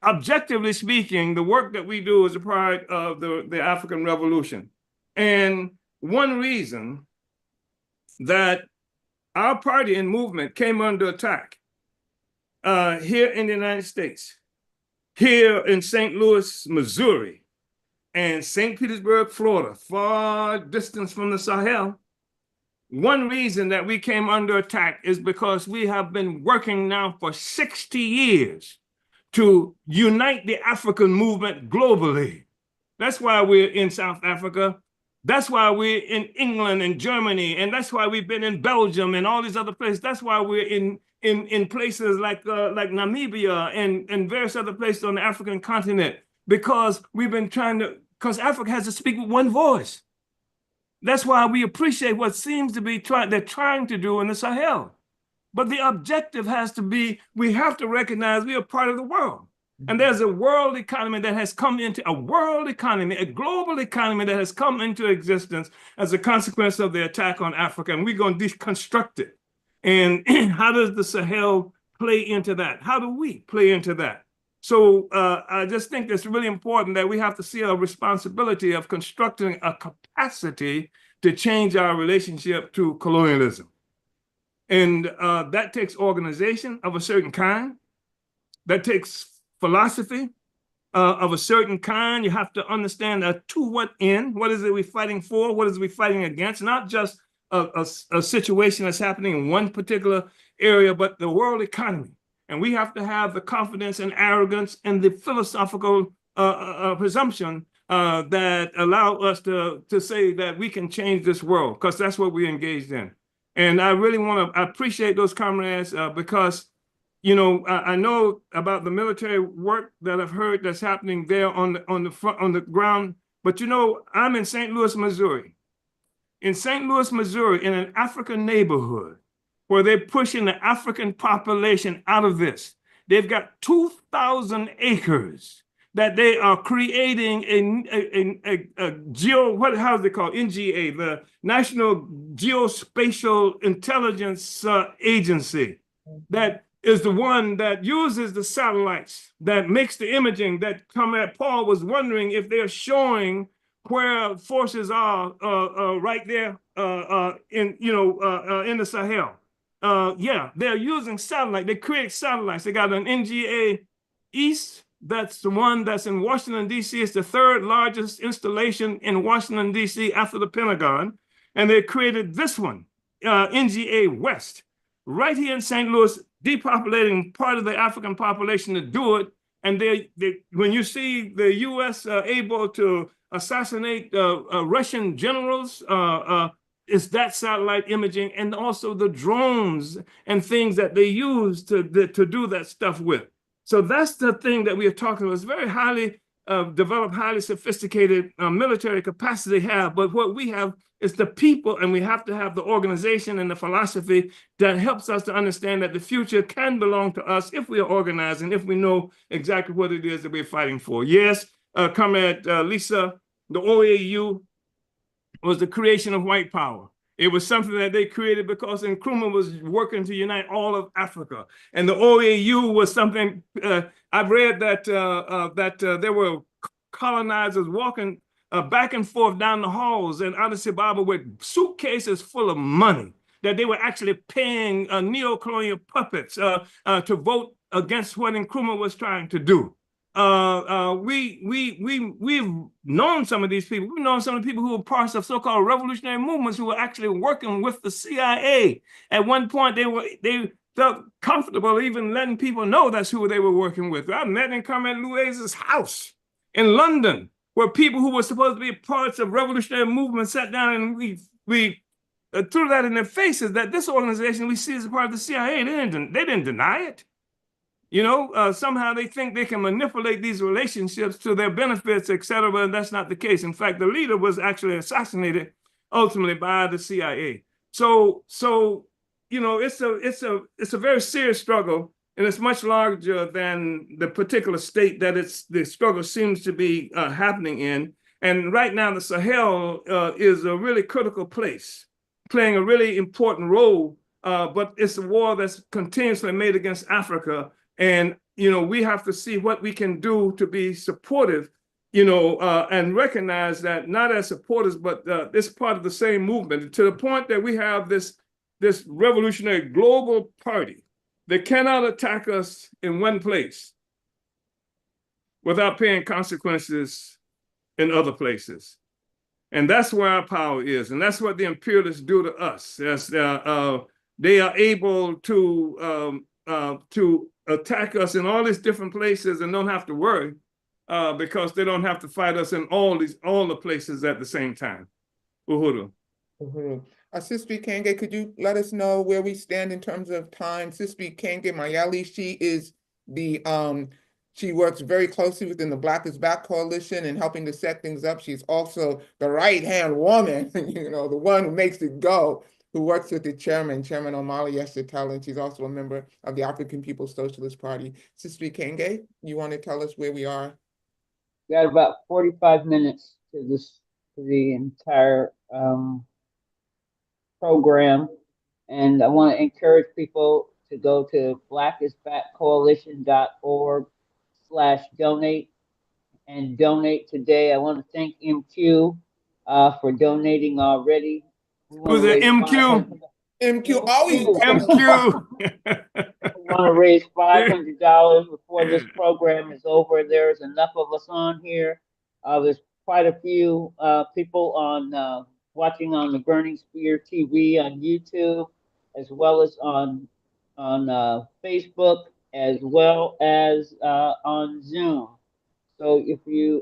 objectively speaking, the work that we do is a part of the African Revolution. And one reason that our party and movement came under attack here in the United States, here in St. Louis, Missouri, and St. Petersburg, Florida, far distance from the Sahel. One reason that we came under attack is because we have been working now for 60 years to unite the African movement globally. That's why we're in South Africa. That's why we're in England and Germany, and that's why we've been in Belgium and all these other places. That's why we're in places like Namibia and various other places on the African continent, because we've been because Africa has to speak with one voice. That's why we appreciate what seems to be they're trying to do in the Sahel. But the objective has to be, we have to recognize we are part of the world. And there's a world economy that has come into a global economy that has come into existence as a consequence of the attack on Africa. And we're going to deconstruct it. And how does the Sahel play into that? How do we play into that? So I just think it's really important that we have to see a responsibility of constructing a capacity to change our relationship to colonialism. And that takes organization of a certain kind. That takes philosophy of a certain kind. You have to understand to what end, what is it we're fighting for, what is it we're fighting against, not just a situation that's happening in one particular area, but the world economy. And we have to have the confidence and arrogance and the philosophical presumption that allow us to say that we can change this world, because that's what we're engaged in. And I really want to appreciate those comrades because, you know, I know about the military work that I've heard that's happening there on the ground. But, you know, I'm in St. Louis, Missouri. In St. Louis, Missouri, in an African neighborhood where they're pushing the African population out of this. They've got 2,000 acres that they are creating how's it called? NGA, the National Geospatial Intelligence Agency, that is the one that uses the satellites, that makes the imaging, that Comrade Paul was wondering if they're showing where forces are right there in the Sahel. Yeah, they're using satellite. They create satellites. They got an NGA East. That's the one that's in Washington, D.C. It's the third largest installation in Washington, D.C. after the Pentagon. And they created this one, NGA West, right here in St. Louis, depopulating part of the African population to do it. And when you see the U.S. Able to assassinate Russian generals, it's that satellite imaging and also the drones and things that they use to do that stuff with. So that's the thing that we are talking about. It's very highly developed, highly sophisticated military capacity have, but what we have is the people, and we have to have the organization and the philosophy that helps us to understand that the future can belong to us if we are organized and if we know exactly what it is that we're fighting for. Yes, Comrade Lisa, the OAU was the creation of white power. It was something that they created because Nkrumah was working to unite all of Africa. And the OAU was something, I've read that there were colonizers walking back and forth down the halls in Addis Ababa with suitcases full of money, that they were actually paying neocolonial puppets to vote against what Nkrumah was trying to do. We've known some of these people. We've known some of the people who were parts of so-called revolutionary movements who were actually working with the CIA. At one point, they felt comfortable even letting people know that's who they were working with. I met in Comrade Louise's house in London, where people who were supposed to be parts of revolutionary movements sat down and we threw that in their faces that this organization we see as a part of the CIA. They didn't deny it. You know, somehow they think they can manipulate these relationships to their benefits, et cetera, and that's not the case. In fact, the leader was actually assassinated ultimately by the CIA. So you know, it's a very serious struggle and it's much larger than the particular state that the struggle seems to be happening in. And right now, the Sahel is a really critical place, playing a really important role. But it's a war that's continuously made against Africa. And, we have to see what we can do to be supportive, and recognize that not as supporters, but this part of the same movement, to the point that we have this revolutionary global party. They cannot attack us in one place without paying consequences in other places. And that's where our power is. And that's what the imperialists do to us. They are able to attack us in all these different places and don't have to worry because they don't have to fight us in all the places at the same time. Uhuru. Uhuru. Sister Kenge, could you let us know where we stand in terms of time? Sister Kenge Mayeli, she is she works very closely within the Black is Back Coalition and helping to set things up. She's also the right-hand woman, the one who makes it go, who works with the Chairman Omali Yeshitela, and she's also a member of the African People's Socialist Party. Sister Kenge, you want to tell us where we are? We got about 45 minutes to the entire program, and I want to encourage people to go to blackisbackcoalition.org/donate and donate today. I want to thank MQ for donating already. Who's the MQ? MQ always MQ. We want to raise $500 before this program is over. There's enough of us on here. There's quite a few people on watching on the Burning Spear TV on YouTube, as well as on Facebook, as well as on Zoom. So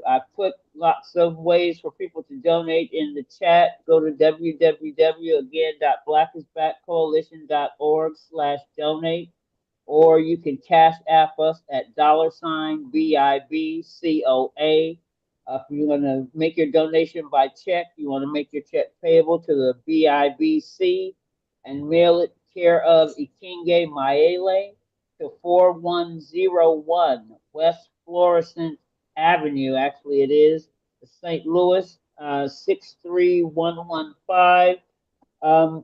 I put lots of ways for people to donate in the chat. Go to www.blackisbackcoalition.org/donate, or you can cash app us at $BIBCOA. If you're going to make your donation by check, you want to make your check payable to the BIBC and mail it care of Ikinge Maele to 4101 West Florissant Avenue. Actually, it is St. Louis, 63115.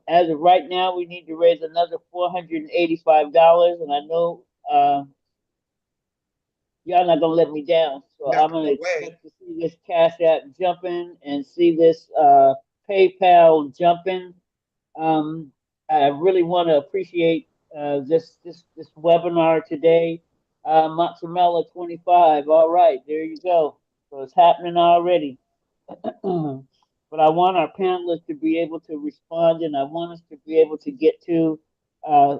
As of right now, we need to raise another $485, and I know y'all not gonna let me down. So I'm gonna expect to see this Cash App jumping and see this PayPal jumping. I really want to appreciate this webinar today. Mozzarella 25. All right, there you go. So it's happening already. But I want our panelists to be able to respond, and I want us to be able to get to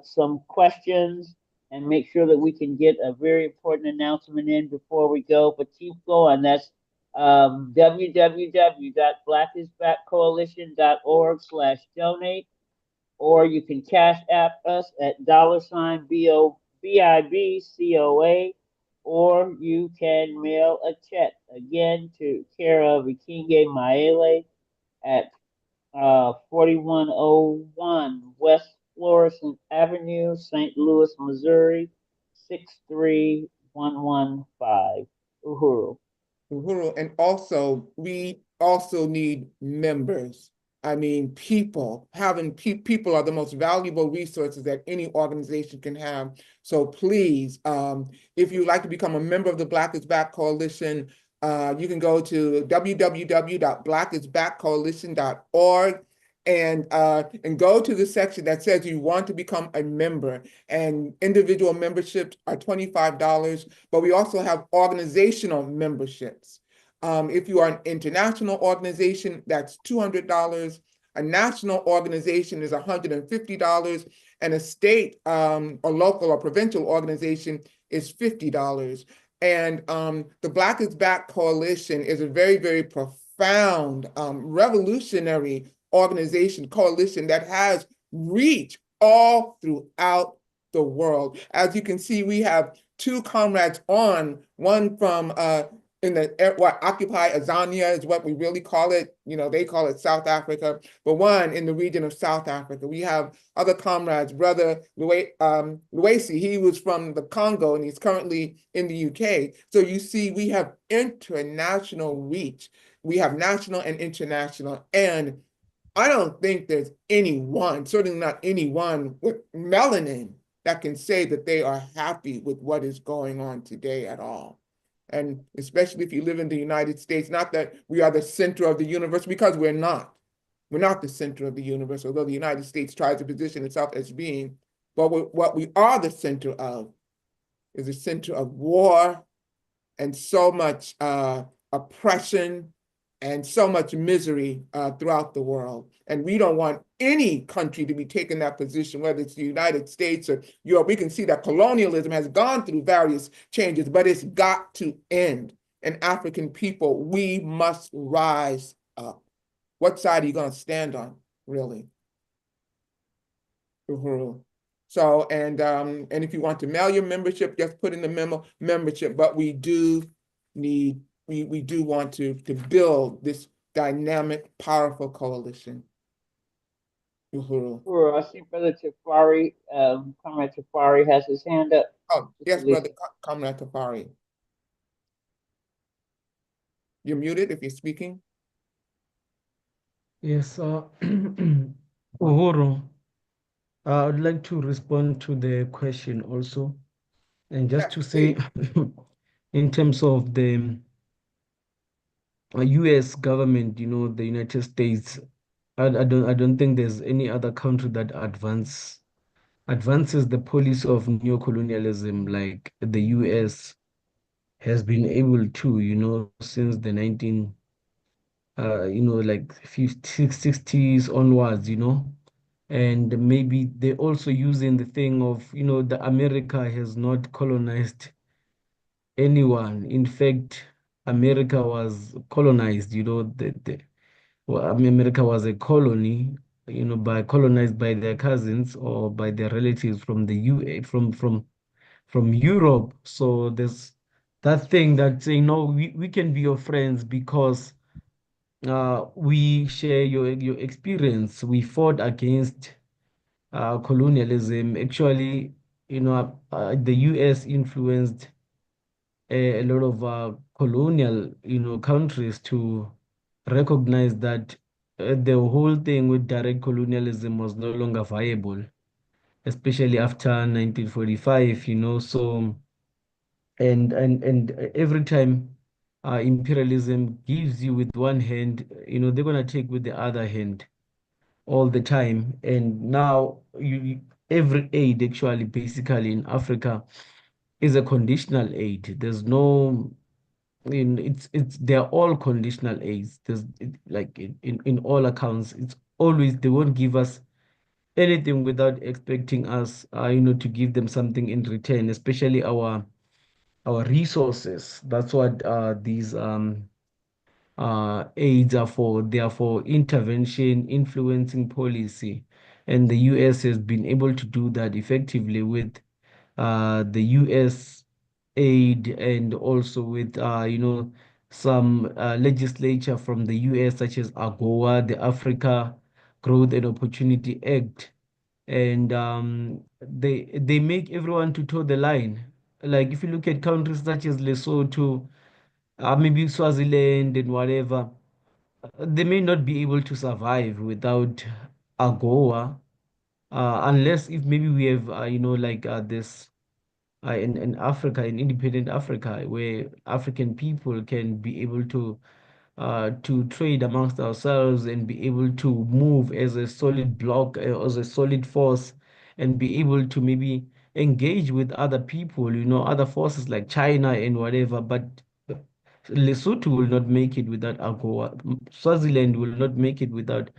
some questions and make sure that we can get a very important announcement in before we go. But keep going. That's www.blackisbackcoalition.org/donate, or you can cash app us at $BIBCOA, or you can mail a check again to care of Ikinge Maele at 4101 West Florissant Avenue, St. Louis, Missouri, 63115. Uhuru. Uhuru. And also, we also need members. I mean, people. Having people are the most valuable resources that any organization can have. So please, if you'd like to become a member of the Black is Back Coalition, you can go to www.blackisbackcoalition.org and go to the section that says you want to become a member. And individual memberships are $25, but we also have organizational memberships. If you are an international organization, that's $200. A national organization is $150, and a state or local or provincial organization is $50. And the Black is Back Coalition is a very, very profound, revolutionary coalition that has reach all throughout the world. As you can see, we have two comrades on, one from in the what Occupy Azania is what we really call it. You know, they call it South Africa, but one in the region of South Africa. We have other comrades, brother Luesi, he was from the Congo and he's currently in the UK. So you see, we have international reach. We have national and international, and I don't think there's anyone, certainly not anyone with melanin, that can say that they are happy with what is going on today at all. And especially if you live in the United States, not that we are the center of the universe, because we're not. We're not the center of the universe, although the United States tries to position itself as being. But what we are the center of is the center of war and so much oppression and so much misery throughout the world. And we don't want any country to be taking that position, whether it's the United States or Europe. We can see that colonialism has gone through various changes, but it's got to end. And African people, we must rise up. What side are you going to stand on, really? Uhuru. So, and if you want to mail your membership, just put in the memo membership, but we do need, we do want to build this dynamic, powerful coalition. Uhuru. Sure, I see Brother Tafari, Comrade Tafari has his hand up. Oh, yes, Brother Comrade Tafari. You're muted if you're speaking. Yes, Uhuru, I would like to respond to the question also. And just to say, in terms of the US government, you know, the United States, I don't think there's any other country that advances the policy of neocolonialism like the US has been able to, you know, since the like 50s, 60s onwards, you know. And maybe they're also using the thing of, you know, the America has not colonized anyone. In fact, America was colonized, you know, America was a colony, you know, colonized by their cousins or by their relatives from the UA, from Europe. So there's that thing that say, no, we can be your friends because we share your experience. We fought against colonialism. Actually, you know, the US influenced a lot of colonial, you know, countries to recognize that the whole thing with direct colonialism was no longer viable, especially after 1945, you know. So, and every time imperialism gives you with one hand, you know, they're gonna take with the other hand all the time. And now every aid actually basically in Africa is a conditional aid. There's no it's they're all conditional aids. Like in all accounts, it's always they won't give us anything without expecting us you know, to give them something in return, especially our resources. That's what these aids are for. They are for intervention, influencing policy. And the US has been able to do that effectively with the US aid and also with, you know, some legislature from the US, such as AGOA, the Africa Growth and Opportunity Act. And they make everyone to toe the line. Like if you look at countries such as Lesotho, maybe Swaziland and whatever, they may not be able to survive without AGOA, unless if maybe we have, you know, like this in Africa, in independent Africa, where African people can be able to trade amongst ourselves and be able to move as a solid block, as a solid force, and be able to maybe engage with other people, you know, other forces like China and whatever. But Lesotho will not make it without AGOA. Swaziland will not make it without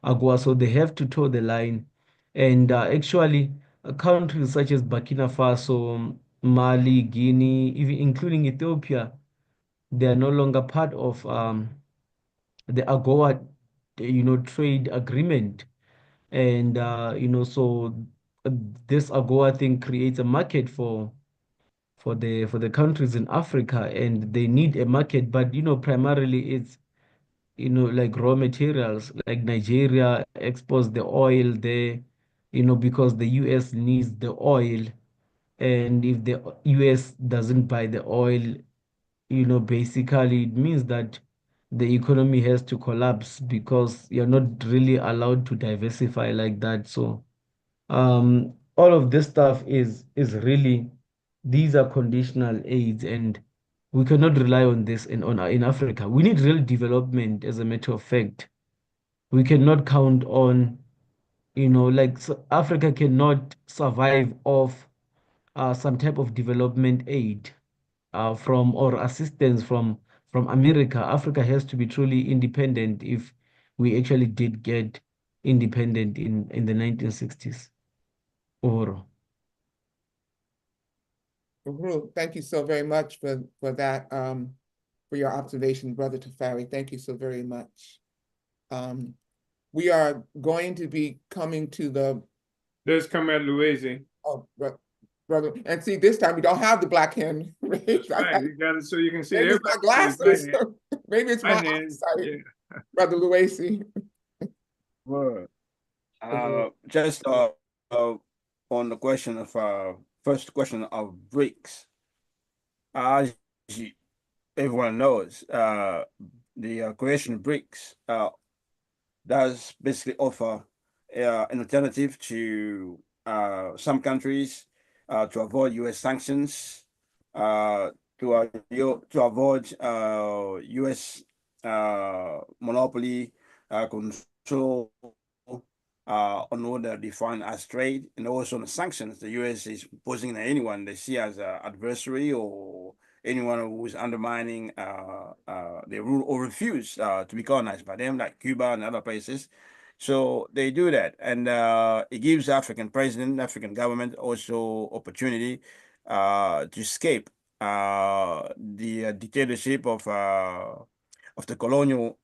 AGOA. So they have to toe the line. And actually, countries such as Burkina Faso, Mali, Guinea, even including Ethiopia, they are no longer part of the AGOA, you know, trade agreement. And you know, so uh, this AGOA thing creates a market for for the countries in Africa, and they need a market. But primarily it's like raw materials. Like Nigeria exports the oil there, because the US needs the oil, and if the US doesn't buy the oil, basically it means that the economy has to collapse because you're not really allowed to diversify like that. So all of this stuff is really, these are conditional aids, and we cannot rely on this in Africa. We need real development, as a matter of fact. We cannot count on, like Africa cannot survive off some type of development aid from or assistance from America. Africa has to be truly independent if we actually did get independent in the 1960s. Or Thank you so very much for that, for your observation, Brother Tafari. Thank you so very much. We are going to be coming to the... There's Comrade Louise. Oh, brother. And see, this time we don't have the black hand. Right, you got it so you can see maybe it's my glasses. Maybe it's my eyesight. Yeah. Brother Louise. Word. Just on the question of first question of BRICS, as everyone knows, the creation of BRICS does basically offer an alternative to some countries to avoid U.S. sanctions, to avoid U.S. monopoly control on what they define as trade, and also on the sanctions the U.S. is imposing on anyone they see as an adversary or anyone who is undermining the rule or refuse to be colonized by them, like Cuba and other places. So they do that, and it gives African president, African government also opportunity to escape the dictatorship of the colonial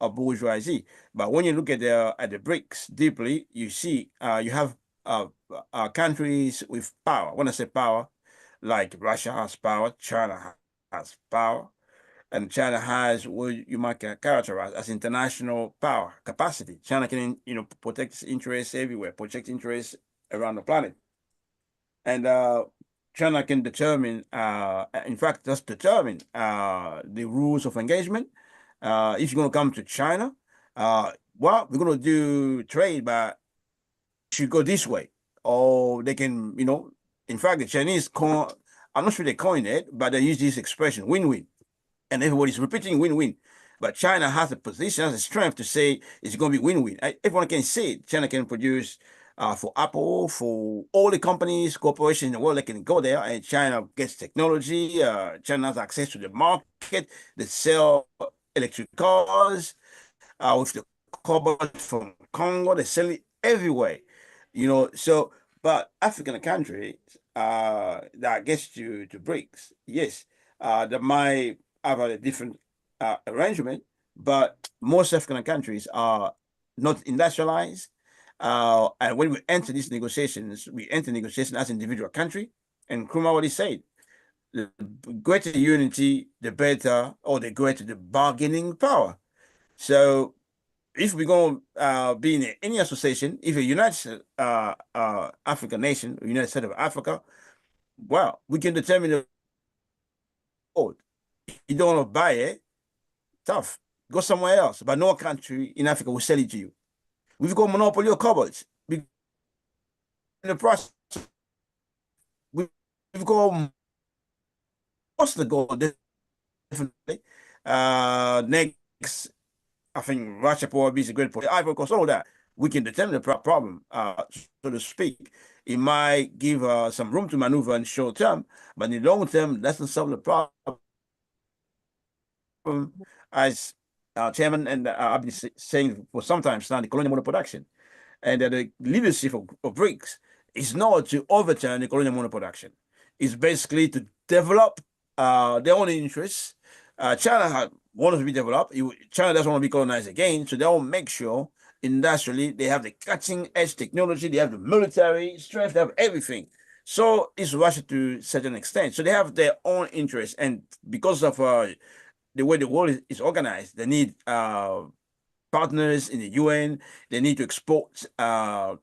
bourgeoisie. But when you look at the BRICS deeply, you see you have countries with power. When I say power, like Russia has power, China has power, and China has what you might characterize as international power capacity. China can, protect its interests everywhere, protect interests around the planet. And China can determine, in fact, just determine the rules of engagement. If you're going to come to China, well, we're going to do trade, but you should go this way. Or they can, in fact, the Chinese, I'm not sure they coined it, but they use this expression, win-win. And everybody's repeating win-win. But China has a position, has a strength to say it's going to be win-win. Everyone can say it. China can produce for Apple, for all the companies, corporations in the world, they can go there, and China gets technology. China has access to the market. They sell electric cars with the cobalt from Congo. They sell it everywhere, So, but African countries that gets to BRICS, yes, that might have a different arrangement, but most African countries are not industrialized. And when we enter these negotiations, we enter negotiations as individual country. And Nkrumah already said, the greater unity, the better, or the greater the bargaining power. So if we're going to be in any association, if a United African nation, United States of Africa, well, we can determine the code. You don't want to buy it, tough. Go somewhere else. But no country in Africa will sell it to you. We've got monopoly of cobalt. In the process, we've got most of the gold, definitely. Next, I think Russia probably is a great point. Ivory Coast, all that. We can determine the problem, so to speak. It might give some room to maneuver in short term, but in the long term, that's not solve the problem. As chairman and I've been saying for some time now, the colonial monoproduction, and the leadership of BRICS is not to overturn the colonial monoproduction. It's basically to develop their own interests. China wants to be developed. China doesn't want to be colonized again, so they'll make sure industrially they have the cutting edge technology, they have the military strength, they have everything. So is Russia to a certain extent. So they have their own interests, and because of the way the world is organized, they need partners in the UN. They need to export. They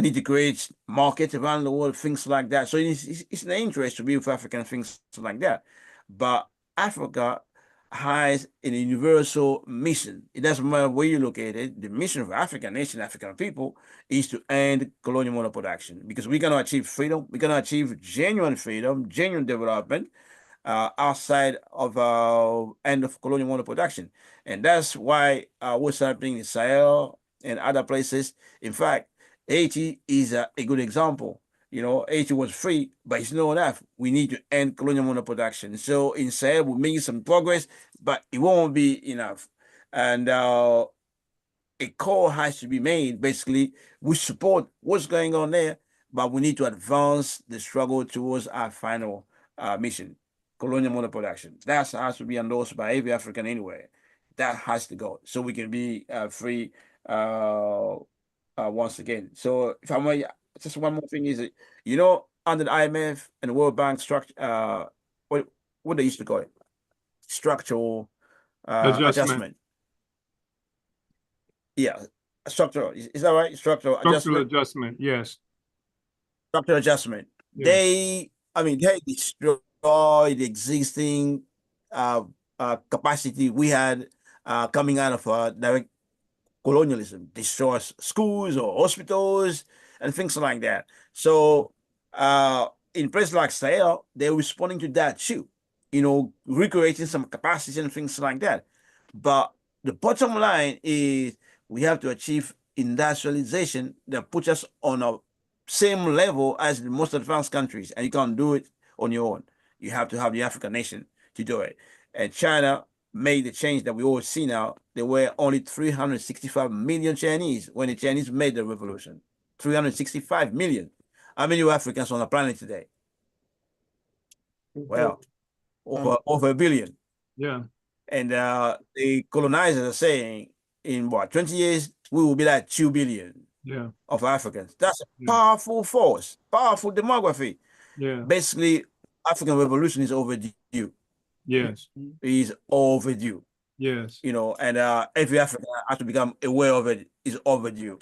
need to create markets around the world, things like that. So it's an interest to be with African things like that. But Africa has a universal mission. It doesn't matter where you look at it. The mission of African nation, African people, is to end colonial monoproduction, because we're going to achieve freedom. We're going to achieve genuine freedom, genuine development outside of end of colonial monoproduction. And that's why what's happening in Sahel and other places. In fact, Haiti is a good example. You know, Haiti was free, but it's not enough. We need to end colonial monoproduction. So in Sahel, we're making some progress, but it won't be enough. And a call has to be made. Basically, we support what's going on there, but we need to advance the struggle towards our final mission, colonial monoproduction. That has to be endorsed by every African anywhere. That has to go so we can be free once again. So if I may, just one more thing is, you know, under the IMF and the World Bank structure, what they used to call it, structural adjustment. Yeah, structural. Is that right? Structural adjustment. Yes. Structural adjustment. Yeah. They destroy the existing capacity we had coming out of direct colonialism, destroys schools or hospitals and things like that. So in places like Sahel, they're responding to that too, you know, recreating some capacity and things like that. But the bottom line is we have to achieve industrialization that puts us on a same level as the most advanced countries, and you can't do it on your own. You have to have the African nation to do it. And China made the change that we all see now. There were only 365 million Chinese when the Chinese made the revolution. 365 million. How many Africans on the planet today? Well, over a billion. Yeah. And the colonizers are saying in 20 years, we will be like 2 billion of Africans. That's a powerful force, powerful demography. Yeah. Basically, African revolution is overdue. Yes. Is overdue. Yes. You know, and every African has to become aware of it, is overdue.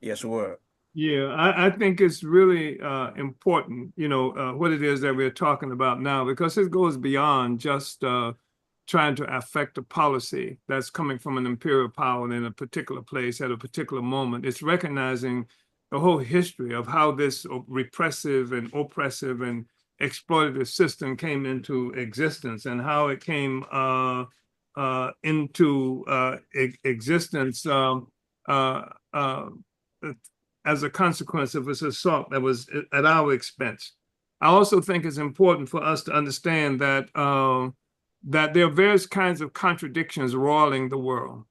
Yes, sir. Yeah, I think it's really important, you know, what it is that we're talking about now, because it goes beyond just trying to affect a policy that's coming from an imperial power in a particular place at a particular moment. It's recognizing the whole history of how this repressive and oppressive and exploitative system came into existence, and how it came into existence as a consequence of this assault that was at our expense. I also think it's important for us to understand that that there are various kinds of contradictions roiling the world,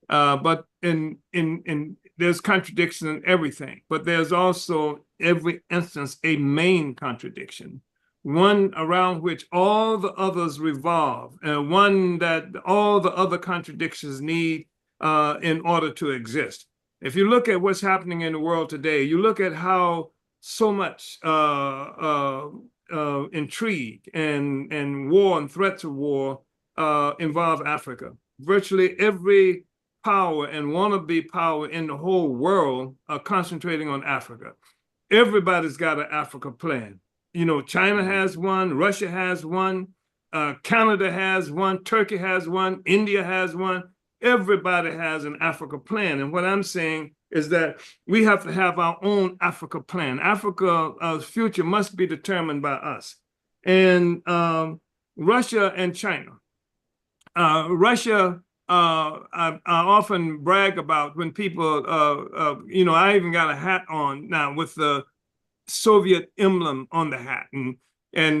but there's contradiction in everything. But there's also every instance a main contradiction, one around which all the others revolve, and one that all the other contradictions need in order to exist. If you look at what's happening in the world today, you look at how so much intrigue and war and threats of war involve Africa. Virtually every power and wannabe power in the whole world are concentrating on Africa. Everybody's got an Africa plan. You know, China has one, Russia has one, Canada has one, Turkey has one, India has one. Everybody has an Africa plan. And what I'm saying is that we have to have our own Africa plan. Africa's future must be determined by us. And Russia and China. Russia, I often brag about when people, you know, I even got a hat on now with the Soviet emblem on the hat. And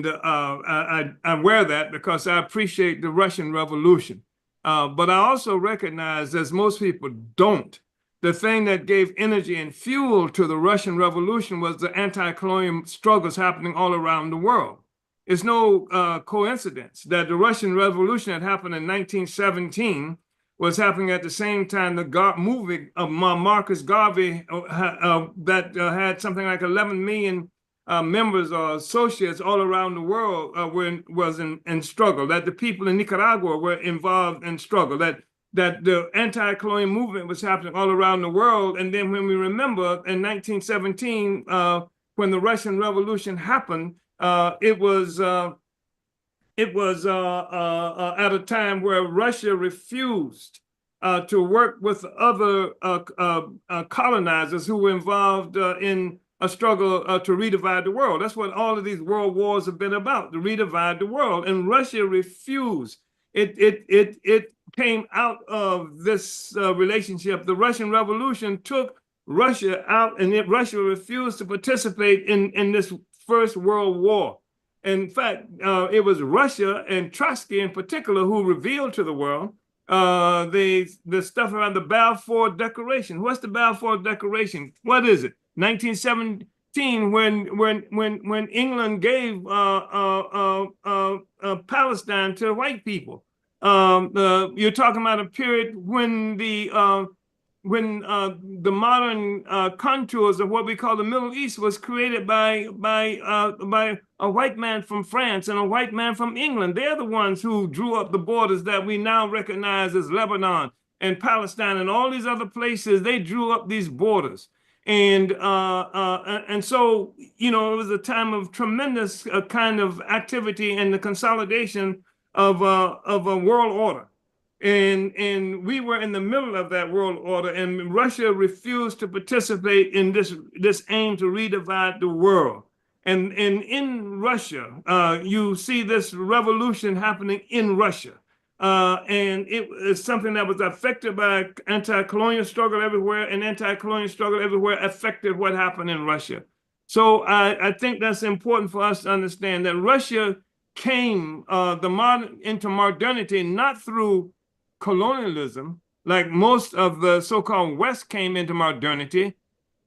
I wear that because I appreciate the Russian Revolution. But I also recognize, as most people don't, the thing that gave energy and fuel to the Russian Revolution was the anti-colonial struggles happening all around the world. It's no coincidence that the Russian Revolution that happened in 1917 was happening at the same time. The movie of Marcus Garvey that had something like 11 million members or associates all around the world was in struggle, that the people in Nicaragua were involved in struggle, that the anti-colonial movement was happening all around the world. And then when we remember in 1917, when the Russian Revolution happened, it was at a time where Russia refused to work with other colonizers who were involved in a struggle to redivide the world. That's what all of these world wars have been about, to redivide the world. And Russia refused. It came out of this relationship. The Russian Revolution took Russia out, and Russia refused to participate in this First World War. In fact, it was Russia and Trotsky in particular who revealed to the world the stuff around the Balfour Declaration. What's the Balfour Declaration? What is it? 1917, when England gave Palestine to the white people. You're talking about a period when the modern contours of what we call the Middle East was created by a white man from France and a white man from England. They're the ones who drew up the borders that we now recognize as Lebanon and Palestine and all these other places. They drew up these borders. And so, you know, it was a time of tremendous kind of activity and the consolidation of a world order. And we were in the middle of that world order, and Russia refused to participate in this aim to redivide the world. And in Russia, you see this revolution happening in Russia. And it is something that was affected by anti-colonial struggle everywhere, and anti-colonial struggle everywhere affected what happened in Russia. So I think that's important for us to understand that Russia came into modernity not through colonialism, like most of the so-called West came into modernity.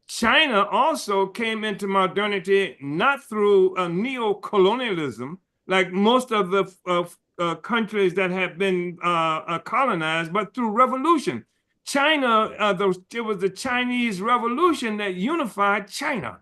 China also came into modernity not through neocolonialism, like most of the countries that have been colonized, but through revolution. China, it was the Chinese Revolution that unified China.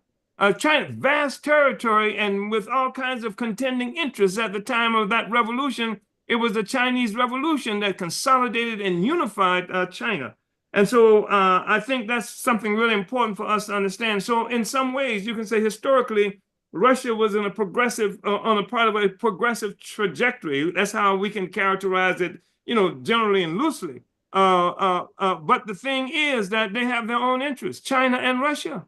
China, vast territory, and with all kinds of contending interests at the time of that revolution. It was the Chinese Revolution that consolidated and unified China. And so I think that's something really important for us to understand. So in some ways, you can say historically, Russia was in a progressive, on a part of a progressive trajectory. That's how we can characterize it, you know, generally and loosely. But the thing is that they have their own interests, China and Russia.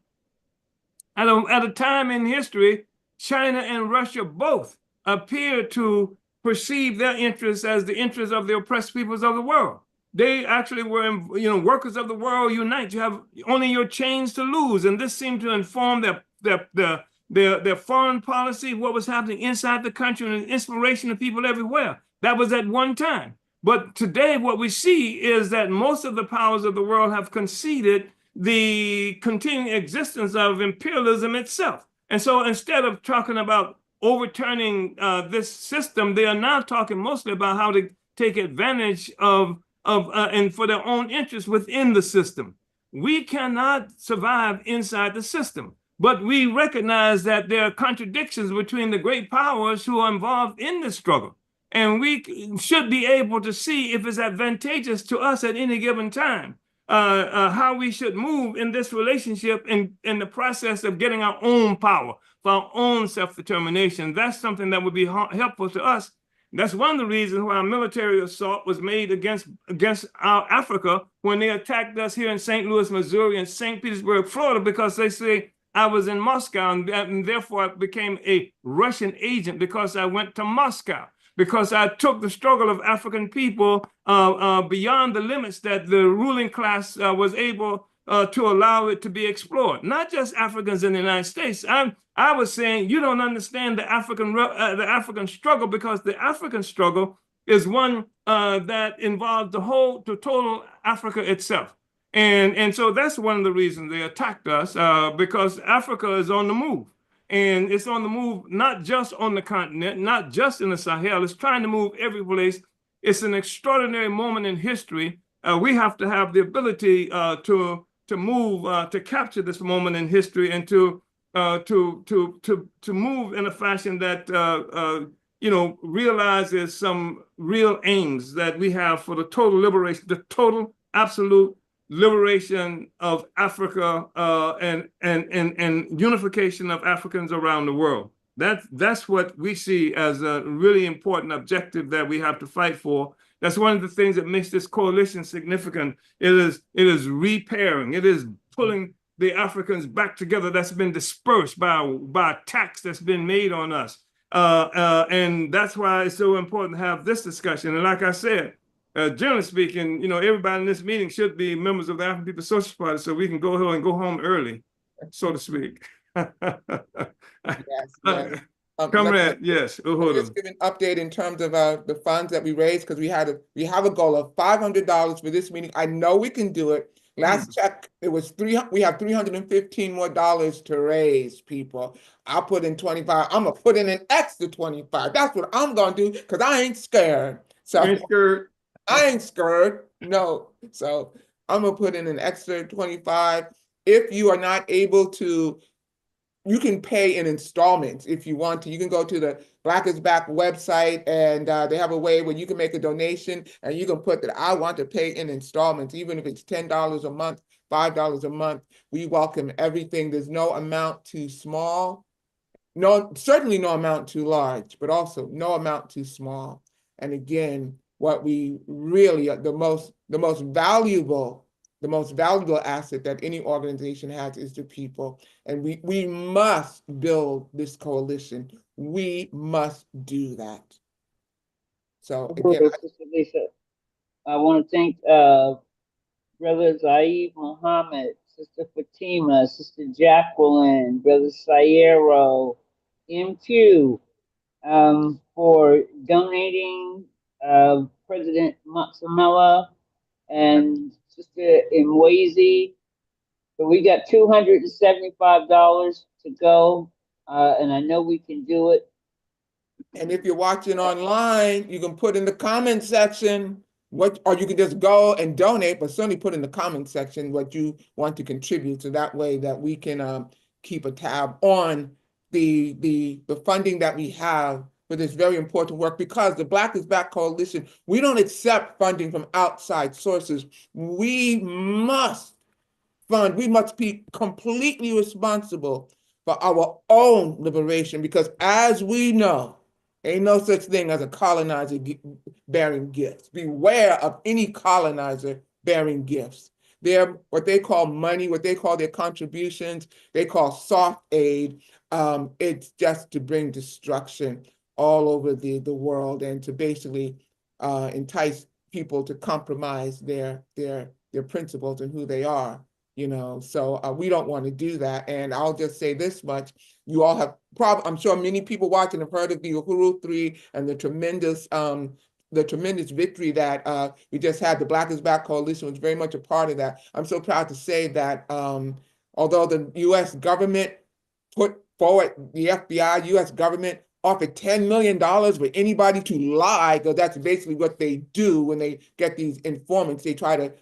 At a time in history, China and Russia both appear to perceive their interests as the interests of the oppressed peoples of the world. They actually were, you know, workers of the world unite. You have only your chains to lose, and this seemed to inform their foreign policy, what was happening inside the country, and an inspiration to people everywhere. That was at one time. But today, what we see is that most of the powers of the world have conceded the continuing existence of imperialism itself. And so instead of talking about overturning this system, they are now talking mostly about how to take advantage of and for their own interests within the system. We cannot survive inside the system, but we recognize that there are contradictions between the great powers who are involved in this struggle. And we should be able to see if it's advantageous to us at any given time, how we should move in this relationship in the process of getting our own power, for our own self-determination. That's something that would be helpful to us. That's one of the reasons why a military assault was made against our Africa when they attacked us here in St. Louis, Missouri, and St. Petersburg, Florida, because they say I was in Moscow, and therefore I became a Russian agent because I went to Moscow, because I took the struggle of African people beyond the limits that the ruling class was able to allow it to be explored. Not just Africans in the United States. I was saying you don't understand the African struggle, because the African struggle is one that involves the total Africa itself. And so that's one of the reasons they attacked us, because Africa is on the move. And it's on the move, not just on the continent, not just in the Sahel. It's trying to move every place. It's an extraordinary moment in history we have to have the ability to move, to capture this moment in history and to move in a fashion that realizes some real aims that we have for the total liberation, the total absolute liberation of Africa and unification of Africans around the world. That's what we see as a really important objective that we have to fight for. That's one of the things that makes this coalition significant. It is repairing. It is pulling the Africans back together that's been dispersed by attacks that's been made on us. And that's why it's so important to have this discussion. And like I said, generally speaking, everybody in this meeting should be members of the African People's Social Party, so we can go ahead and go home early, so to speak. Yes. Comrade, yes. Let's give an update in terms of the funds that we raised, because we have a goal of $500 for this meeting. I know we can do it. Last check, it was we have $315 more to raise, people. I'll put in 25. I'm gonna put in an extra 25. That's what I'm gonna do, because I ain't scared. So ain't scared. I ain't scared. No. So I'm gonna put in an extra 25. If you are not able to, you can pay in installments if you want to. You can go to the Black is Back website, and they have a way where you can make a donation and you can put that I want to pay in installments, even if it's $10 a month, $5 a month. We welcome everything. There's no amount too small. No, certainly no amount too large, but also no amount too small. And again, what we really, the most valuable asset that any organization has is the people. And we must build this coalition. We must do that. So again, Sister Lisa, I want to thank Brother Zaid Muhammad, Sister Fatima, Sister Jacqueline, Brother Sayero, MQ, for donating, President Matsamela and Sister Imwezi. So we got $275 to go, and I know we can do it. And if you're watching online, you can put in the comment section or you can just go and donate, but certainly put in the comment section what you want to contribute, so that way that we can keep a tab on the funding that we have for this very important work, because the Black is Back Coalition, we don't accept funding from outside sources. We must be completely responsible for our own liberation, because as we know, ain't no such thing as a colonizer bearing gifts. Beware of any colonizer bearing gifts. They're what they call money, what they call their contributions, they call soft aid. It's just to bring destruction all over the world, and to basically entice people to compromise their principles and who they are. So we don't want to do that. And I'll just say this much: you all have I'm sure many people watching have heard of the Uhuru 3 and the tremendous victory that we just had. The Black is Back Coalition was very much a part of that. I'm so proud to say that although the U.S. government put forward, the FBI, U.S. government offered $10 million for anybody to lie, because that's basically what they do when they get these informants. They try to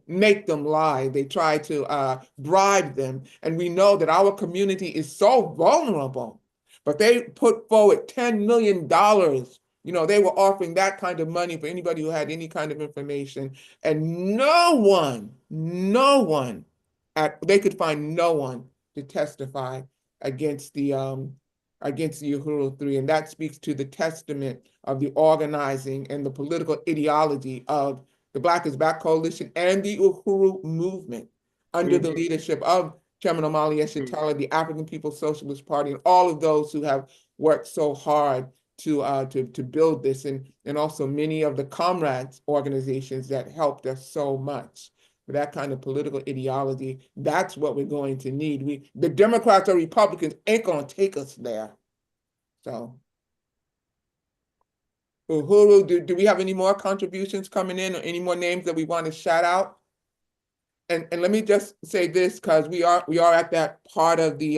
make them lie. They try to bribe them. And we know that our community is so vulnerable, but they put forward $10 million. They were offering that kind of money for anybody who had any kind of information. And they could find no one to testify against the Uhuru 3. And that speaks to the testament of the organizing and the political ideology of the Black is Back Coalition and the Uhuru movement under the leadership of Chairman Omali Yeshitela, the African People's Socialist Party, and all of those who have worked so hard to build this, and also many of the comrades organizations that helped us so much. For that kind of political ideology, that's what we're going to need. The Democrats or Republicans ain't going to take us there. So, Uhuru, do we have any more contributions coming in, or any more names that we want to shout out? And let me just say this, because we are at that part of the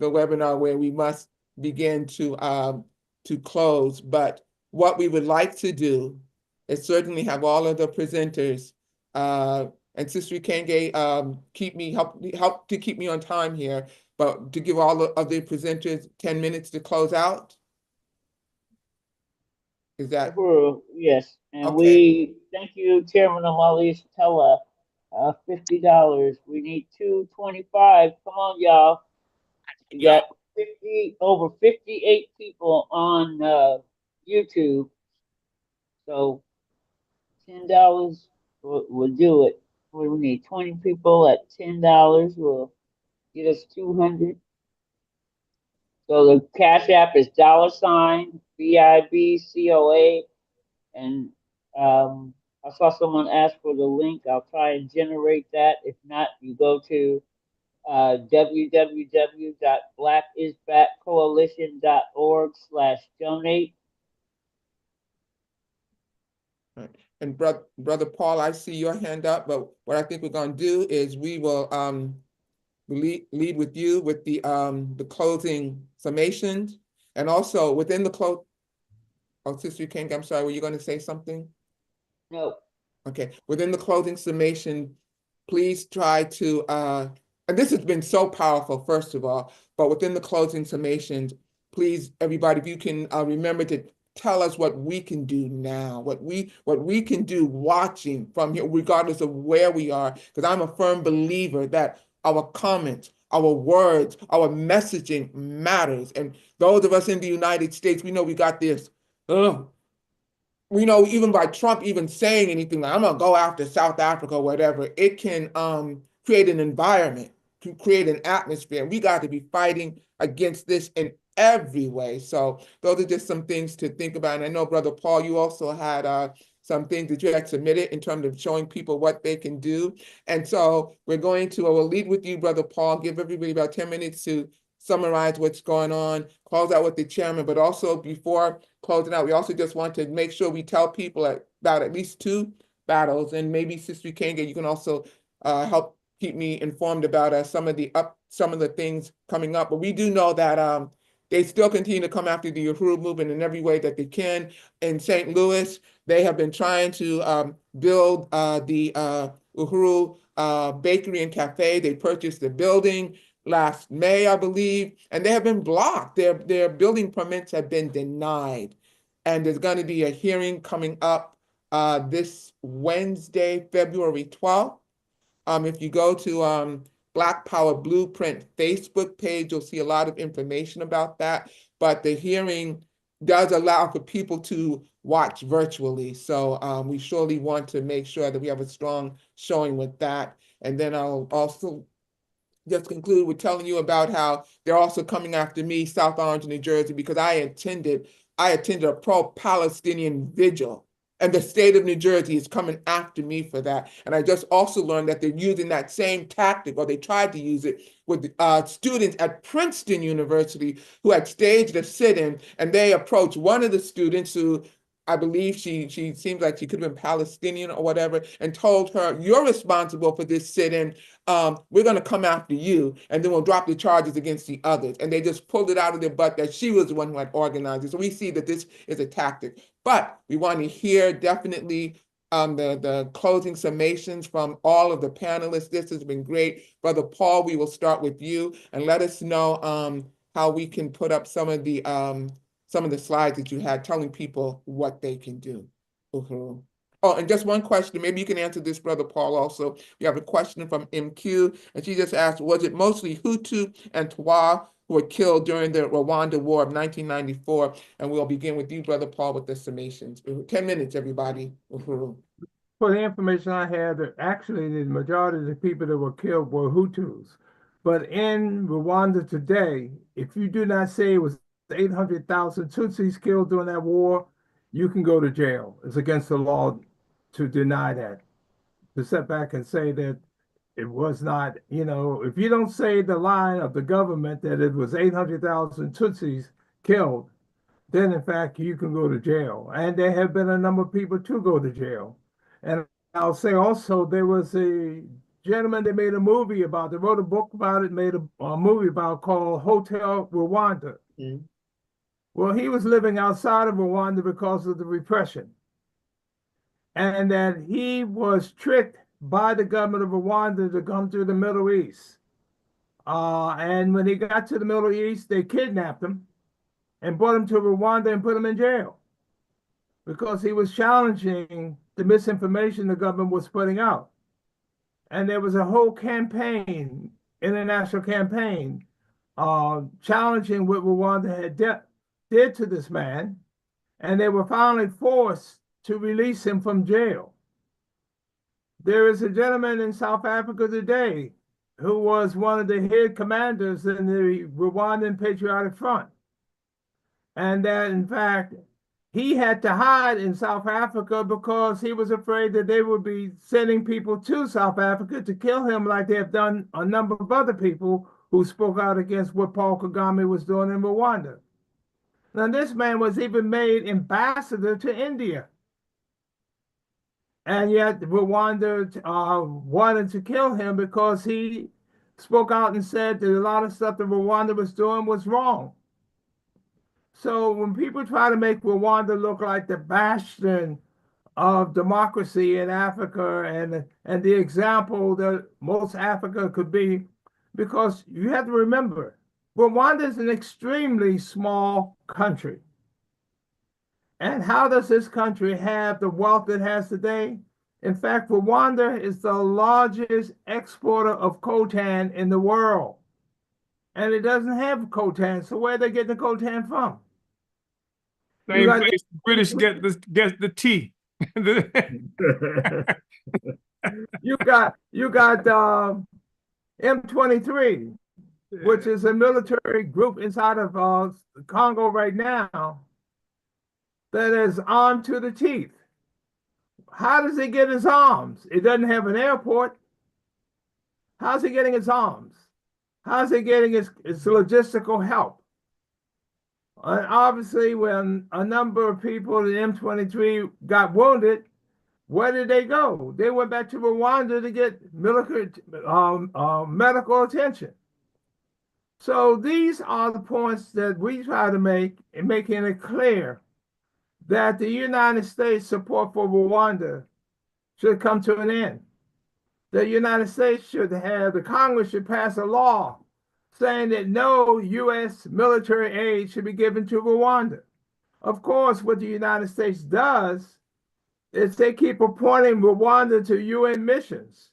webinar where we must begin to close. But what we would like to do is certainly have all of the presenters And Sister Kenge, help to keep me on time here, but to give all of the presenters 10 minutes to close out. Is that? Yes, and okay. we thank you, Chairman Amalis Tella. $50. We need 225. Come on, y'all. We got over 58 people on YouTube. So $10 will do it. We need 20 people at $10 will get us 200. So the Cash App is $BIBCOA, and I saw someone ask for the link. I'll try and generate that. If not, you go to www.blackisbackcoalition.org/donate. And Brother Paul, I see your hand up, but what I think we're going to do is we will lead with you with the closing summations, and also within the close. Oh, Sister King, I'm sorry, were you going to say something? No. Okay, within the closing summation, please try to, and this has been so powerful, first of all, but within the closing summations, please, everybody, if you can remember to tell us what we can do now, what we can do watching from here, regardless of where we are, because I'm a firm believer that our comments, our words, our messaging matters. And those of us in the United States, we know we got this, we know even by Trump even saying anything like, I'm gonna go after South Africa or whatever, it can create an environment, to create an atmosphere. We got to be fighting against this in every way. So those are just some things to think about. And I know, Brother Paul, you also had some things that you had submitted in terms of showing people what they can do. And so we're going to, I will lead with you, Brother Paul, give everybody about 10 minutes to summarize what's going on, close out with the chairman, but also before closing out, we also just want to make sure we tell people about at least 2 battles, and maybe Sister Kenge, you can also help keep me informed about some of the things coming up. But we do know that they still continue to come after the Uhuru movement in every way that they can. In St. Louis, they have been trying to build the Uhuru Bakery and Cafe. They purchased the building last May, I believe, and they have been blocked. Their building permits have been denied. And there's going to be a hearing coming up this Wednesday, February 12th. If you go to Black Power Blueprint Facebook page, you'll see a lot of information about that. But the hearing does allow for people to watch virtually. So we surely want to make sure that we have a strong showing with that. And then I'll also just conclude with telling you about how they're also coming after me, South Orange, New Jersey, because I attended a pro-Palestinian vigil, and the state of New Jersey is coming after me for that. And I just also learned that they're using that same tactic, or they tried to use it with students at Princeton University who had staged a sit-in, and they approached one of the students who, I believe she seems like she could have been Palestinian or whatever, and told her, you're responsible for this sit-in. We're going to come after you, and then we'll drop the charges against the others. And they just pulled it out of their butt that she was the one who had organized it. So we see that this is a tactic. But we want to hear definitely the closing summations from all of the panelists. This has been great. Brother Paul, we will start with you, and let us know how we can put up some of the slides that you had telling people what they can do. Oh, and just one question, maybe you can answer this, Brother Paul, also. We have a question from MQ, and she just asked, was it mostly Hutu and Twa who were killed during the Rwanda War of 1994? And we'll begin with you, Brother Paul, with the summations. 10 minutes, everybody. For the information I had, actually the majority of the people that were killed were Hutus. But in Rwanda today, if you do not say it was 800,000 Tutsis killed during that war, you can go to jail. It's against the law to deny that. To sit back and say that it was not, if you don't say the line of the government that it was 800,000 Tutsis killed, then in fact you can go to jail. And there have been a number of people to go to jail. And I'll say also there was a gentleman that made a movie about it, wrote a book about it, made a movie about called Hotel Rwanda. Mm-hmm. Well, he was living outside of Rwanda because of the repression. And that he was tricked by the government of Rwanda to come to the Middle East. And when he got to the Middle East, they kidnapped him and brought him to Rwanda and put him in jail because he was challenging the misinformation the government was putting out. And there was a whole campaign, international campaign, challenging what Rwanda had did to this man. And they were finally forced to release him from jail. There is a gentleman in South Africa today who was one of the head commanders in the Rwandan Patriotic Front. And that, in fact, he had to hide in South Africa because he was afraid that they would be sending people to South Africa to kill him like they have done a number of other people who spoke out against what Paul Kagame was doing in Rwanda. Now, this man was even made ambassador to India. And yet Rwanda wanted to kill him because he spoke out and said that a lot of stuff that Rwanda was doing was wrong. So when people try to make Rwanda look like the bastion of democracy in Africa and the example that most Africa could be, because you have to remember, Rwanda is an extremely small country. And how does this country have the wealth it has today? In fact, Rwanda is the largest exporter of coltan in the world. And it doesn't have coltan, so where they get the coltan from? Same place the British get the tea. You got M23, which is a military group inside of Congo right now that is armed to the teeth. How does he get his arms? It doesn't have an airport. How's he getting his arms? How's he getting his logistical help? And obviously, when a number of people in M23 got wounded, where did they go? They went back to Rwanda to get medical attention. So these are the points that we try to make in making it clear that the United States support for Rwanda should come to an end. The United States should have, the Congress should pass a law saying that no U.S. military aid should be given to Rwanda. Of course, what the United States does is they keep appointing Rwanda to UN missions.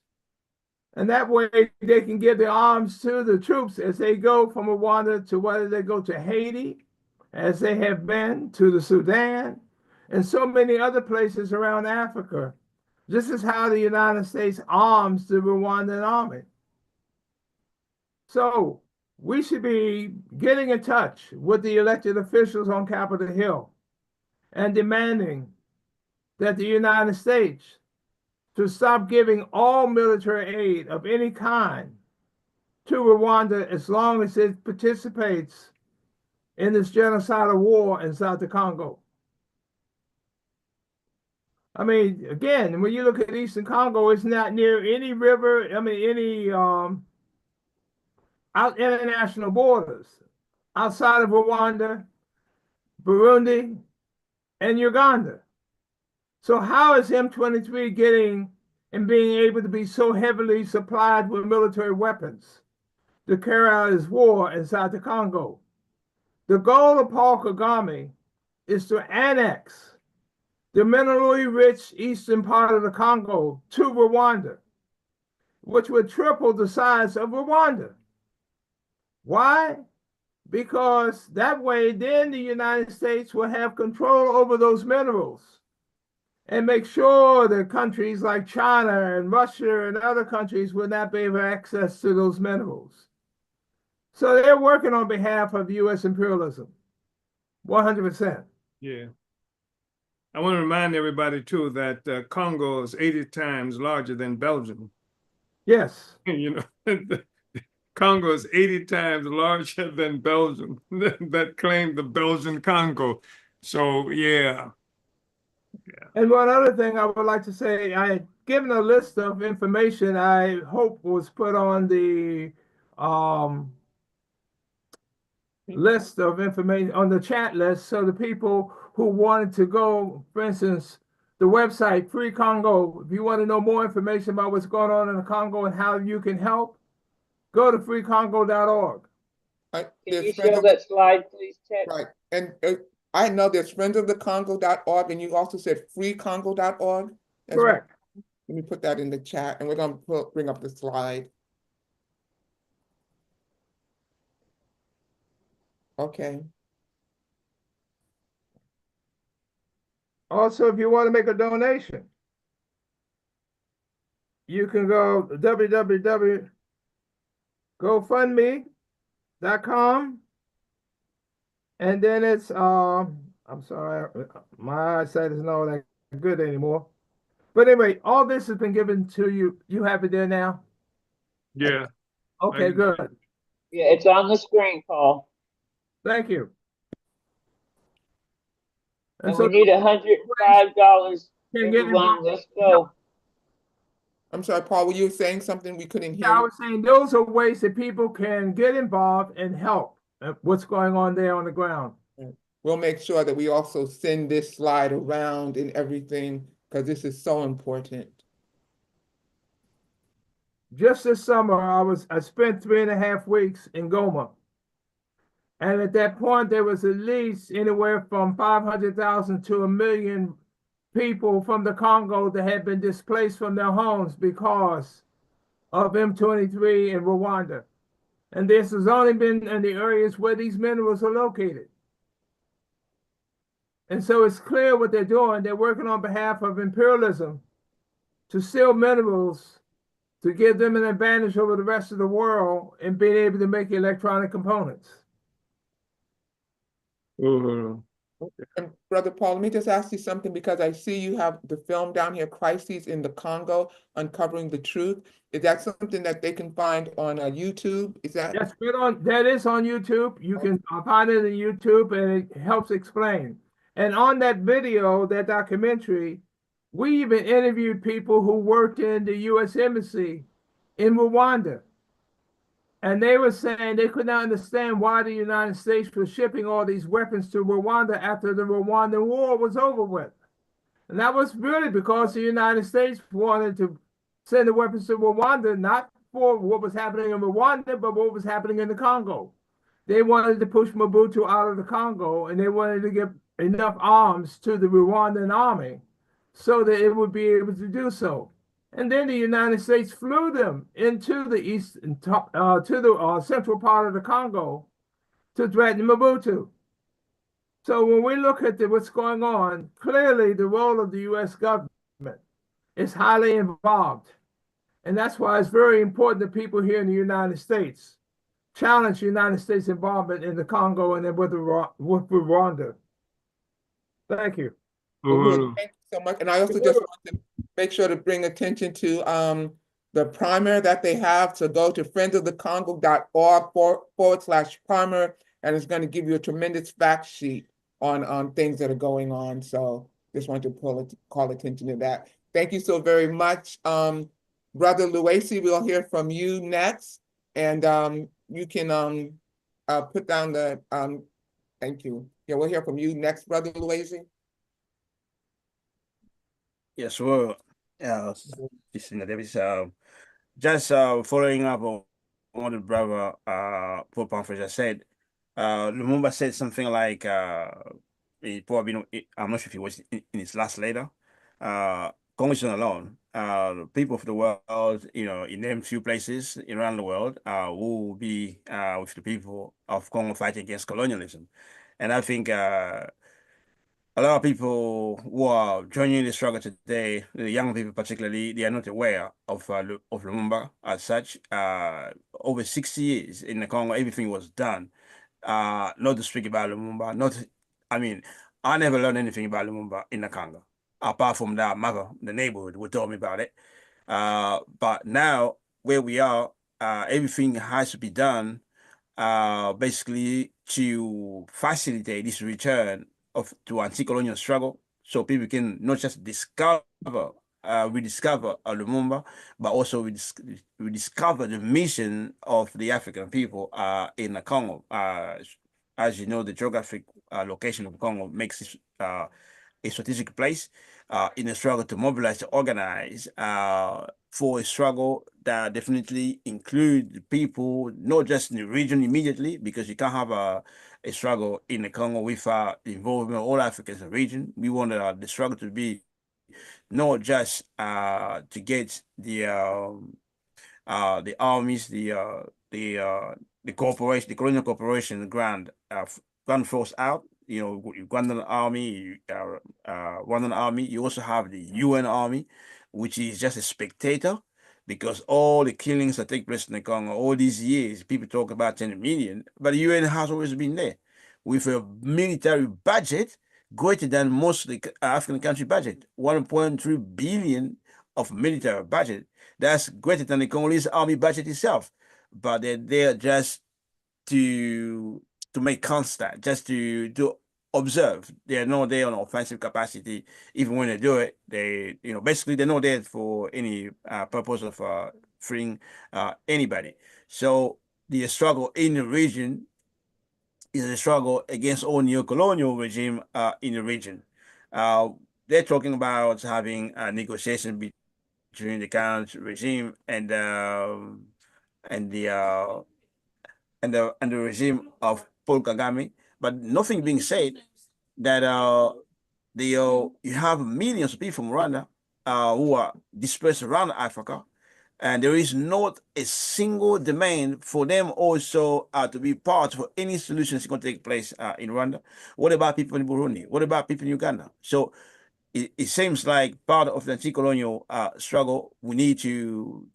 And that way they can give the arms to the troops as they go from Rwanda to whether they go to Haiti, as they have been, to the Sudan, and so many other places around Africa. This is how the United States arms the Rwandan army. So we should be getting in touch with the elected officials on Capitol Hill and demanding that the United States to stop giving all military aid of any kind to Rwanda as long as it participates in this genocidal war in South of Congo. I mean, again, when you look at Eastern Congo, it's not near any river, any international borders outside of Rwanda, Burundi, and Uganda. So how is M23 getting and being able to be so heavily supplied with military weapons to carry out his war inside the Congo? The goal of Paul Kagame is to annex the minerally rich eastern part of the Congo to Rwanda, which would triple the size of Rwanda. Why? Because that way, then the United States will have control over those minerals and make sure that countries like China and Russia and other countries will not be able to access to those minerals. So they're working on behalf of U.S. imperialism, 100%. Yeah. I want to remind everybody, too, that Congo is 80 times larger than Belgium. Yes. You know, Congo is 80 times larger than Belgium that claimed the Belgian Congo. So, yeah. And one other thing I would like to say, I had given a list of information I hope was put on the list of information, on the chat list, so the people who wanted to go, for instance, the website, Free Congo. If you want to know more information about what's going on in the Congo and how you can help, go to freecongo.org. Can you show that slide, please, Ted? Right. And I know there's friendsofthecongo.org, and you also said freecongo.org. Correct. Well. Let me put that in the chat, and we're going to bring up the slide. Okay. Also, if you want to make a donation, you can go to www.gofundme.com, and then it's I'm sorry, my eyesight is not that good anymore. But anyway, all this has been given to you. You have it there now? Yeah. Okay, good. Yeah, it's on the screen, Paul. Thank you. And so we need $105. Everyone, let's go. I'm sorry, Paul, were you saying something we couldn't hear? I was saying those are ways that people can get involved and help what's going on there on the ground. We'll make sure that we also send this slide around and everything, because this is so important. Just this summer, I spent 3.5 weeks in Goma. And at that point, there was at least anywhere from 500,000 to 1 million people from the Congo that had been displaced from their homes because of M23 in Rwanda. And this has only been in the areas where these minerals are located. And so it's clear what they're doing. They're working on behalf of imperialism to steal minerals, to give them an advantage over the rest of the world in being able to make electronic components. And Brother Paul, let me just ask you something, because I see you have the film down here, Crises in the Congo, Uncovering the Truth. Is that something that they can find on YouTube? Is that? Yes, that is on YouTube. You can find it on YouTube, and it helps explain. And on that video, that documentary, we even interviewed people who worked in the U.S. Embassy in Rwanda. And they were saying they could not understand why the United States was shipping all these weapons to Rwanda after the Rwandan war was over with. And that was really because the United States wanted to send the weapons to Rwanda, not for what was happening in Rwanda, but what was happening in the Congo. They wanted to push Mobutu out of the Congo, and they wanted to give enough arms to the Rwandan army so that it would be able to do so. And then the United States flew them into the east, to the central part of the Congo to threaten Mobutu. So when we look at what's going on, clearly the role of the U.S. government is highly involved. And that's why it's very important that people here in the United States challenge the United States involvement in the Congo and then with Rwanda. Thank you. Thank you so much. And I also just want to make sure to bring attention to the primer that they have. So go to friendsofthecongo.org/primer, and it's going to give you a tremendous fact sheet on things that are going on. So just want to call attention to that. Thank you so very much. Brother Luesi, we'll hear from you next. And you can put down the, thank you. Yeah, we'll hear from you next, Brother Luesi. Yes, well, just following up on what the brother Pope Pamphlet said. Lumumba said something like, I'm not sure if it was in his last letter. Congo is not alone. People of the world, in them few places around the world, will be with the people of Congo fighting against colonialism. And I think a lot of people who are joining the struggle today, the young people particularly, they are not aware of Lumumba as such. Over 60 years in the Congo, everything was done. Not to speak about Lumumba, I never learned anything about Lumumba in the Congo, apart from that mother, the neighborhood, who told me about it. But now, where we are, everything has to be done basically to facilitate this return to anti-colonial struggle, so people can not just rediscover Lumumba, but also rediscover the mission of the African people in the Congo. As you know, the geographic location of Congo makes it a strategic place. in a struggle to mobilize, to organize for a struggle that definitely include people, not just in the region immediately, because you can't have a struggle in the Congo without the involvement of all Africans in the region. We want the struggle to be not just to get the armies, the corporation, the colonial corporation grand force out. You know, Ugandan army, Rwandan army. You also have the UN army, which is just a spectator, because all the killings that take place in the Congo all these years, people talk about 10 million, but the UN has always been there with a military budget greater than most of the African country budget, 1.3 billion of military budget. That's greater than the Congolese army budget itself. But they're there just to make constant, just to observe. They're not there on offensive capacity. Even when they do it, they, basically they're not there for any purpose of freeing anybody. So the struggle in the region is a struggle against all neocolonial regime in the region. They're talking about having a negotiation between the current regime and the regime of Paul Kagame, but nothing being said that you have millions of people from Rwanda who are dispersed around Africa, and there is not a single demand for them also to be part of any solutions going to take place in Rwanda. What about people in Burundi? What about people in Uganda? So it seems like part of the anti-colonial struggle we need to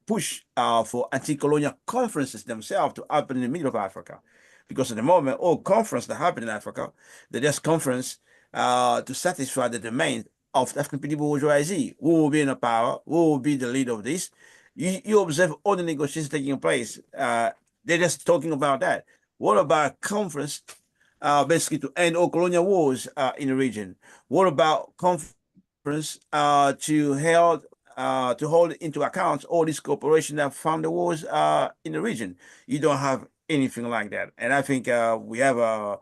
push for anti-colonial conferences themselves to happen in the middle of Africa, because at the moment all conferences that happen in Africa, they're just conference to satisfy the demand of the African people bourgeoisie. Who will be in the power? Who will be the leader of this? You observe all the negotiations taking place. They're just talking about that. What about conference? Basically to end all colonial wars in the region. What about conference to hold into account all these corporations that found the wars in the region? You don't have anything like that. And I think we have a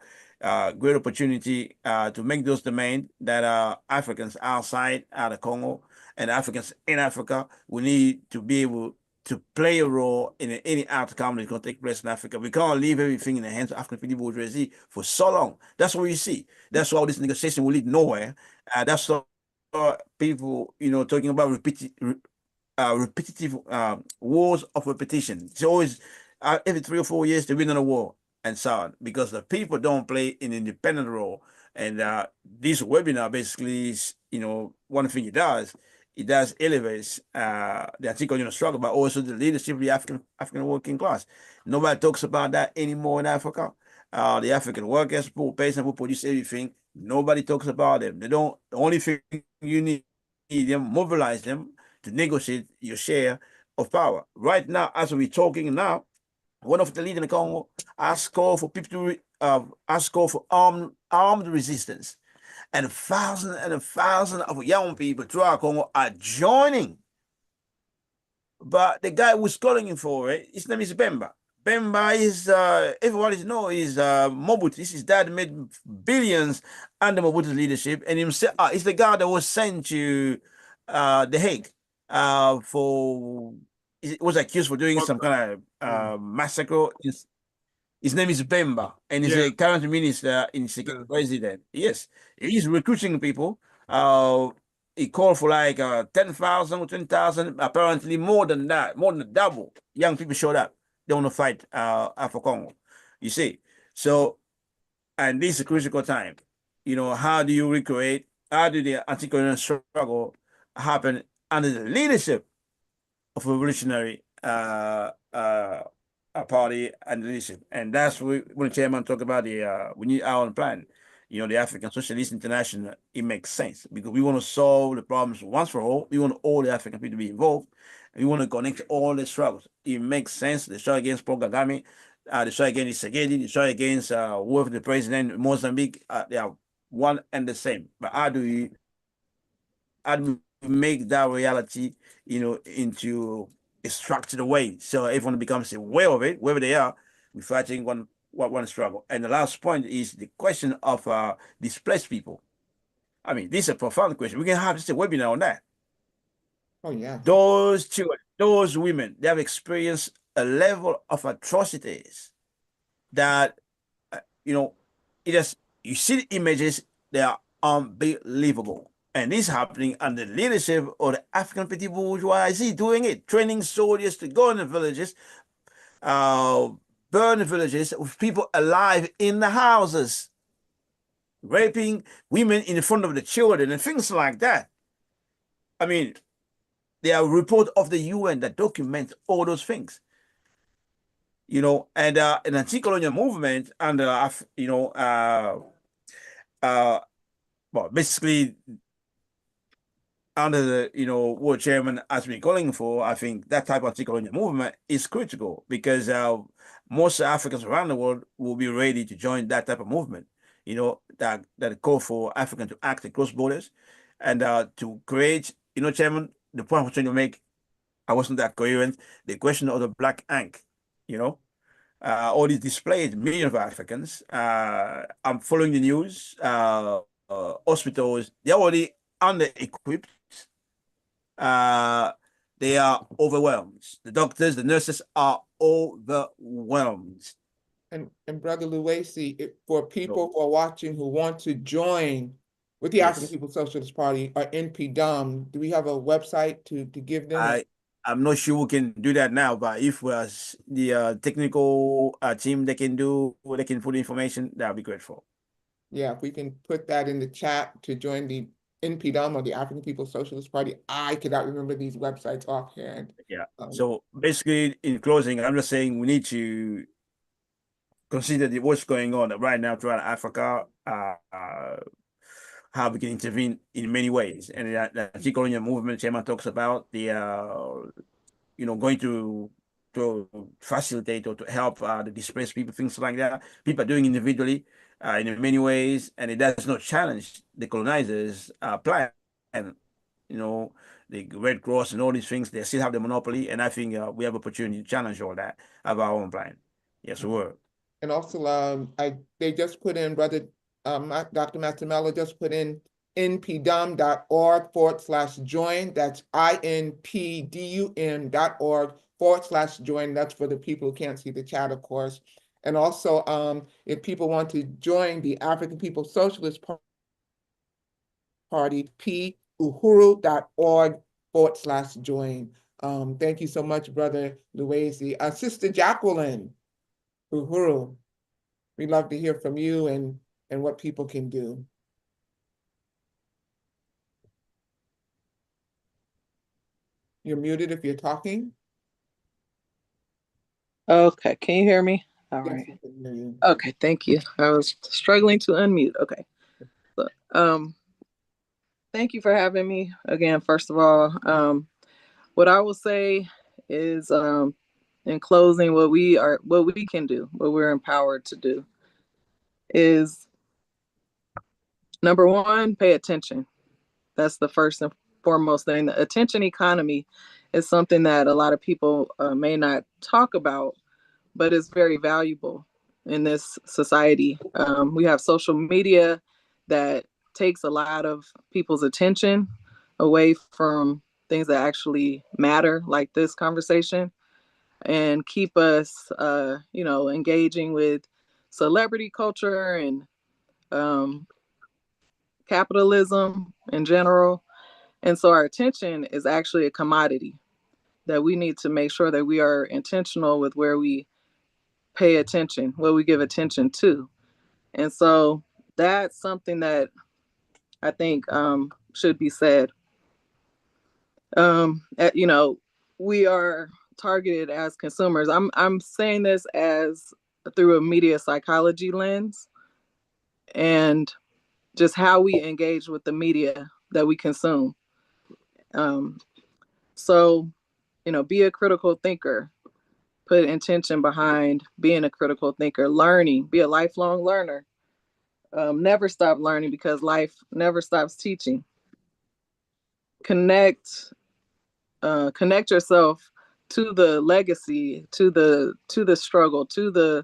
great opportunity to make those demands that Africans outside the Congo and Africans in Africa, we need to be able to play a role in any outcome that's going to take place in Africa. We can't leave everything in the hands of African people bourgeoisie for so long. That's what you see. That's why all this negotiation will lead nowhere. That's why people, talking about repetitive wars of repetition. It's always every 3 or 4 years they win on a war and so on, because the people don't play an independent role. And this webinar basically is, one thing it does elevates the anti-colonial struggle, but also the leadership of the African working class. Nobody talks about that anymore in Africa. The African workers, poor peasants who produce everything, nobody talks about them. They don't. The only thing you need them, mobilize them to negotiate your share of power. Right now, as we're talking now, one of the leaders in the Congo asked call for people to ask call for armed resistance. And thousands of young people throughout Congo are joining. But the guy who's calling for it, his name is Bemba. Bemba is, everybody knows, is Mobutu. This is dad made billions under Mobutu's leadership. And himself, he's the guy that was sent to The Hague was accused for doing some kind of massacre. His name is Bemba, and he's a current minister in security president. Yes, he's recruiting people. He called for like 10,000 or 20,000. Apparently, more than that, more than double. Young people showed up. They want to fight for Congo. You see, so and this is a critical time. How do you recreate? How do the anti-colonial struggle happen under the leadership of revolutionary party and leadership? And that's when the chairman talk about we need our own plan. The African Socialist International, it makes sense because we want to solve the problems once for all. We want all the African people to be involved. And we want to connect all the struggles. It makes sense. The struggle against Paul Kagame, the struggle against Tshisekedi, the struggle against whoever the president in Mozambique, they are one and the same. But how do we make that reality, into a structured way so everyone becomes aware of it, wherever they are? We're fighting one struggle. And the last point is the question of displaced people. I mean, this is a profound question. We can have just a webinar on that. Oh, yeah. Those children, those women, they have experienced a level of atrocities that, you know, you see the images, they are unbelievable. And this is happening under the leadership of the African petit bourgeoisie doing it, training soldiers to go in the villages, burn the villages with people alive in the houses, raping women in front of the children and things like that. I mean, there are reports of the UN that document all those things. You know, and an anti-colonial movement under, well, basically under the, world chairman has been calling for, I think that type of anti-colonial movement is critical because most Africans around the world will be ready to join that type of movement, that call for Africans to act across borders and to create, chairman, the point I'm trying to make, I wasn't that coherent, the question of the black ink, all these displaced millions of Africans. I'm following the news, hospitals, they're already under-equipped. They are overwhelmed. The doctors, the nurses are overwhelmed. And Brother Luwesi, for people who are watching who want to join with the African People's Socialist Party or NPDUM, do we have a website to give them? I'm not sure we can do that now, but if was the technical team they can put information, that would be grateful. Yeah, if we can put that in the chat to join the NPDUM or the African People's Socialist Party. I cannot remember these websites offhand. Yeah. So basically, in closing, I'm just saying we need to consider what's going on right now throughout Africa, how we can intervene in many ways. And the anti-colonial movement chairman talks about the, going to facilitate or to help the displaced people, things like that. People are doing individually in many ways, and it does not challenge the colonizers' plan. And, the Red Cross and all these things, they still have the monopoly. And I think we have opportunity to challenge all that of our own plan. Yes, we will. And also, they just put in, Dr. Matamela just put in npdum.org/join. That's INPDUM.org/join. That's for the people who can't see the chat, of course. And also, if people want to join the African People's Socialist Party, uhuru.org/join. Thank you so much, Brother Luwesi. Sister Jacqueline, Uhuru, we'd love to hear from you and what people can do. You're muted if you're talking. Okay, can you hear me? All Yes, right. I can hear you. Okay, thank you. I was struggling to unmute. Okay. So, thank you for having me again, first of all. What I will say is, in closing, what we can do, what we're empowered to do is, number one, pay attention. That's the first and foremost thing. The attention economy is something that a lot of people may not talk about, but it's very valuable in this society. We have social media that takes a lot of people's attention away from things that actually matter, like this conversation, and keep us, engaging with celebrity culture and capitalism in general. And so our attention is actually a commodity that we need to make sure that we are intentional with where we pay attention, what we give attention to. And so that's something that I think should be said. We are targeted as consumers. I'm saying this as through a media psychology lens, and just how we engage with the media that we consume. So, be a critical thinker, put intention behind being a critical thinker, learning, be a lifelong learner. Never stop learning because life never stops teaching. Connect yourself to the legacy, to the struggle, to the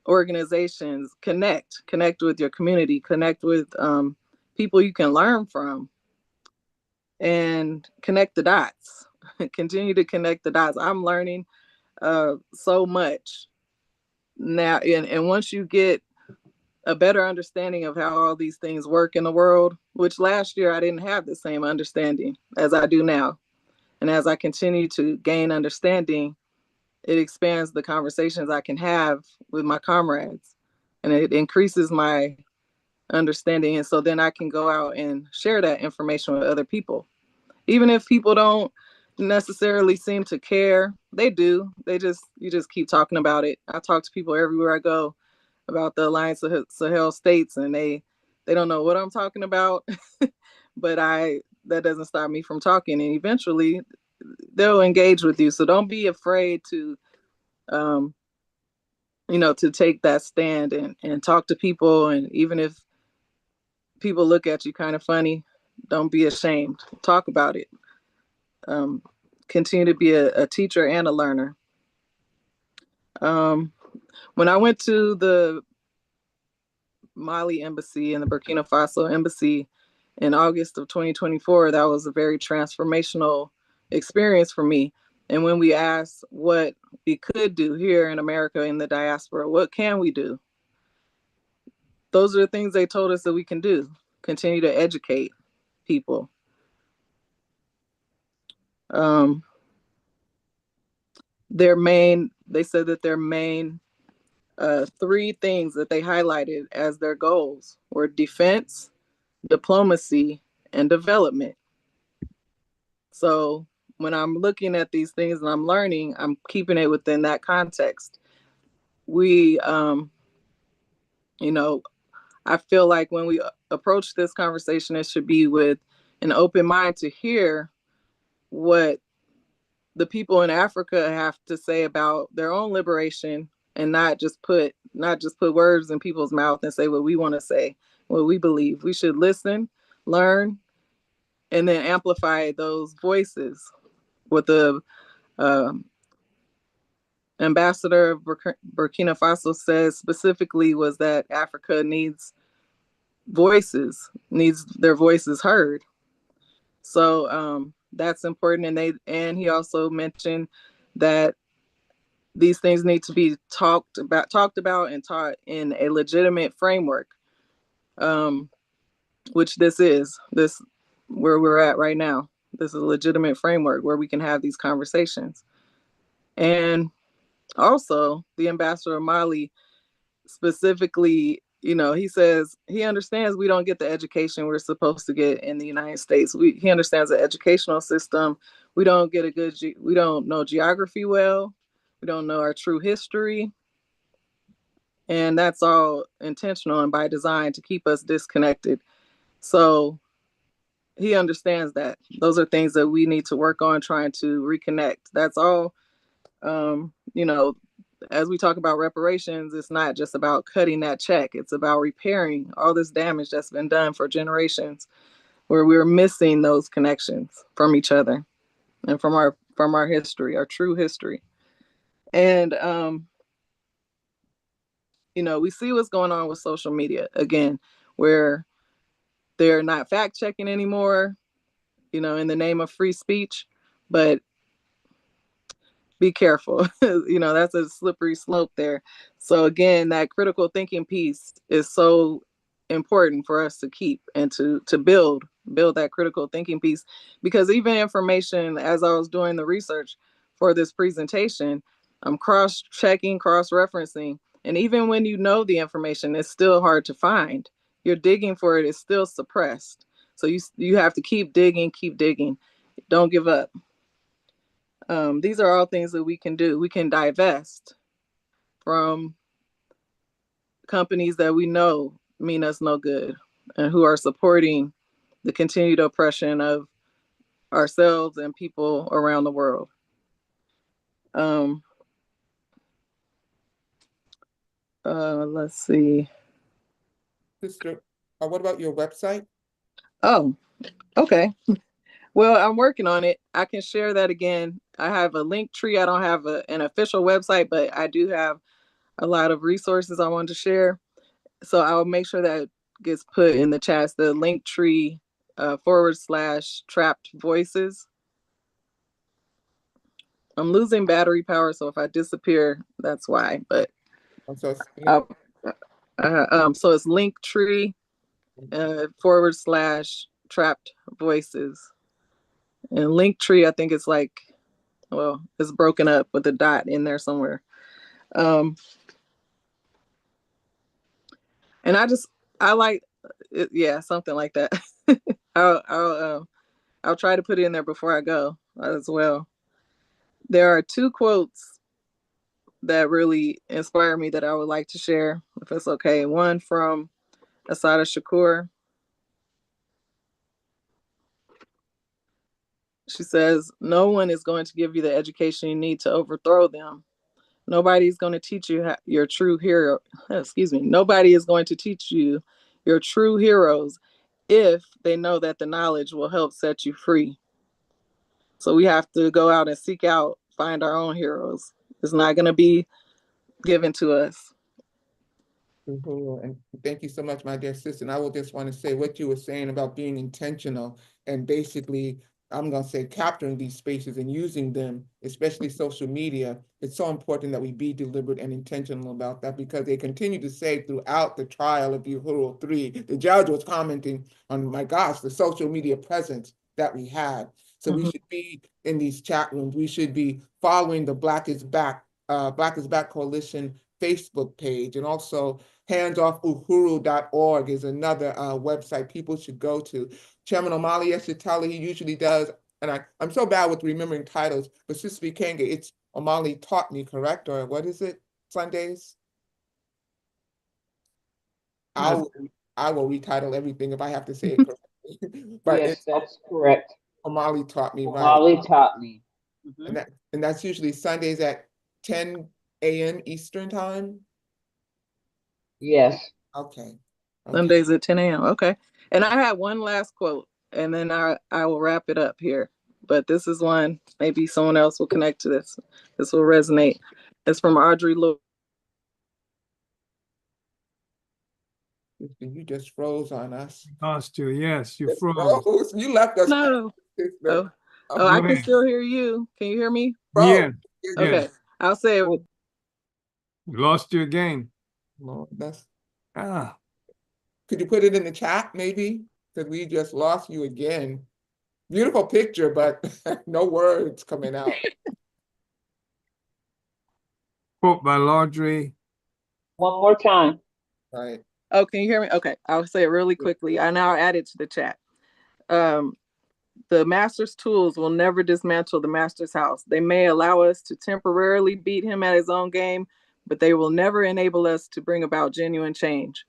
organizations. Connect with your community, connect with people you can learn from and connect the dots. Continue to connect the dots. I'm learning so much now. And once you get a better understanding of how all these things work in the world, which last year I didn't have the same understanding as I do now. And as I continue to gain understanding, it expands the conversations I can have with my comrades, and it increases my understanding. And so then I can go out and share that information with other people. Even if people don't necessarily seem to care, they do. You just keep talking about it. I talk to people everywhere I go about the Alliance of Sahel states, and they don't know what I'm talking about, but that doesn't stop me from talking, and eventually they'll engage with you. So don't be afraid to to take that stand and talk to people. And even if people look at you kind of funny, don't be ashamed. Talk about it. Continue to be a teacher and a learner. When I went to the Mali embassy and the Burkina Faso embassy in August of 2024, that was a very transformational experience for me. And when we asked what we could do here in America, in the diaspora, what can we do? Those are the things they told us that we can do. Continue to educate people. They said that their main 3 things that they highlighted as their goals were defense, diplomacy, and development. So when I'm looking at these things and I'm learning, I'm keeping it within that context. We, I feel like when we approach this conversation, it should be with an open mind to hear what the people in Africa have to say about their own liberation, and not just put words in people's mouth and say what we want to say, what we believe. We should listen, learn, and then amplify those voices. What the ambassador of Burkina Faso says specifically was that Africa needs their voices heard. So that's important. And he also mentioned that these things need to be talked about and taught in a legitimate framework, which this is where we're at right now. This is a legitimate framework where we can have these conversations. And also, the ambassador of Mali specifically, he says he understands we don't get the education we're supposed to get in the United States. He understands the educational system. We don't know geography well. We don't know our true history. And that's all intentional and by design to keep us disconnected. So he understands that. Those are things that we need to work on, trying to reconnect. That's all, as we talk about reparations, it's not just about cutting that check. It's about repairing all this damage that's been done for generations, where we're missing those connections from each other and from our history, our true history. And, we see what's going on with social media, again, where they're not fact checking anymore, in the name of free speech, but be careful. That's a slippery slope there. So again, that critical thinking piece is so important for us to keep and to build that critical thinking piece, because even information, as I was doing the research for this presentation, I'm cross-checking, cross-referencing, and even when you know the information, it's still hard to find. You're digging for it, it's still suppressed. So you have to keep digging. Don't give up. These are all things that we can do. We can divest from companies that we know mean us no good and who are supporting the continued oppression of ourselves and people around the world. Let's see. Sister, what about your website? Oh, okay. Well, I'm working on it. I can share that again. I have a link tree. I don't have an official website, but I do have a lot of resources I want to share. So I'll make sure that gets put in the chat, the link tree / trapped voices. I'm losing battery power, so if I disappear, that's why. But so it's link tree / trapped voices. And link tree, I think it's like, well, it's broken up with a dot in there somewhere. And I like it, yeah, something like that. I'll try to put it in there before I go as well. There are 2 quotes that really inspire me that I would like to share, if it's okay. One from Assata Shakur. She says, "No one is going to give you the education you need to overthrow them. Nobody's going to teach you your true hero. Excuse me. Nobody is going to teach you your true heroes if they know that the knowledge will help set you free. So we have to go out and seek out, find our own heroes. It's not going to be given to us." And thank you so much, my dear sister. And I will just want to say what you were saying about being intentional and basically, I'm going to say, capturing these spaces and using them, especially social media. It's so important that we be deliberate and intentional about that, because they continue to say throughout the trial of Uhuru 3, the judge was commenting on, my gosh, the social media presence that we had. So we should be in these chat rooms. We should be following the Black is Back Coalition Facebook page, and also handoffuhuru.org is another website people should go to. Chairman Omali Yeshitali, he usually does, and I'm so bad with remembering titles, but Sister Kanga, it's Omali Taught Me, correct? Or what is it? Sundays? I will retitle everything if I have to say it correctly. But yes, that's correct. Omali Taught Me, right? Omali Taught Me. And that's usually Sundays at 10 a.m. Eastern time? Yes. Okay. Sundays at 10 a.m. Okay. And I have one last quote, and then I will wrap it up here. But this is one, maybe someone else will connect to this. This will resonate. It's from Audre Lorde. You just froze on us. Lost you, yes, you froze. You left us. No. I can still hear you. Can you hear me? Yeah. Okay. Yes. I'll say it. Lost you again. Lord, that's. Ah. Could you put it in the chat, maybe? Because we just lost you again. Beautiful picture, but no words coming out. Quote by Laudry. One more time. Right. Oh, can you hear me? Okay, I'll say it really quickly. I now add it to the chat. The master's tools will never dismantle the master's house. They may allow us to temporarily beat him at his own game, but they will never enable us to bring about genuine change.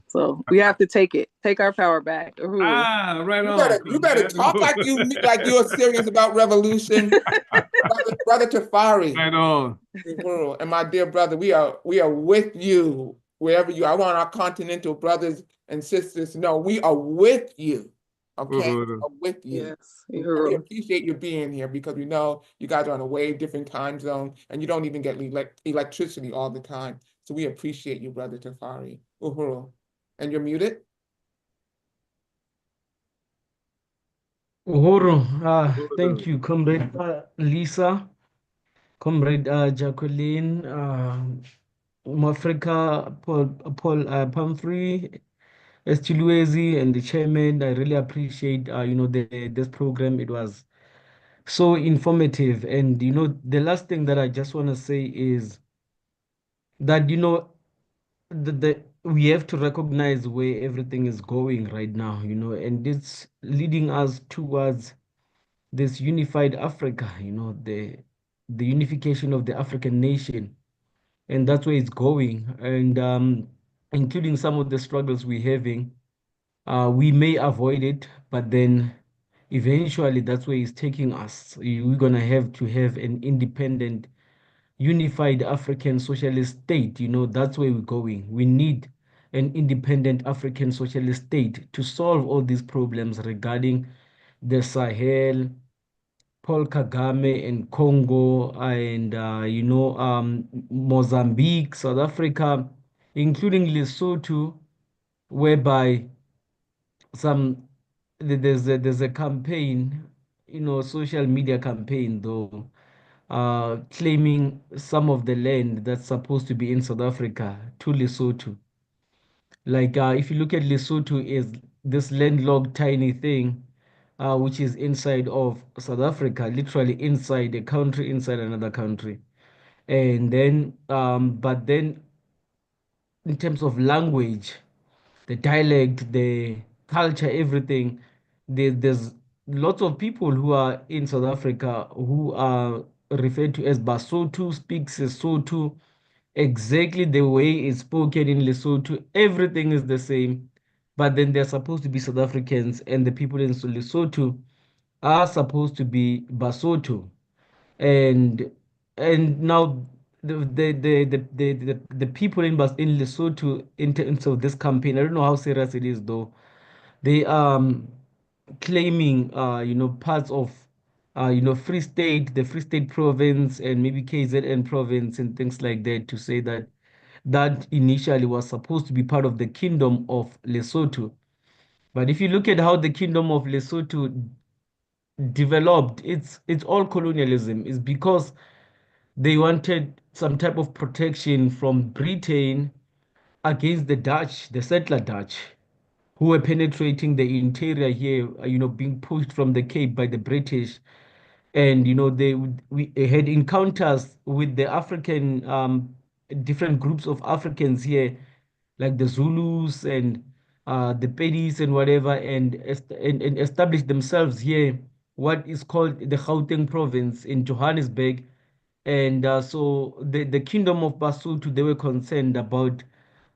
So we have to take our power back. Ah, right on. You better talk like you're serious about revolution, brother Tafari. Right on. And my dear brother, we are with you wherever you are. I want our continental brothers and sisters to know we are with you. Okay, we are with you. Yes, we appreciate you being here, because we know you guys are on a way different time zone, and you don't even get electricity all the time. So we appreciate you, brother Tafari. Uhuru. And you're muted? Uhuru, thank you, Comrade Lisa, Comrade Jacqueline, Mafrika, Paul Pumphrey, Estiluezi, and the chairman. I really appreciate, this program. It was so informative. And, the last thing that I just want to say is that, we have to recognize where everything is going right now, and it's leading us towards this unified Africa, the unification of the African nation, and that's where it's going. And including some of the struggles we're having, we may avoid it, but then eventually that's where it's taking us. We're gonna have to have an independent, unified African socialist state. That's where we're going. We need an independent African socialist state to solve all these problems regarding the Sahel, Paul Kagame and Congo, and Mozambique, South Africa, including Lesotho, whereby there's a campaign, social media campaign though, claiming some of the land that's supposed to be in South Africa to Lesotho. Like if you look at Lesotho is this landlocked tiny thing, which is inside of South Africa, literally inside a country, inside another country. And then, but then in terms of language, the dialect, the culture, everything, there's lots of people who are in South Africa who are referred to as Basotho, speaks Lesotho, exactly the way it's spoken in Lesotho. Everything is the same, but then they're supposed to be South Africans, and the people in Lesotho are supposed to be Basotho. And now the people in Lesotho in terms of this campaign, I don't know how serious it is though. They claiming parts of Free State, the Free State province, and maybe KZN province and things like that, to say that that initially was supposed to be part of the Kingdom of Lesotho. But if you look at how the Kingdom of Lesotho developed, it's all colonialism. It's because they wanted some type of protection from Britain against the Dutch, the settler Dutch, who were penetrating the interior here, being pushed from the Cape by the British. And, we had encounters with the African, different groups of Africans here, like the Zulus and the Pedis and whatever, and established themselves here, what is called the Gauteng province in Johannesburg. And so the kingdom of Basotho, they were concerned about,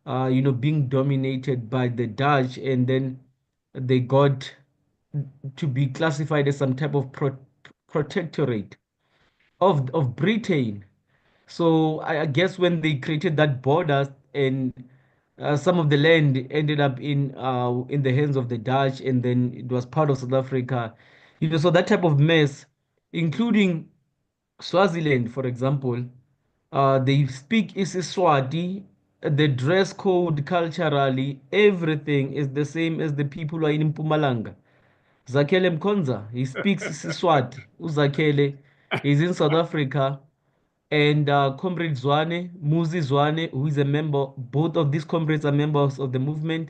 being dominated by the Dutch, and then they got to be classified as some type of protectorate of Britain. So I guess when they created that border, and some of the land ended up in the hands of the Dutch, and then it was part of South Africa. So that type of mess, including Swaziland, for example, they speak Isiswati. The dress code, culturally, everything is the same as the people who are in Mpumalanga. Zakele Mkonza, he speaks Isiswati. Uzakele, he's in South Africa. And Comrade Zwane, Muzi Zwane, who is a member, both of these comrades are members of the movement.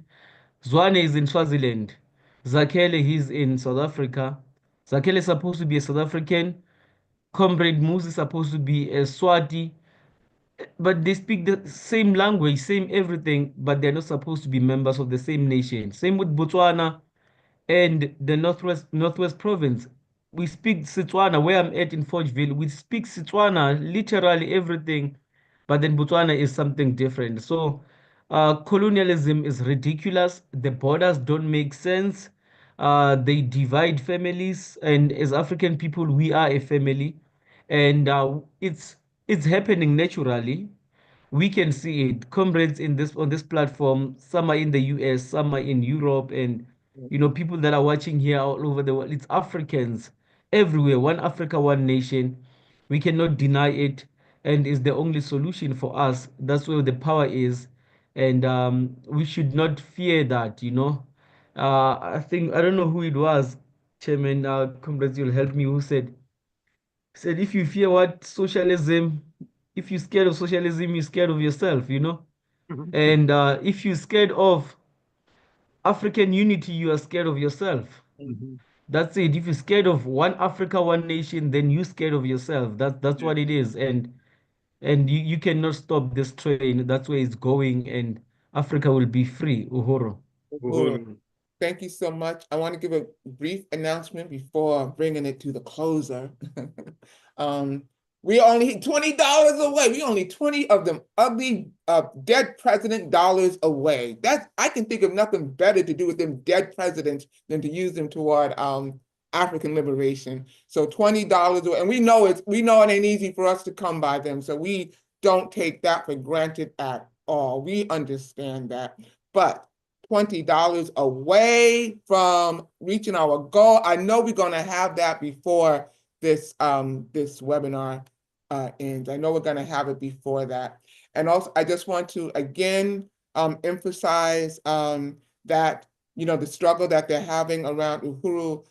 Zwane is in Swaziland. Zakele, he's in South Africa. Zakele is supposed to be a South African. Comrade Muzi is supposed to be a Swati, but they speak the same language, same everything, but they're not supposed to be members of the same nation. Same with Botswana and the Northwest province. We speak Setswana, where I'm at in Forgeville. We speak Setswana, literally everything, but then Botswana is something different. So colonialism is ridiculous. The borders don't make sense. They divide families, and as African people, we are a family, and it's happening naturally. We can see it. Comrades in this on this platform, some are in the US, some are in Europe, and people that are watching here all over the world. It's Africans everywhere. One Africa, one nation. We cannot deny it, and it's the only solution for us. That's where the power is, and we should not fear that. I think I don't know who it was, Chairman. Comrades, you'll help me. Who said if you fear what socialism, if you're scared of socialism, you're scared of yourself. And if you're scared of African unity, you are scared of yourself. That's it. If you're scared of one Africa, one nation, then you're scared of yourself. That's what it is. And you cannot stop this train. That's where it's going, and Africa will be free. Uhuru. Uhuru. Thank you so much. I want to give a brief announcement before bringing it to the closer. We only $20 away. We only 20 of them ugly dead president dollars away. I can think of nothing better to do with them dead presidents than to use them toward African liberation. So $20 away, and we know it ain't easy for us to come by them. So we don't take that for granted at all. We understand that, but $20 away from reaching our goal. I know we're going to have that before this webinar ends. I know we're going to have it before that. And also, I just want to again emphasize that, you know, the struggle that they're having around Uhuru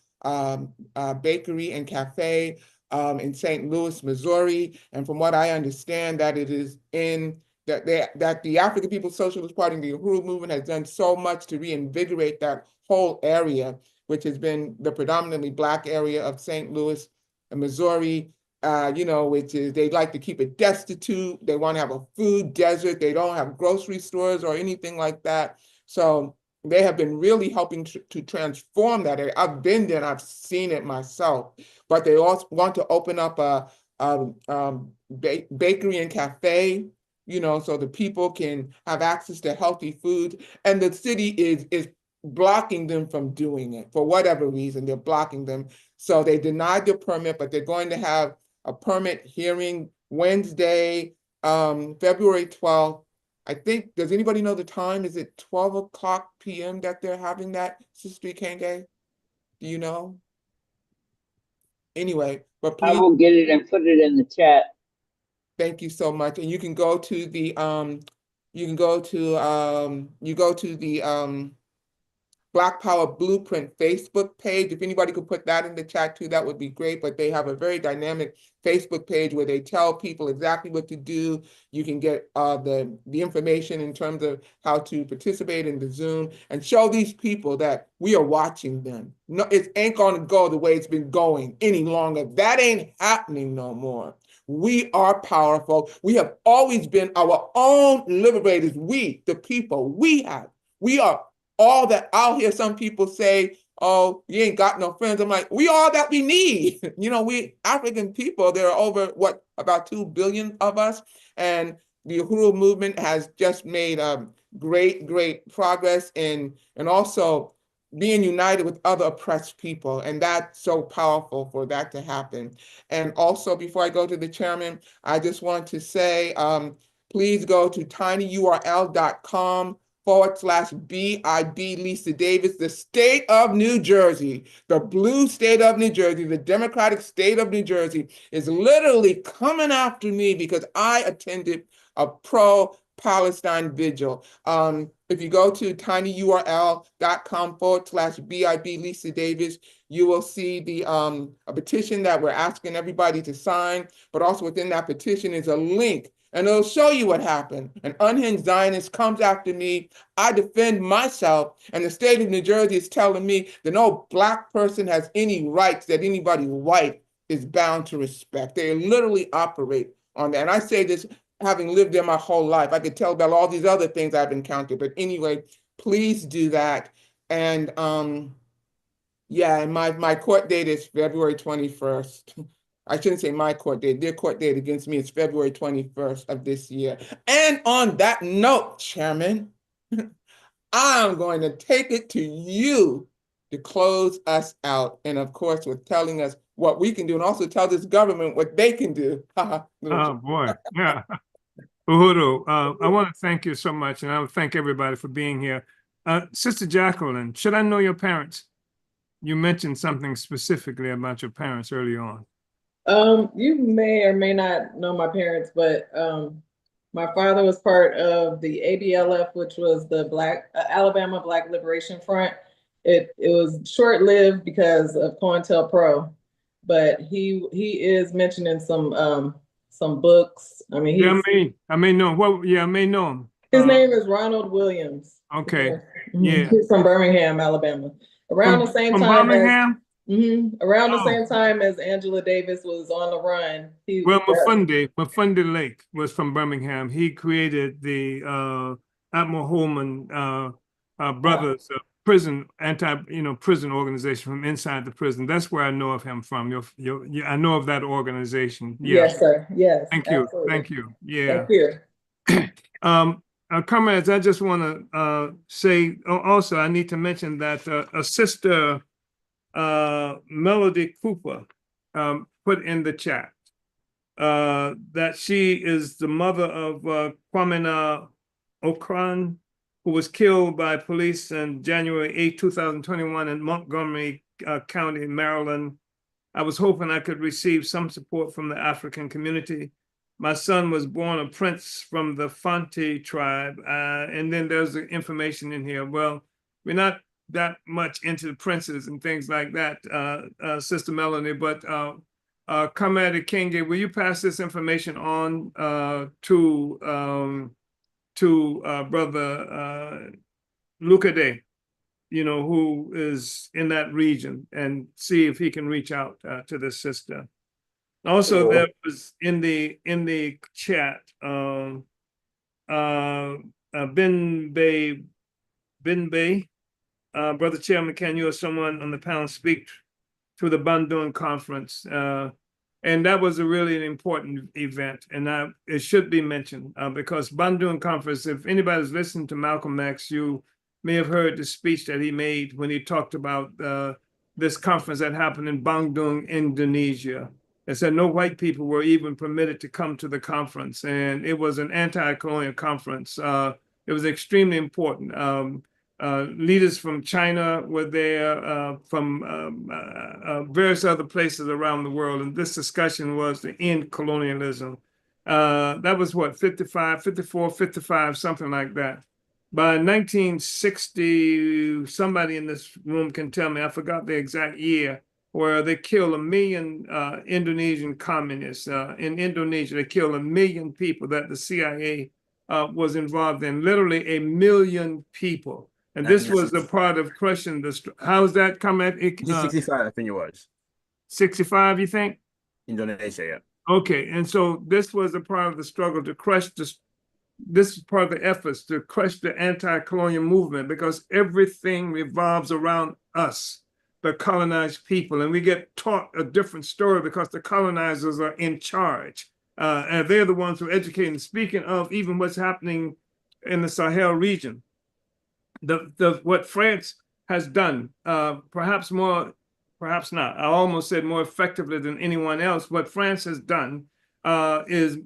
Bakery and Cafe in St. Louis, Missouri. And from what I understand, that it is in that the African People's Socialist Party and the Uhuru movement has done so much to reinvigorate that whole area, which has been the predominantly Black area of St. Louis and Missouri. You know, which is they like to keep it destitute. They want to have a food desert. They don't have grocery stores or anything like that. So they have been really helping to transform that area. I've been there and I've seen it myself. But they also want to open up a bakery and cafe, you know, so the people can have access to healthy food. And the city is blocking them from doing it for whatever reason. They're blocking them. So they denied the permit, but they're going to have a permit hearing Wednesday, February 12th. I think, does anybody know the time? Is it 12 o'clock p.m. that they're having that, Sister Ikenge? Do you know? Anyway, but please. I will get it and put it in the chat. Thank you so much. And you can go to the Black Power Blueprint Facebook page. If anybody could put that in the chat too, that would be great. But they have a very dynamic Facebook page where they tell people exactly what to do. You can get the information in terms of how to participate in the Zoom and show these people that we are watching them. No, it ain't gonna go the way it's been going any longer. That ain't happening no more. We are powerful. We have always been our own liberators. We, the people, we are all that. I'll hear some people say, oh, you ain't got no friends. I'm like, we all that we need. You know, we African people, there are over, about 2 billion of us. And the Uhuru movement has just made great progress in, and also being united with other oppressed people. And that's so powerful for that to happen. And also, before I go to the chairman, I just want to say, please go to tinyurl.com/BIB Lisa Davis, the state of New Jersey, the blue state of New Jersey, the Democratic state of New Jersey is literally coming after me because I attended a pro-Palestine vigil. If you go to tinyurl.com/BIB Lisa Davis, you will see a petition that we're asking everybody to sign, but also within that petition is a link. And it'll show you what happened. An unhinged Zionist comes after me. I defend myself. And the state of New Jersey is telling me that no Black person has any rights that anybody white is bound to respect. They literally operate on that. And I say this having lived there my whole life. I could tell about all these other things I've encountered. But anyway, please do that. And yeah, and my court date is February 21st. I shouldn't say my court date. Their court date against me is February 21st of this year. And on that note, Chairman, I'm going to take it to you to close us out. And of course, with telling us what we can do and also tell this government what they can do. Oh, boy. Yeah. Uhuru, I want to thank you so much. And I want to thank everybody for being here. Sister Jacqueline, should I know your parents? You mentioned something specifically about your parents early on. You may or may not know my parents, but my father was part of the ABLF, which was the Alabama Black Liberation Front. It was short-lived because of COINTELPRO, but he is mentioned in some books. I mean, I may know. Well, yeah, I may know him. His name is Ronald Williams. Okay. Yeah. He's from Birmingham, Alabama. Around the same time Birmingham? Around the same time as Angela Davis was on the run. Mafunde Lake was from Birmingham. He created the Admiral Holman Brothers prison prison organization from inside the prison. That's where I know of him from. I know of that organization. Yeah. Yes, sir. Yes. Thank you. Absolutely. Thank you. Yeah. Thank you. Comrades, I just want to say also I need to mention that a sister. Melody Cooper put in the chat that she is the mother of Kwame Okran, who was killed by police on January 8, 2021 in Montgomery County, Maryland. I was hoping I could receive some support from the African community. my son was born a prince from the Fanti tribe. And then there's the information in here. Well, we're not that much into the princes and things like that, Sister Melanie, but Comrade Kenge, will you pass this information on to Brother Lucade, who is in that region, and see if he can reach out to this sister. Also, there was in the chat, Ben Bay, Brother Chairman, can you or someone on the panel speak to the Bandung conference? And that was a really important event, and it should be mentioned because Bandung conference, if anybody's listened to Malcolm X, you may have heard the speech that he made when he talked about this conference that happened in Bandung, Indonesia. It said no white people were even permitted to come to the conference, and it was an anti-colonial conference. It was extremely important. Leaders from China were there, from various other places around the world, and this discussion was to end colonialism. That was what, 55, 54, 55, something like that. By 1960, somebody in this room can tell me, I forgot the exact year, where they killed 1 million Indonesian communists. In Indonesia, they killed 1 million people that the CIA was involved in, literally 1 million people. And this was the part of crushing the, how's that coming? 65, I think it was. 65, you think? Indonesia, yeah. Okay, and so this was a part of the struggle to crush this is part of the efforts to crush the anti-colonial movement, because everything revolves around us, the colonized people, and we get taught a different story because the colonizers are in charge. And they're the ones who educate. And speaking of even what's happening in the Sahel region, what France has done, perhaps more, perhaps not, I almost said more effectively than anyone else, what France has done is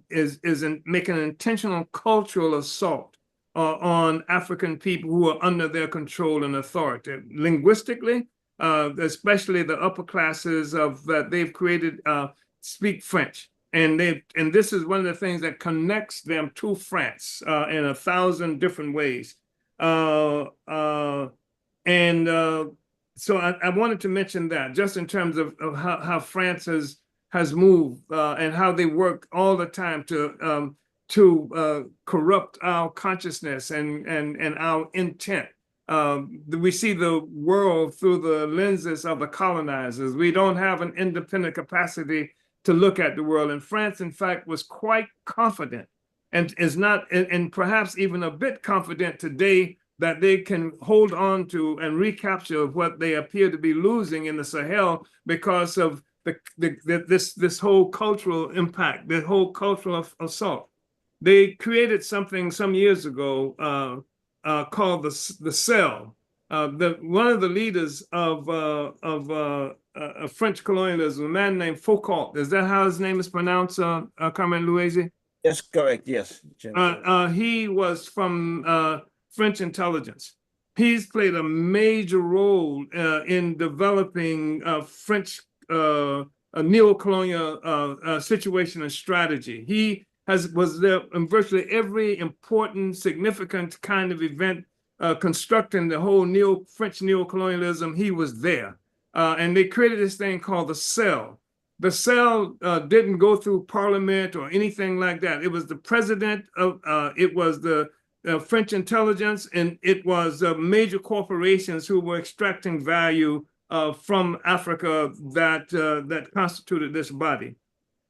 making an intentional cultural assault on African people who are under their control and authority. Linguistically, especially the upper classes that they've created speak French. And this is one of the things that connects them to France in 1,000 different ways. So I wanted to mention that just in terms of how France has moved and how they work all the time to corrupt our consciousness and our intent. We see the world through the lenses of the colonizers. We don't have an independent capacity to look at the world. And France, in fact, was quite confident and is not, and perhaps even a bit confident today that they can hold on to and recapture what they appear to be losing in the Sahel because of this whole cultural impact, the whole cultural assault. They created something some years ago called the Sahel. One of the leaders of French colonialism, a man named Foucault. Is that how his name is pronounced, Carmen Louise? Yes, correct. Yes. He was from French intelligence. He's played a major role in developing French a neocolonial situation and strategy. He was there in virtually every important, significant kind of event constructing the whole French neocolonialism. He was there. And they created this thing called the Sahel. The Sahel didn't go through parliament or anything like that. It was the president of, it was the French intelligence, and it was major corporations who were extracting value from Africa that constituted this body.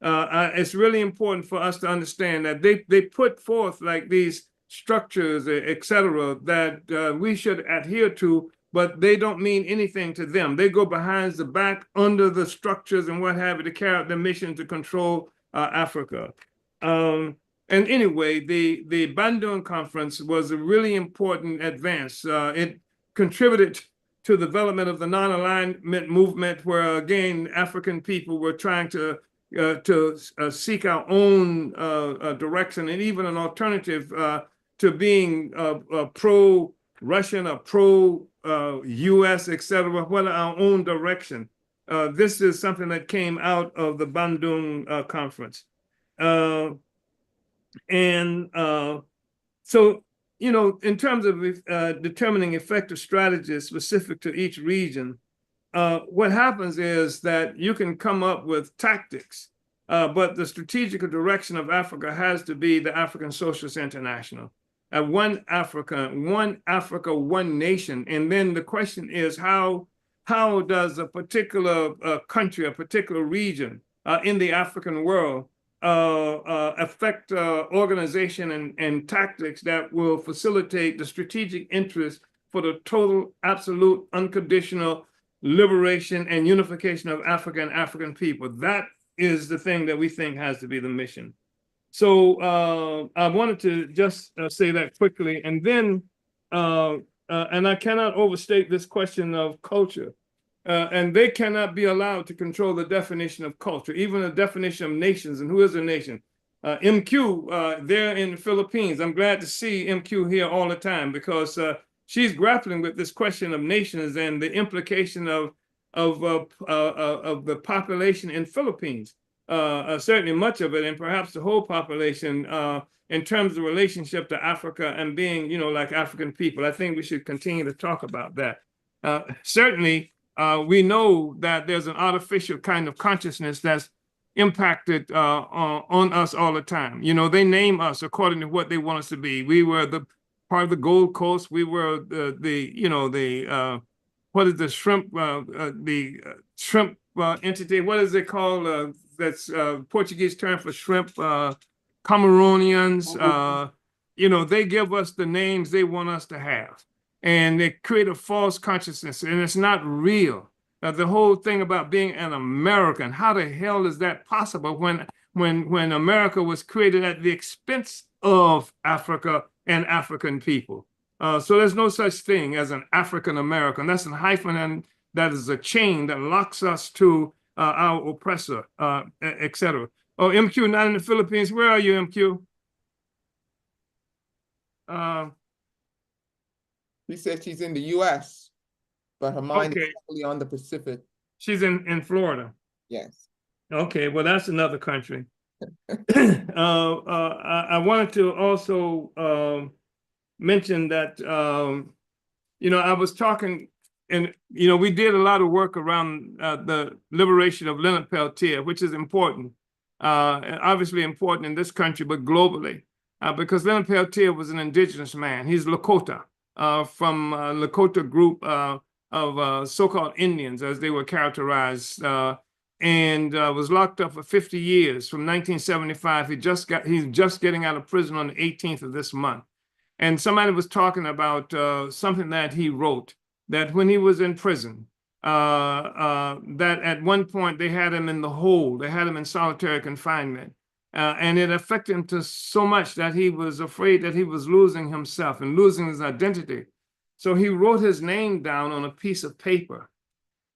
It's really important for us to understand that they put forth like these structures, et cetera, that we should adhere to, but they don't mean anything to them. They go behind the back under the structures and what have you to carry out their mission to control Africa. And anyway, the Bandung Conference was a really important advance. It contributed to the development of the non-alignment movement, where again, African people were trying to seek our own direction and even an alternative to being pro-Russian or pro-US, et cetera, what our own direction. This is something that came out of the Bandung Conference. And so, you know, in terms of determining effective strategies specific to each region, what happens is that you can come up with tactics, but the strategic direction of Africa has to be the African Socialist International. One Africa, one nation. And then the question is how does a particular country, a particular region in the African world affect organization and tactics that will facilitate the strategic interest for the total, absolute, unconditional liberation and unification of Africa and African people. That is the thing that we think has to be the mission. So I wanted to just say that quickly. And then, and I cannot overstate this question of culture. And they cannot be allowed to control the definition of culture, even the definition of nations. And who is a nation? MQ, there in the Philippines. I'm glad to see MQ here all the time because she's grappling with this question of nations and the implication of the population in Philippines. Certainly much of it, and perhaps the whole population, in terms of relationship to Africa and being, you know, like African people. I think we should continue to talk about that. Certainly, we know that there's an artificial kind of consciousness that's impacted on us all the time. You know, they name us according to what they want us to be. We were the part of the Gold Coast. We were what is the shrimp, entity? What is it called? That's Portuguese term for shrimp. Cameroonians. You know, they give us the names they want us to have. And they create a false consciousness, and it's not real. The whole thing about being an American, how the hell is that possible when America was created at the expense of Africa and African people? So there's no such thing as an African American. That's a hyphen, and that is a chain that locks us to our oppressor, etc. Oh, MQ, not in the Philippines. Where are you, MQ? She said she's in the U.S., but her mind is totally on the Pacific. She's in Florida. Yes. Okay, well, that's another country. I wanted to also mention that, you know, I was talking, and, you know, we did a lot of work around the liberation of Leonard Peltier, which is important, obviously important in this country, but globally, because Leonard Peltier was an indigenous man. He's Lakota. From Lakota group of so-called Indians, as they were characterized, and was locked up for 50 years from 1975. He's just getting out of prison on the 18th of this month. And somebody was talking about something that he wrote, that when he was in prison, that at one point they had him in the hold, they had him in solitary confinement. And it affected him to so much that he was afraid that he was losing himself and losing his identity. So he wrote his name down on a piece of paper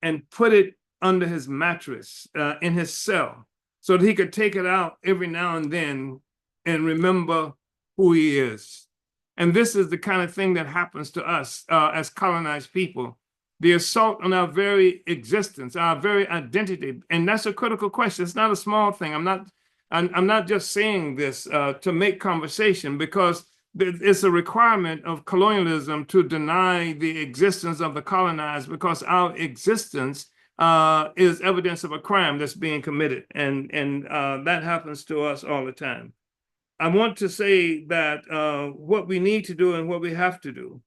and put it under his mattress in his cell so that he could take it out every now and then and remember who he is. And this is the kind of thing that happens to us as colonized people. The assault on our very existence, our very identity. And that's a critical question. It's not a small thing. I'm not just saying this to make conversation, because it's a requirement of colonialism to deny the existence of the colonized, because our existence is evidence of a crime that's being committed. And that happens to us all the time. I want to say that what we need to do and what we have to do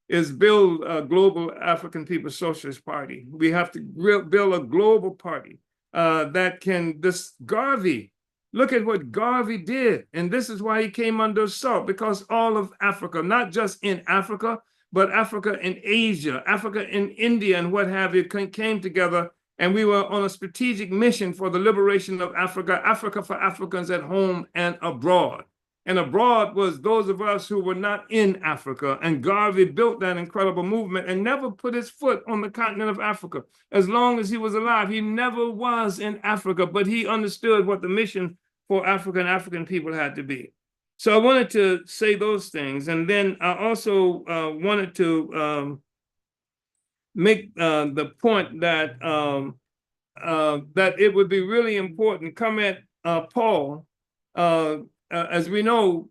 is build a global African People's Socialist Party. We have to build a global party that can, this Garvey, look at what Garvey did. And this is why he came under assault, because all of Africa, not just in Africa, but Africa in Asia, Africa in India and what have you, came together. And we were on a strategic mission for the liberation of Africa, Africa for Africans at home and abroad. And abroad was those of us who were not in Africa. And Garvey built that incredible movement and never put his foot on the continent of Africa. As long as he was alive, he never was in Africa, but he understood what the mission for Africa and African people had to be. So I wanted to say those things. And then I also wanted to make the point that that it would be really important. Comment Paul as we know,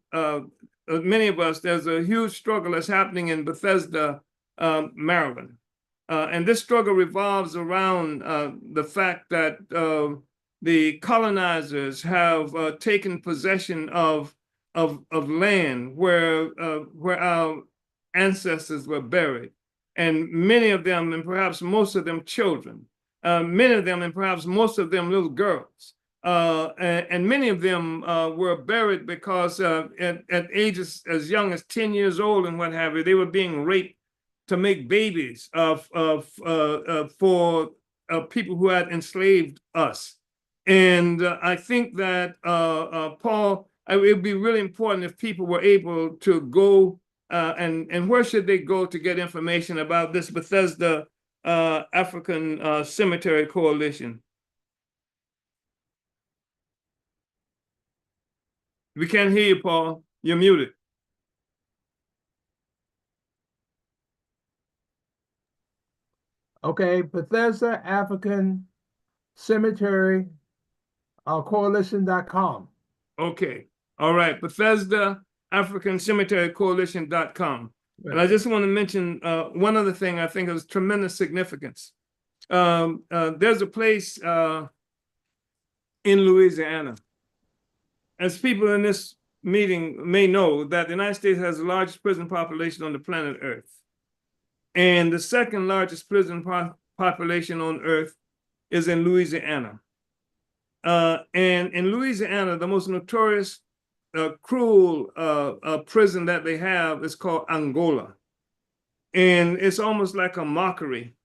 many of us, there's a huge struggle that's happening in Bethesda, Maryland. And this struggle revolves around the fact that the colonizers have taken possession of land where our ancestors were buried. And many of them, and perhaps most of them, children. Many of them, and perhaps most of them, little girls. And many of them were buried because at ages as young as 10 years old and what have you, they were being raped to make babies for people who had enslaved us. And I think that, Paul, it would be really important if people were able to go and where should they go to get information about this Bethesda African Cemetery Coalition? We can't hear you, Paul. You're muted. Okay, Bethesda African Cemetery Coalition.com. Okay. All right. Bethesda African Cemetery Coalition.com. Right. And I just want to mention one other thing I think of tremendous significance. There's a place in Louisiana. As people in this meeting may know, that the United States has the largest prison population on the planet Earth. And the second largest prison population on Earth is in Louisiana. And in Louisiana, the most notorious, cruel prison that they have is called Angola. And it's almost like a mockery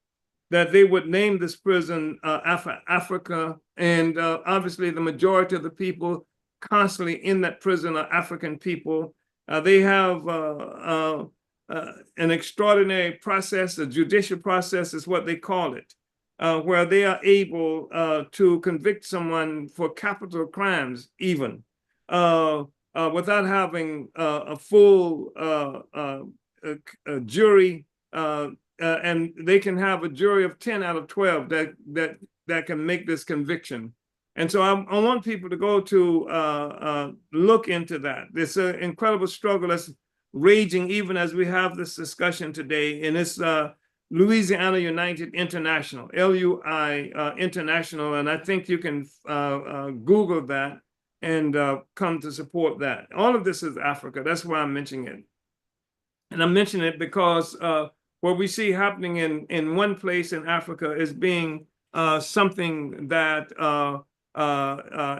that they would name this prison Africa. And obviously, the majority of the people constantly in that prison are African people. They have an extraordinary process, a judicial process is what they call it, where they are able to convict someone for capital crimes even, without having a full jury, and they can have a jury of 10 out of 12 that can make this conviction. And so I want people to go to look into that. There's an incredible struggle that's raging even as we have this discussion today. And it's Louisiana United International, LUI International. And I think you can Google that and come to support that. All of this is Africa. That's why I'm mentioning it. And I'm mentioning it because what we see happening in one place in Africa is being something that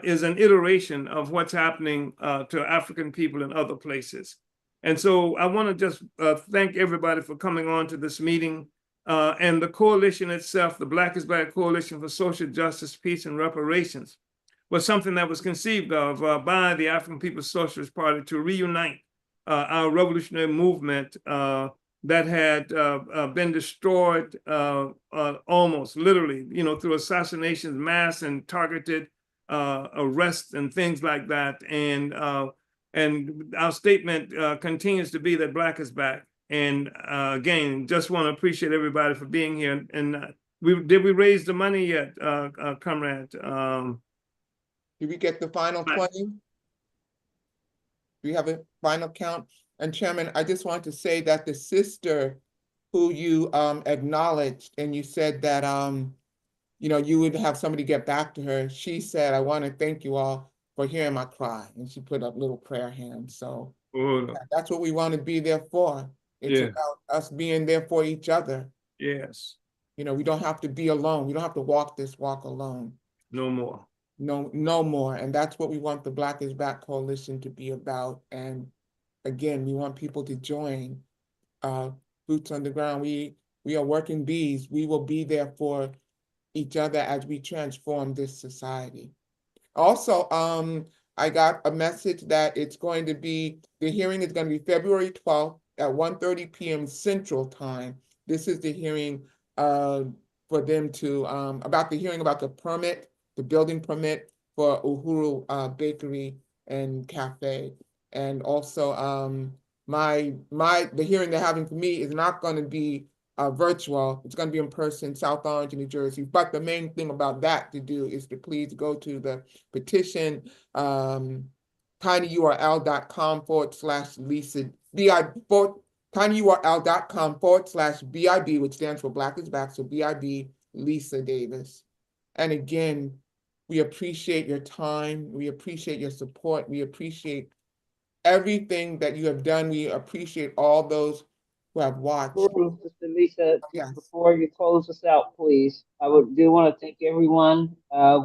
is an iteration of what's happening to African people in other places. And so I want to just thank everybody for coming on to this meeting. And the coalition itself, the Black is Black Coalition for Social Justice, Peace, and Reparations, was something that was conceived of by the African People's Socialist Party to reunite our revolutionary movement that had been destroyed almost literally, through assassinations, mass and targeted arrests and things like that. And our statement continues to be that Black is back. And again, just want to appreciate everybody for being here. And did we raise the money yet, Comrade? Did we get the final 20? Do we have a final count? And Chairman, I just want to say that the sister who you acknowledged and you said that you would have somebody get back to her, she said, I want to thank you all for hearing my cry. And she put up little prayer hands. So that's what we want to be there for. It's about us being there for each other. Yes. We don't have to be alone. We don't have to walk this walk alone. No more. No more. And that's what we want the Black is Back Coalition to be about. And again, we want people to join boots on the ground. We are working bees. We will be there for each other as we transform this society. Also, I got a message that the hearing is going to be February 12th at 1:30 p.m. Central Time. This is the hearing for them to, about the building permit for Uhuru Bakery and Cafe. And also, the hearing they're having for me is not going to be virtual. It's going to be in person, South Orange, New Jersey. But the main thing about that to do is to please go to the petition tinyurl.com/Lisa, tinyurl.com/BIB, which stands for Black is Back, so BIB Lisa Davis. And again, we appreciate your time. We appreciate your support. We appreciate everything that you have done. We appreciate all those who have watched. Sister Lisa, yes. Before you close us out, please, I do want to thank everyone.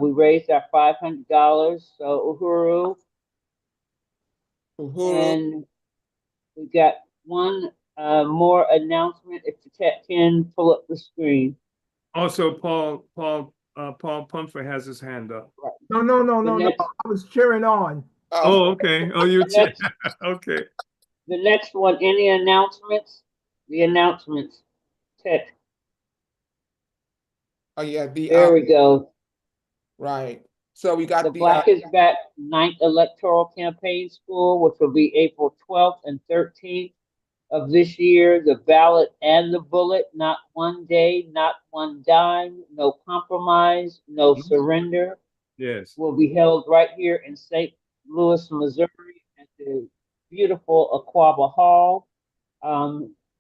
We raised our $500, so uhuru. And we got one more announcement. If the chat can pull up the screen. Also, Paul Pumphrey has his hand up. Right. No. I was cheering on. Oh, okay. Oh, you okay. The next one, any announcements? The announcements. Text. Oh yeah, there we go. Right. So we got the Black is Back 9th Electoral Campaign School, which will be April 12th and 13th of this year. The ballot and the bullet, not one day, not one dime, no compromise, no surrender. Yes. Will be held right here in St. Louis, Missouri at the beautiful Aquaba Hall.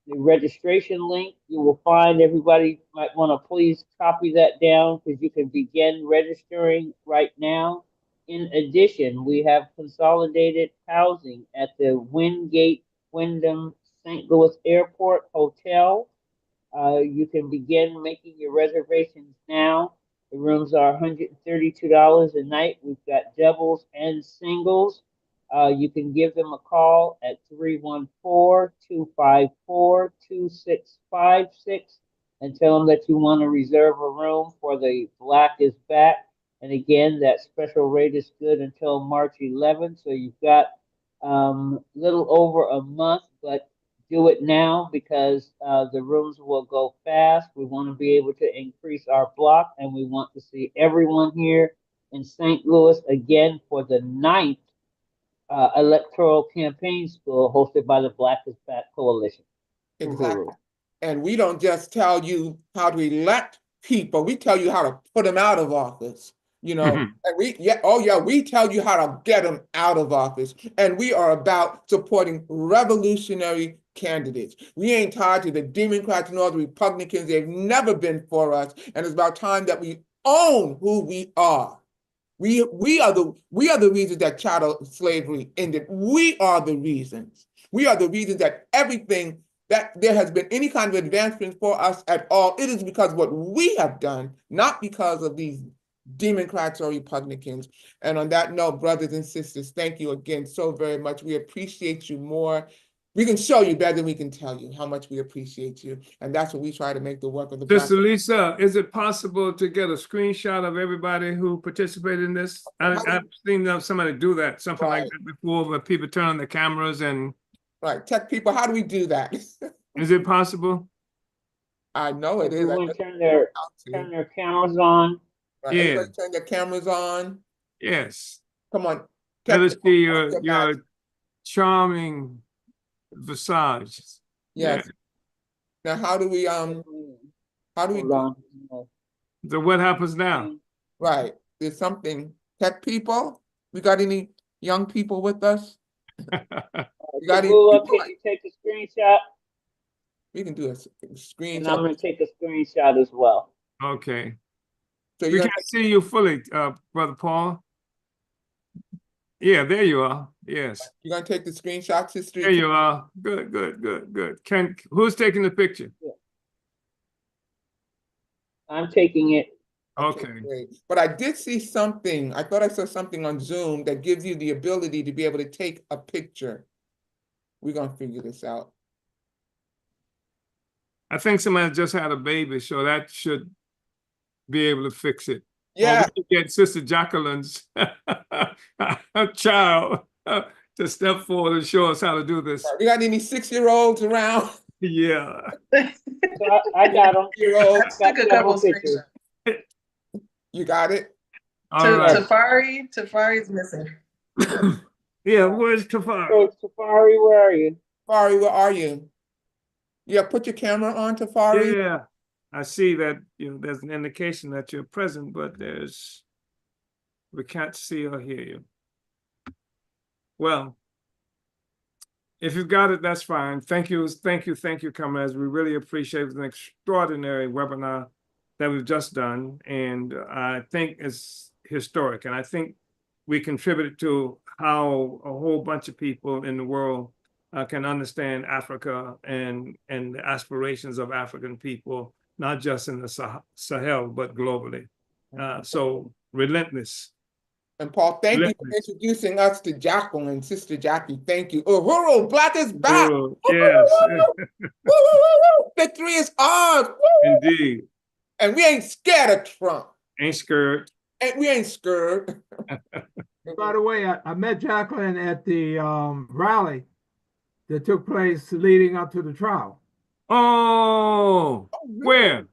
The registration link, you will find, everybody might want to please copy that down because you can begin registering right now. In addition, we have consolidated housing at the Wingate Wyndham St. Louis Airport Hotel. You can begin making your reservations now. The rooms are $132 a night. We've got doubles and singles. You can give them a call at 314-254-2656 and tell them that you want to reserve a room for the Black is Back. And again, that special rate is good until March 11th. So you've got little over a month, but do it now because the rooms will go fast. We want to be able to increase our block, and we want to see everyone here in St. Louis again for the 9th Electoral Campaign School hosted by the Black is Back Coalition. Exactly. And we don't just tell you how to elect people, we tell you how to put them out of office. You know, and we tell you how to get them out of office. And we are about supporting revolutionary candidates. We ain't tied to the Democrats nor the Republicans. They've never been for us. And it's about time that we own who we are. We are the reasons that chattel slavery ended. We are the reasons. We are the reasons that everything that there has been any kind of advancement for us at all. It is because of what we have done, not because of these Democrats or Republicans. And on that note, brothers and sisters, thank you again so very much. We appreciate you more. We can show you better than we can tell you how much we appreciate you. And that's what we try to make the work of the Sister Lisa, is it possible to get a screenshot of everybody who participated in this? I've seen somebody do that, something like that before, where people turn on the cameras and... Right, tech people, how do we do that? Is it possible? I know it is. Everyone turn their cameras on. Right. Yeah. Everybody turn their cameras on. Yes. Come on. Let us see your charming visage. Yes. Yeah. Now, how do we on. So what happens now? Right. There's something. Tech people, we got any young people with us? Take a screenshot. We can do a screenshot. And I'm going to take a screenshot as well. Okay. So we can't see you fully, Brother Paul. Yeah, there you are. Yes. You're going to take the screenshot, Sister? There you are. Good. Who's taking the picture? Yeah. I'm taking it. Okay. Great. But I did see something. I thought I saw something on Zoom that gives you the ability to be able to take a picture. We're going to figure this out. I think somebody just had a baby, so that should be able to fix it. Yeah. Or we can get Sister Jacqueline's child to step forward and show us how to do this. We got any 6-year-olds around? Yeah. So I got them. I took a couple pictures. You got it? All right. Tafari's missing. Yeah, where's Tafari? Oh, Tafari, where are you? Tafari, where are you? Yeah, put your camera on, Tafari. Yeah, I see that there's an indication that you're present, but we can't see or hear you. Well, if you've got it, that's fine. Thank you, Kamaz. We really appreciate it. It was an extraordinary webinar that we've just done, and I think it's historic. And I think we contributed to how a whole bunch of people in the world can understand Africa and the aspirations of African people, not just in the Sahel, but globally. So relentless. And Paul, thank you for introducing us to Jacqueline, Sister Jackie. Thank you. Uhuru, Black is back. Uhuru, yes. Victory is ours. Indeed. And we ain't scared of Trump. Ain't scared. And we ain't scared. By the way, I met Jacqueline at the rally that took place leading up to the trial. Oh, where?